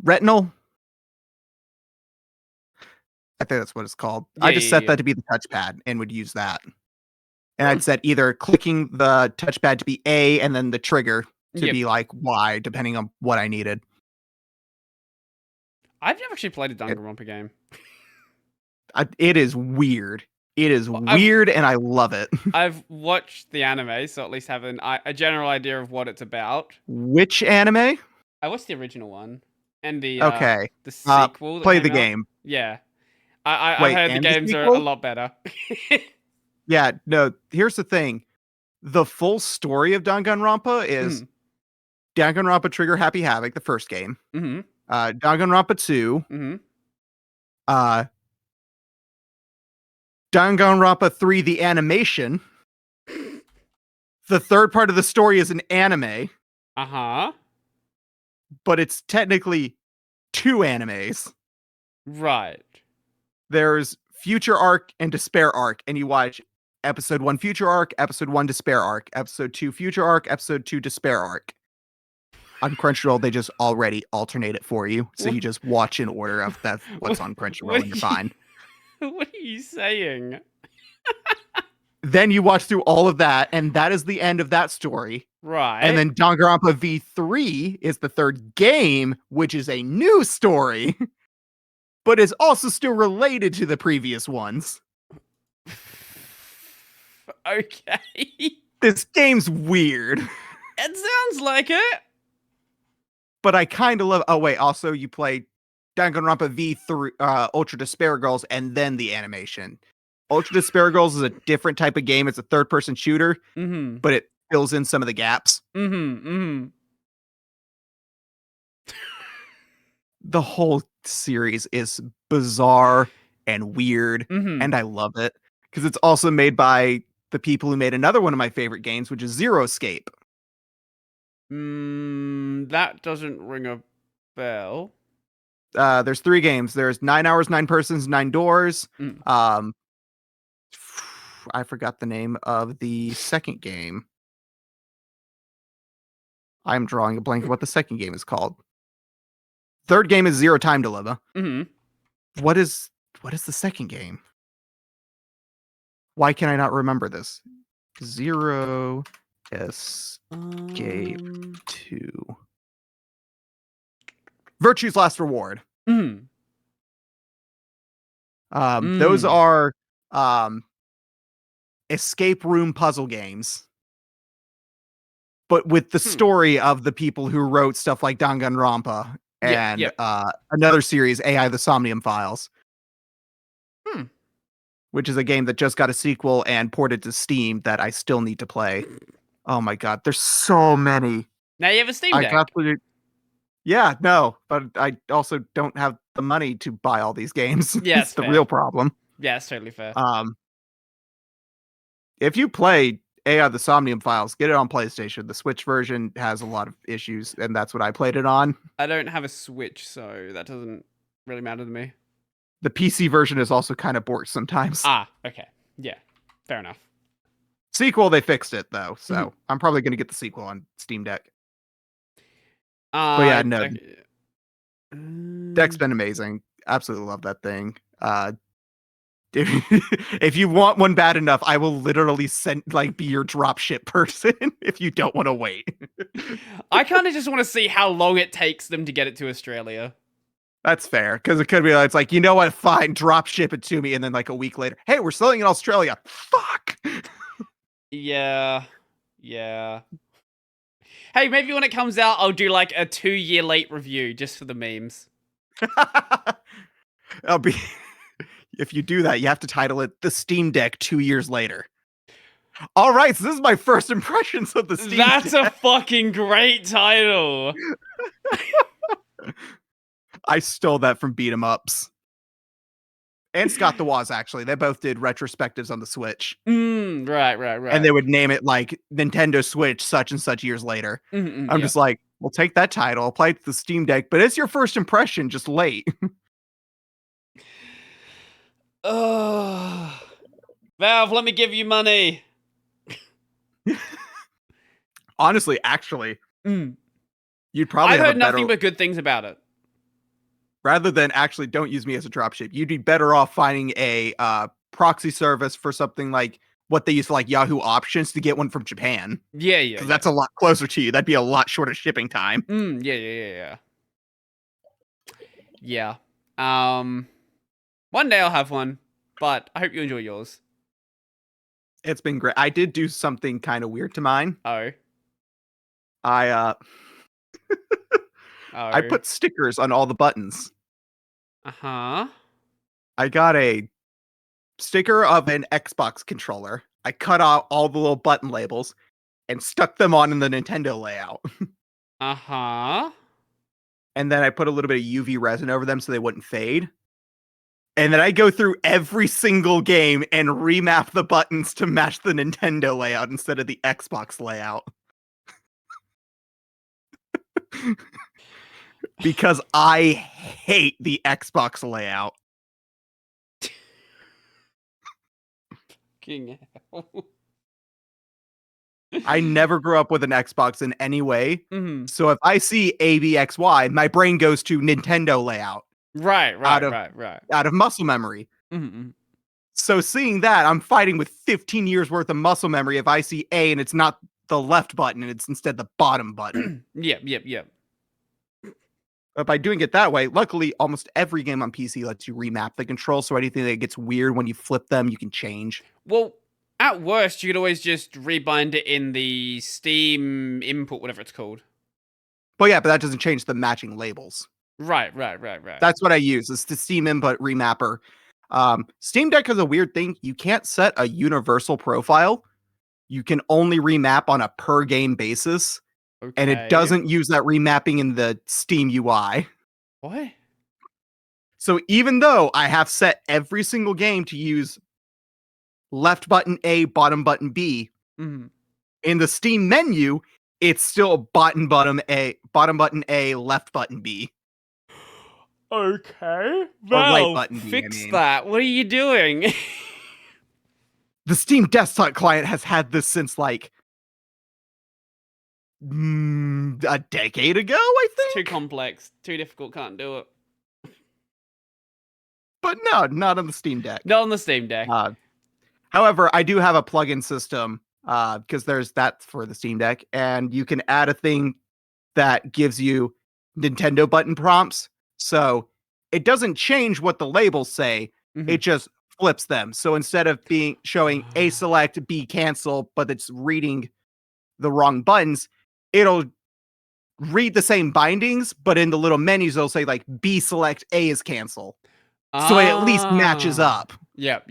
Retinal. I think that's what it's called. I just set that to be the touchpad and would use that. And I'd set either clicking the touchpad to be A and then the trigger to be like Y, depending on what I needed. I've never actually played a Danganronpa game. It is weird. It is weird, and I love it. I've watched the anime, so at least have a general idea of what it's about. Which anime? I watched the original one. And the the sequel. Play the game. Yeah. I heard the games are a lot better. Yeah, no, here's the thing. The full story of Danganronpa is Danganronpa Trigger Happy Havoc, the first game. Danganronpa 2. Danganronpa 3, the animation. The third part of the story is an anime. But it's technically 2 animes. Right. There's Future Arc and Despair Arc, and you watch episode 1 Future Arc, episode 1 Despair Arc, episode 2 Future Arc, episode 2 Despair Arc. On Crunchyroll, they just already alternate it for you, so you just watch in order of what's on Crunchyroll, and you're fine. What are you saying? Then you watch through all of that, and that is the end of that story. Right. And then Danganronpa V3 is the third game, which is a new story, but is also still related to the previous ones. Okay. This game's weird. It sounds like it. But I kind of love... Oh, wait. Also, you play Danganronpa V3, Ultra Despair Girls, and then the animation. Ultra Despair Girls is a different type of game. It's a third-person shooter, but it fills in some of the gaps. The whole series is bizarre and weird, and I love it. Because it's also made by the people who made another one of my favorite games, which is Zero Escape. That doesn't ring a bell. There's 3 games. There's 9 Hours, 9 Persons, 9 Doors. I forgot the name of the second game. I'm drawing a blank of what the second game is called. Third game is Zero Time Dilemma. What is the second game? Why can I not remember this? Zero Escape 2. Virtue's Last Reward. Those are escape room puzzle games, but with the story of the people who wrote stuff like Danganronpa and another series, AI: The Somnium Files. which is a game that just got a sequel and ported to Steam that I still need to play. Oh my god, there's so many. Now you have a Steam Deck. Yeah, no, but I also don't have the money to buy all these games. Yeah, it's the real problem. Yeah, it's totally fair. If you play AI the Somnium Files, get it on PlayStation. The Switch version has a lot of issues, and that's what I played it on. I don't have a Switch, so that doesn't really matter to me. The PC version is also kind of bored sometimes. Ah, okay. Yeah, fair enough. Sequel, they fixed it, though, so I'm probably going to get the sequel on Steam Deck. But yeah, no. Deck's been amazing. Absolutely love that thing. If you want one bad enough, I will literally be your dropship person if you don't want to wait. I kind of just want to see how long it takes them to get it to Australia. That's fair, because it could be it's like, you know what, fine, drop ship it to me, and then like a week later, hey, we're selling in Australia. Fuck. Yeah. Hey, maybe when it comes out, I'll do like a 2-year late review just for the memes. If you do that, you have to title it The Steam Deck 2 years later. All right, so this is my first impressions of the Steam That's Deck. a fucking great title. I stole that from Beat 'em Ups. And Scott the Woz, actually. They both did retrospectives on the Switch. Right. And they would name it like Nintendo Switch such and such years later. I'm just like, we'll take that title, apply it to the Steam Deck, but it's your first impression, just late. Valve, let me give you money. Honestly, actually, you'd probably I've have heard nothing but good things about it. Rather than actually don't use me as a dropship, you'd be better off finding a proxy service for something like what they use for like Yahoo Options to get one from Japan. Yeah. That's a lot closer to you. That'd be a lot shorter shipping time. Yeah. One day I'll have one, but I hope you enjoy yours. It's been great. I did do something kind of weird to mine. Oh. I put stickers on all the buttons. Uh-huh. I got a sticker of an Xbox controller. I cut out all the little button labels and stuck them on in the Nintendo layout. Uh-huh. And then I put a little bit of UV resin over them so they wouldn't fade. And then I go through every single game and remap the buttons to match the Nintendo layout instead of the Xbox layout. Because I hate the Xbox layout. King hell. I never grew up with an Xbox in any way. Mm-hmm. So if I see ABXY, my brain goes to Nintendo layout. Right. Out of muscle memory. Mm-hmm. So seeing that, I'm fighting with 15 years worth of muscle memory if I see A and it's not the left button and it's instead the bottom button. Yep. But by doing it that way, luckily, almost every game on PC lets you remap the control, so anything that gets weird when you flip them, you can change. Well, at worst, you could always just rebind it in the Steam input, whatever it's called. But yeah, but that doesn't change the matching labels. Right. That's what I use. It's the Steam input remapper. Steam Deck has a weird thing. You can't set a universal profile. You can only remap on a per game basis. Okay. And it doesn't use that remapping in the Steam UI. What? So even though I have set every single game to use left button A, bottom button B, in the Steam menu, it's still bottom button A, left button B. Okay. Well, right button B, fix that. What are you doing? The Steam desktop client has had this since like a decade ago, I think. It's too complex, too difficult, can't do it. But no, not on the Steam Deck. Not on the Steam Deck. However, I do have a plugin system because there's that for the Steam Deck, and you can add a thing that gives you Nintendo button prompts. So it doesn't change what the labels say. It just flips them. So instead of showing A select, B cancel, but it's reading the wrong buttons, it'll read the same bindings, but in the little menus, it'll say like B select, A is cancel. So it at least matches up. Yep.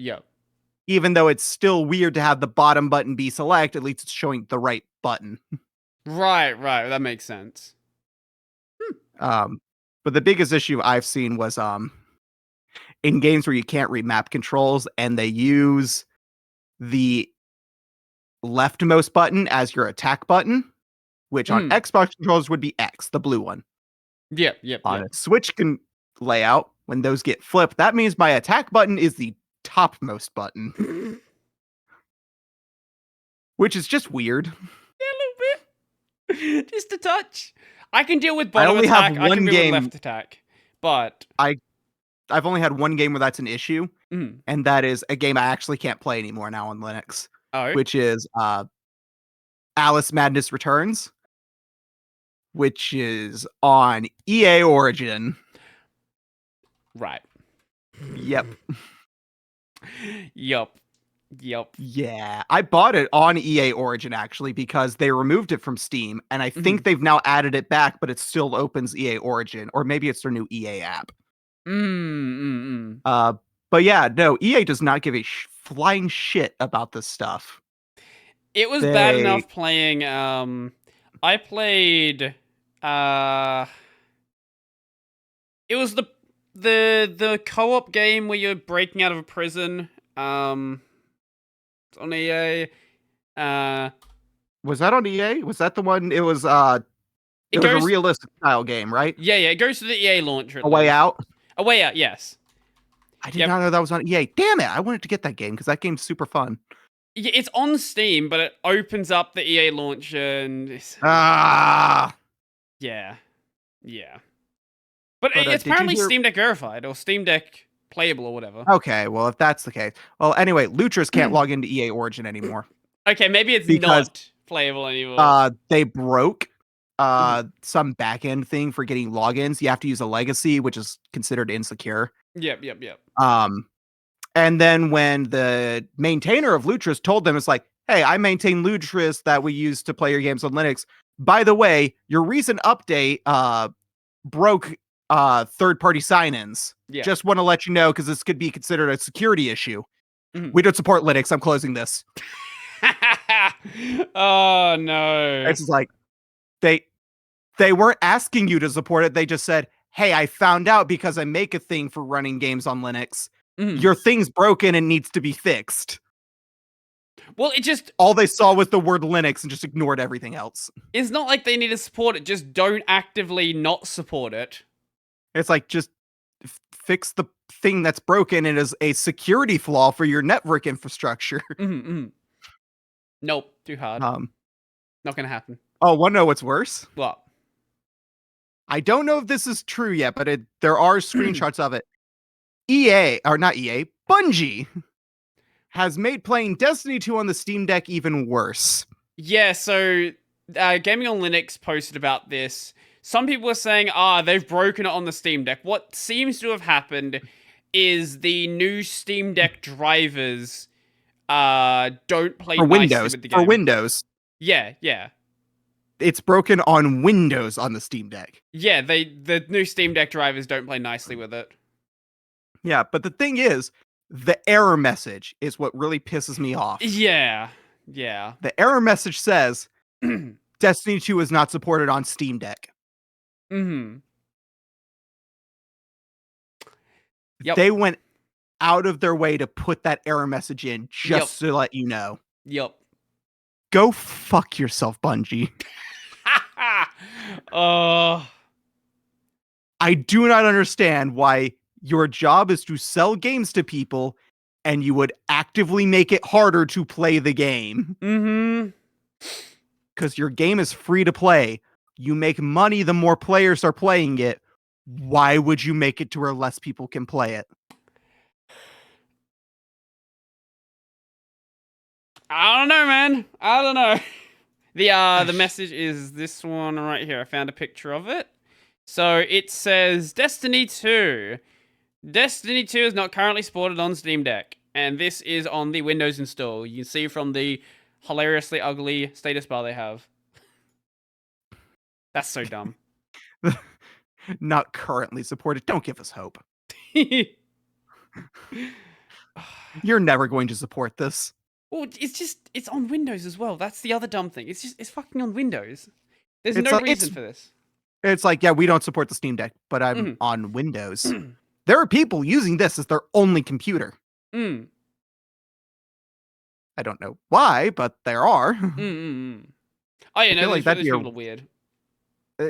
even though it's still weird to have the bottom button be select, at least it's showing the right button. Right. That makes sense. But the biggest issue I've seen was in games where you can't remap controls and they use the leftmost button as your attack button, which on Xbox controllers would be X, the blue one. Yep. On a Switch layout, when those get flipped, that means my attack button is the topmost button, which is just weird. Yeah, a little bit. Just a touch. I can deal with I bottom only attack. have I one can deal with game- left attack. But I've only had one game where that's an issue, and that is a game I actually can't play anymore now on Linux, which is Alice Madness Returns, which is on EA Origin. Right. Yep. Yup. Yeah, I bought it on EA Origin actually because they removed it from Steam, and I think they've now added it back, but it still opens EA Origin, or maybe it's their new EA app. But yeah, no, EA does not give a flying shit about this stuff. It was bad enough playing. I played. It was the co-op game where you're breaking out of a prison. It's on EA. Was that on EA? Was that the one? It was a realistic style game, right? Yeah. It goes to the EA launcher. A Way Out. A Way Out. Yes. I did not know that was on EA. Damn it! I wanted to get that game because that game's super fun. Yeah, it's on Steam, but it opens up the EA launcher and yeah. But it's apparently Steam Deck verified or Steam Deck playable or whatever. Okay, well, if that's the case. Well, anyway, Lutras can't log into EA Origin anymore. Okay, maybe it's not playable anymore. They broke some backend thing for getting logins. You have to use a legacy, which is considered insecure. Yep. And then when the maintainer of Lutras told them, it's like, hey, I maintain Lutras that we use to play your games on Linux. By the way, your recent update broke third-party sign-ins. Yeah. Just want to let you know because this could be considered a security issue. We don't support Linux. I'm closing this. Oh no! It's like they weren't asking you to support it. They just said, "Hey, I found out because I make a thing for running games on Linux. Your thing's broken and needs to be fixed." Well, all they saw was the word Linux and just ignored everything else. It's not like they need to support it. Just don't actively not support it. It's like, just fix the thing that's broken. It is a security flaw for your network infrastructure. Nope, too hard. Not gonna happen. Oh, want to know what's worse? What? I don't know if this is true yet, but there are screenshots of it. Bungie has made playing Destiny 2 on the Steam Deck even worse. Yeah, so Gaming on Linux posted about this. Some people are saying, they've broken it on the Steam Deck. What seems to have happened is the new Steam Deck drivers don't play for nicely Windows. with the game. For Windows. Yeah. It's broken on Windows on the Steam Deck. Yeah, the new Steam Deck drivers don't play nicely with it. Yeah, but the thing is, the error message is what really pisses me off. Yeah. The error message says, Destiny 2 is not supported on Steam Deck. Yep. They went out of their way to put that error message in just to let you know. Yep. Go fuck yourself, Bungie. I do not understand why your job is to sell games to people and you would actively make it harder to play the game. Because your game is free to play. You make money the more players are playing it. Why would you make it to where less people can play it? I don't know, man. I don't know. The message is this one right here. I found a picture of it. So it says Destiny 2. Destiny 2 is not currently supported on Steam Deck. And this is on the Windows install. You can see from the hilariously ugly status bar they have. That's so dumb. Not currently supported. Don't give us hope. You're never going to support this. Well, it's on Windows as well. That's the other dumb thing. It's fucking on Windows. There's It's no like, reason for this. It's like, yeah, we don't support the Steam Deck, but I'm Mhm. on Windows. There are people using this as their only computer. Mm. I don't know why, but there are. Oh yeah, I no, feel like those that'd be people are weird.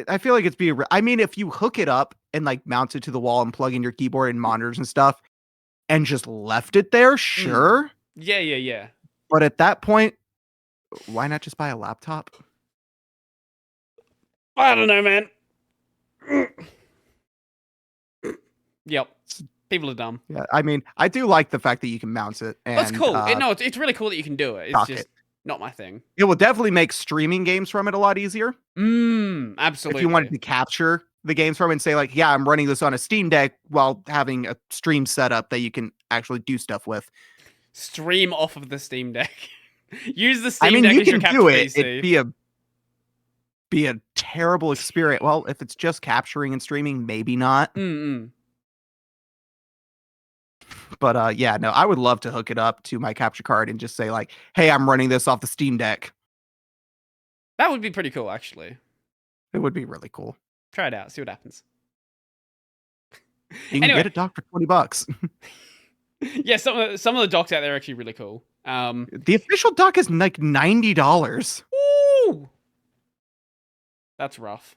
I feel like I mean, if you hook it up and like mount it to the wall and plug in your keyboard and monitors and stuff and just left it there, sure. Yeah. But at that point, why not just buy a laptop? I don't know, man. Yep. People are dumb. Yeah, I mean, I do like the fact that you can mount it. And, That's cool. It's really cool that you can do it. It's just not my thing. It will definitely make streaming games from it a lot easier. Absolutely. If you wanted to capture the games from it and say like, yeah, I'm running this on a Steam Deck while having a stream setup that you can actually do stuff with. Stream off of the Steam Deck. Use the Steam Deck you as your can capture do it. PC. It'd be a terrible experience. Well, if it's just capturing and streaming, maybe not. But yeah, no, I would love to hook it up to my capture card and just say like, hey, I'm running this off the Steam Deck. That would be pretty cool, actually. It would be really cool. Try it out. See what happens. You can get it docked for $20. Yeah, some of the docks out there are actually really cool. The official dock is like $90. Woo! That's rough.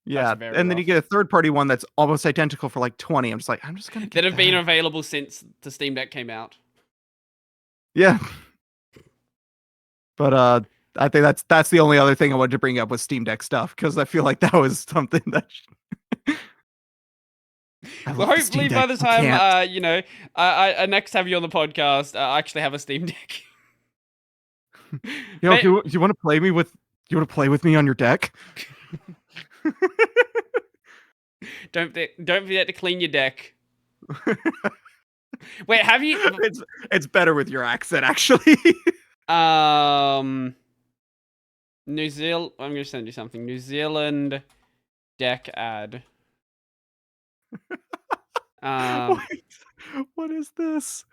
Yeah, and then you get a third-party one that's almost identical for like 20. I'm just like, I'm just gonna get that have been available since the Steam Deck came out. Yeah, but I think that's the only other thing I wanted to bring up with Steam Deck stuff because I feel like that was something that. Well, hopefully by the time I next have you on the podcast, I actually have a Steam Deck. You want to play with me on your deck? Don't forget to clean your deck. Wait, have you? It's better with your accent, actually. New Zealand. I'm gonna send you something. New Zealand deck ad. Wait, what is this?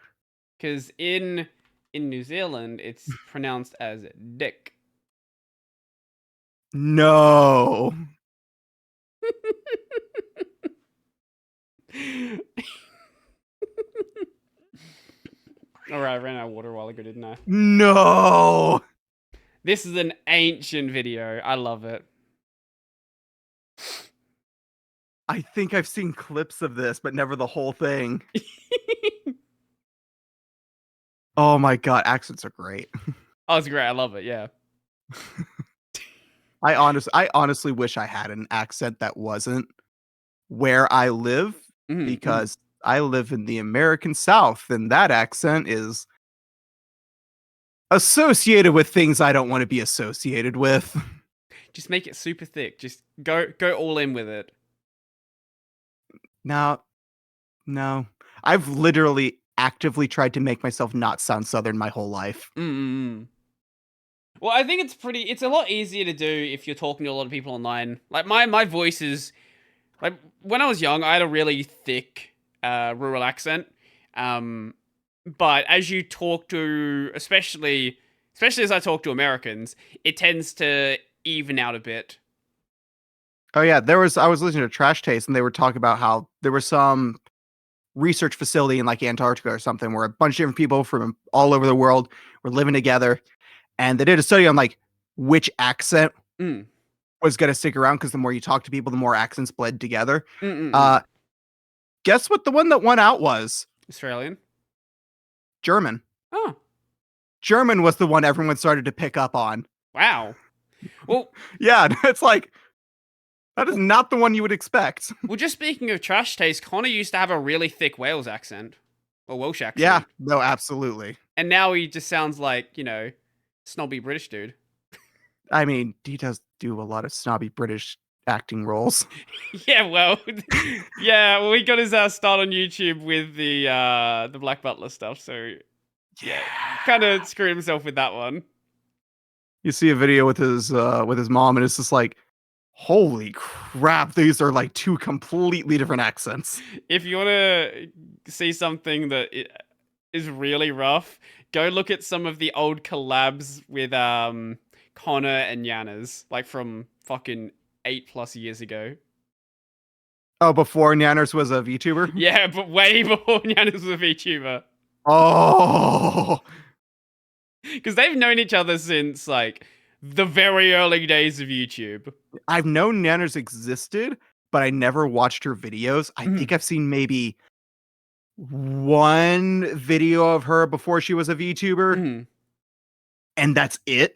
Because in New Zealand, it's pronounced as dick. No. All right, I ran out of water a while ago, didn't I? No. This is an ancient video. I love it. I think I've seen clips of this, but never the whole thing. Oh my god, accents are great. Oh, it's great. I love it. Yeah. I honestly wish I had an accent that wasn't where I live because I live in the American South and that accent is associated with things I don't want to be associated with. Just make it super thick. Just go all in with it. No. I've literally actively tried to make myself not sound Southern my whole life. Well, I think it's a lot easier to do if you're talking to a lot of people online. Like my voice is like when I was young, I had a really thick rural accent. But as you talk to especially as I talk to Americans, it tends to even out a bit. Oh yeah, I was listening to Trash Taste and they were talking about how there was some research facility in like Antarctica or something where a bunch of different people from all over the world were living together and they did a study on like which accent was going to stick around because the more you talk to people, the more accents bled together. Guess what the one that won out was? Australian? German. Oh. German was the one everyone started to pick up on. Wow. Well, yeah, it's like that is not the one you would expect. Well, just speaking of Trash Taste, Connor used to have a really thick Wales accent. Or Welsh accent. Yeah, no, absolutely. And now he just sounds like, snobby British dude. I mean, he does do a lot of snobby British acting roles. Yeah, well, he got his start on YouTube with the Black Butler stuff, so yeah, kind of screwed himself with that one. You see a video with his mom, and it's just like, holy crap, these are like two completely different accents. If you want to see something that is really rough, go look at some of the old collabs with Connor and Yanas, like from fucking 8+ years ago. Oh, before Nanners was a VTuber? Yeah, but way before Yanas was a VTuber. Oh, Because they've known each other since like the very early days of YouTube. I've known Nanners existed, but I never watched her videos. I think I've seen maybe one video of her before she was a VTuber, and that's it.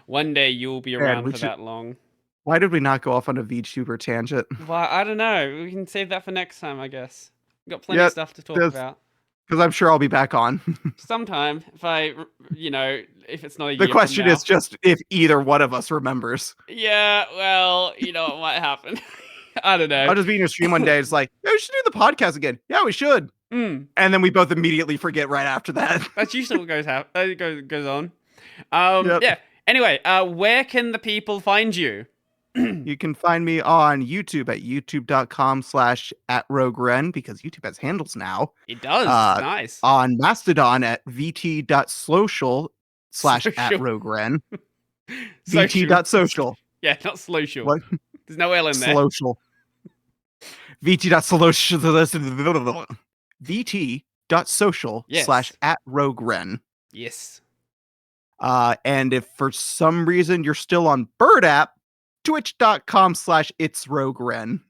One day you'll be around for that long. Why did we not go off on a VTuber tangent? Well, I don't know. We can save that for next time, I guess. We've got plenty of stuff to talk about. Because I'm sure I'll be back on. Sometime, if if it's not a year The question from now. is just if either one of us remembers. Yeah, well, you know what might happen. I don't know. I'll just be in your stream one day. It's like, yeah, we should do the podcast again. Yeah, we should. And then we both immediately forget right after that. That's usually what goes on. Yeah. Anyway, where can the people find you? You can find me on YouTube at youtube.com/@RogueRen because YouTube has handles now. It does. Nice. On Mastodon at vt.social/@RogueRen. vt.social. Yeah, not social. What? There's no L in there. Social. vt.social. vt.social/@RogueRen. Yes. And if for some reason you're still on Bird app, twitch.com/itsRogueRen.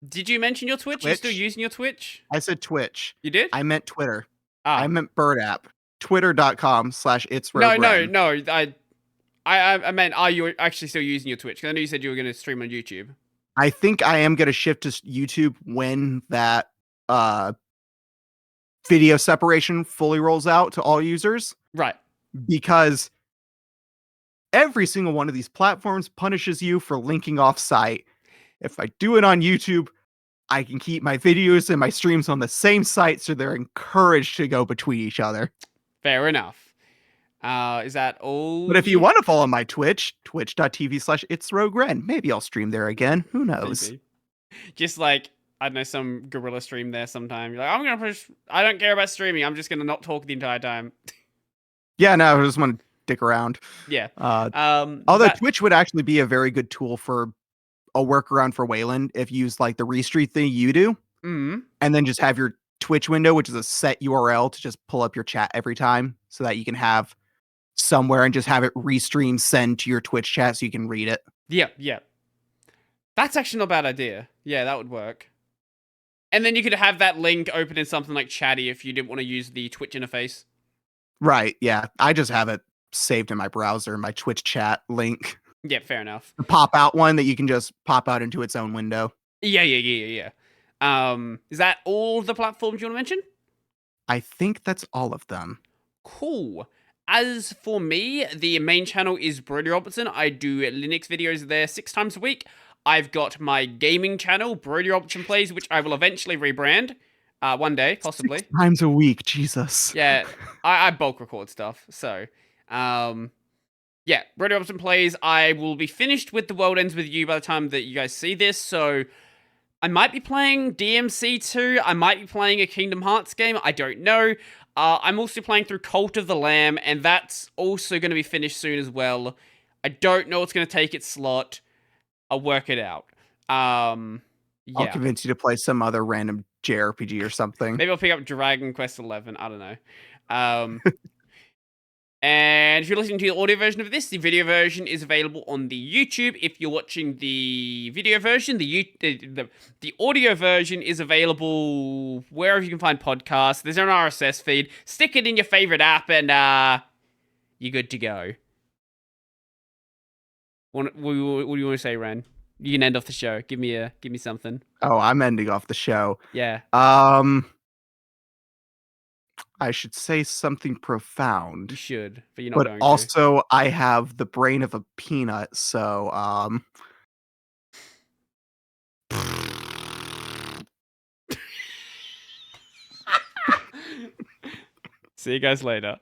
Did you mention your Twitch? You're still using your Twitch? I said Twitch. You did? I meant Twitter. I meant Bird app. Twitter.com/itsRogueRen. No. I meant, are you actually still using your Twitch? Because I know you said you were going to stream on YouTube. I think I am going to shift to YouTube when that video separation fully rolls out to all users. Right. Because every single one of these platforms punishes you for linking off site. If I do it on YouTube, I can keep my videos and my streams on the same site, so they're encouraged to go between each other. Fair enough. Is that all? But if you want to follow my Twitch, twitch.tv/itsRogueRen, maybe I'll stream there again. Who knows? Maybe. Just like, I don't know, some guerrilla stream there sometime. You're like, I'm going to push. I don't care about streaming. I'm just going to not talk the entire time. Yeah, no, I just want to dick around. Yeah. Although Twitch would actually be a very good tool for a workaround for Wayland if you use like the restream thing you do, and then just have your Twitch window, which is a set URL to just pull up your chat every time so that you can have somewhere and just have it restream send to your Twitch chat so you can read it. Yeah. That's actually not a bad idea. Yeah, that would work. And then you could have that link open in something like Chatty if you didn't want to use the Twitch interface. Right, yeah. I just have it saved in my browser, my Twitch chat link. Yeah, fair enough. The pop-out one that you can just pop out into its own window. Yeah. Is that all the platforms you want to mention? I think that's all of them. Cool. As for me, the main channel is Brody Robertson. I do Linux videos there 6 times a week. I've got my gaming channel, Brody Robertson Plays, which I will eventually rebrand. One day, possibly. 6 times a week, Jesus. Yeah, I bulk record stuff, so... yeah, Brody Robertson Plays. I will be finished with The World Ends With You by the time that you guys see this, so... I might be playing DMC2, I might be playing a Kingdom Hearts game, I don't know. I'm also playing through Cult of the Lamb, and that's also going to be finished soon as well. I don't know what's going to take its slot. I'll work it out. Yeah. I'll convince you to play some other random JRPG or something. Maybe I'll pick up Dragon Quest XI. I don't know. And if you're listening to the audio version of this, the video version is available on the YouTube. If you're watching the video version, the audio version is available wherever you can find podcasts. There's an RSS feed. Stick it in your favorite app, and you're good to go. What do you want to say, Ren? You can end off the show. Give me something. Oh, I'm ending off the show. Yeah. I should say something profound. You should, but you're not going to. But also, I have the brain of a peanut, so See you guys later.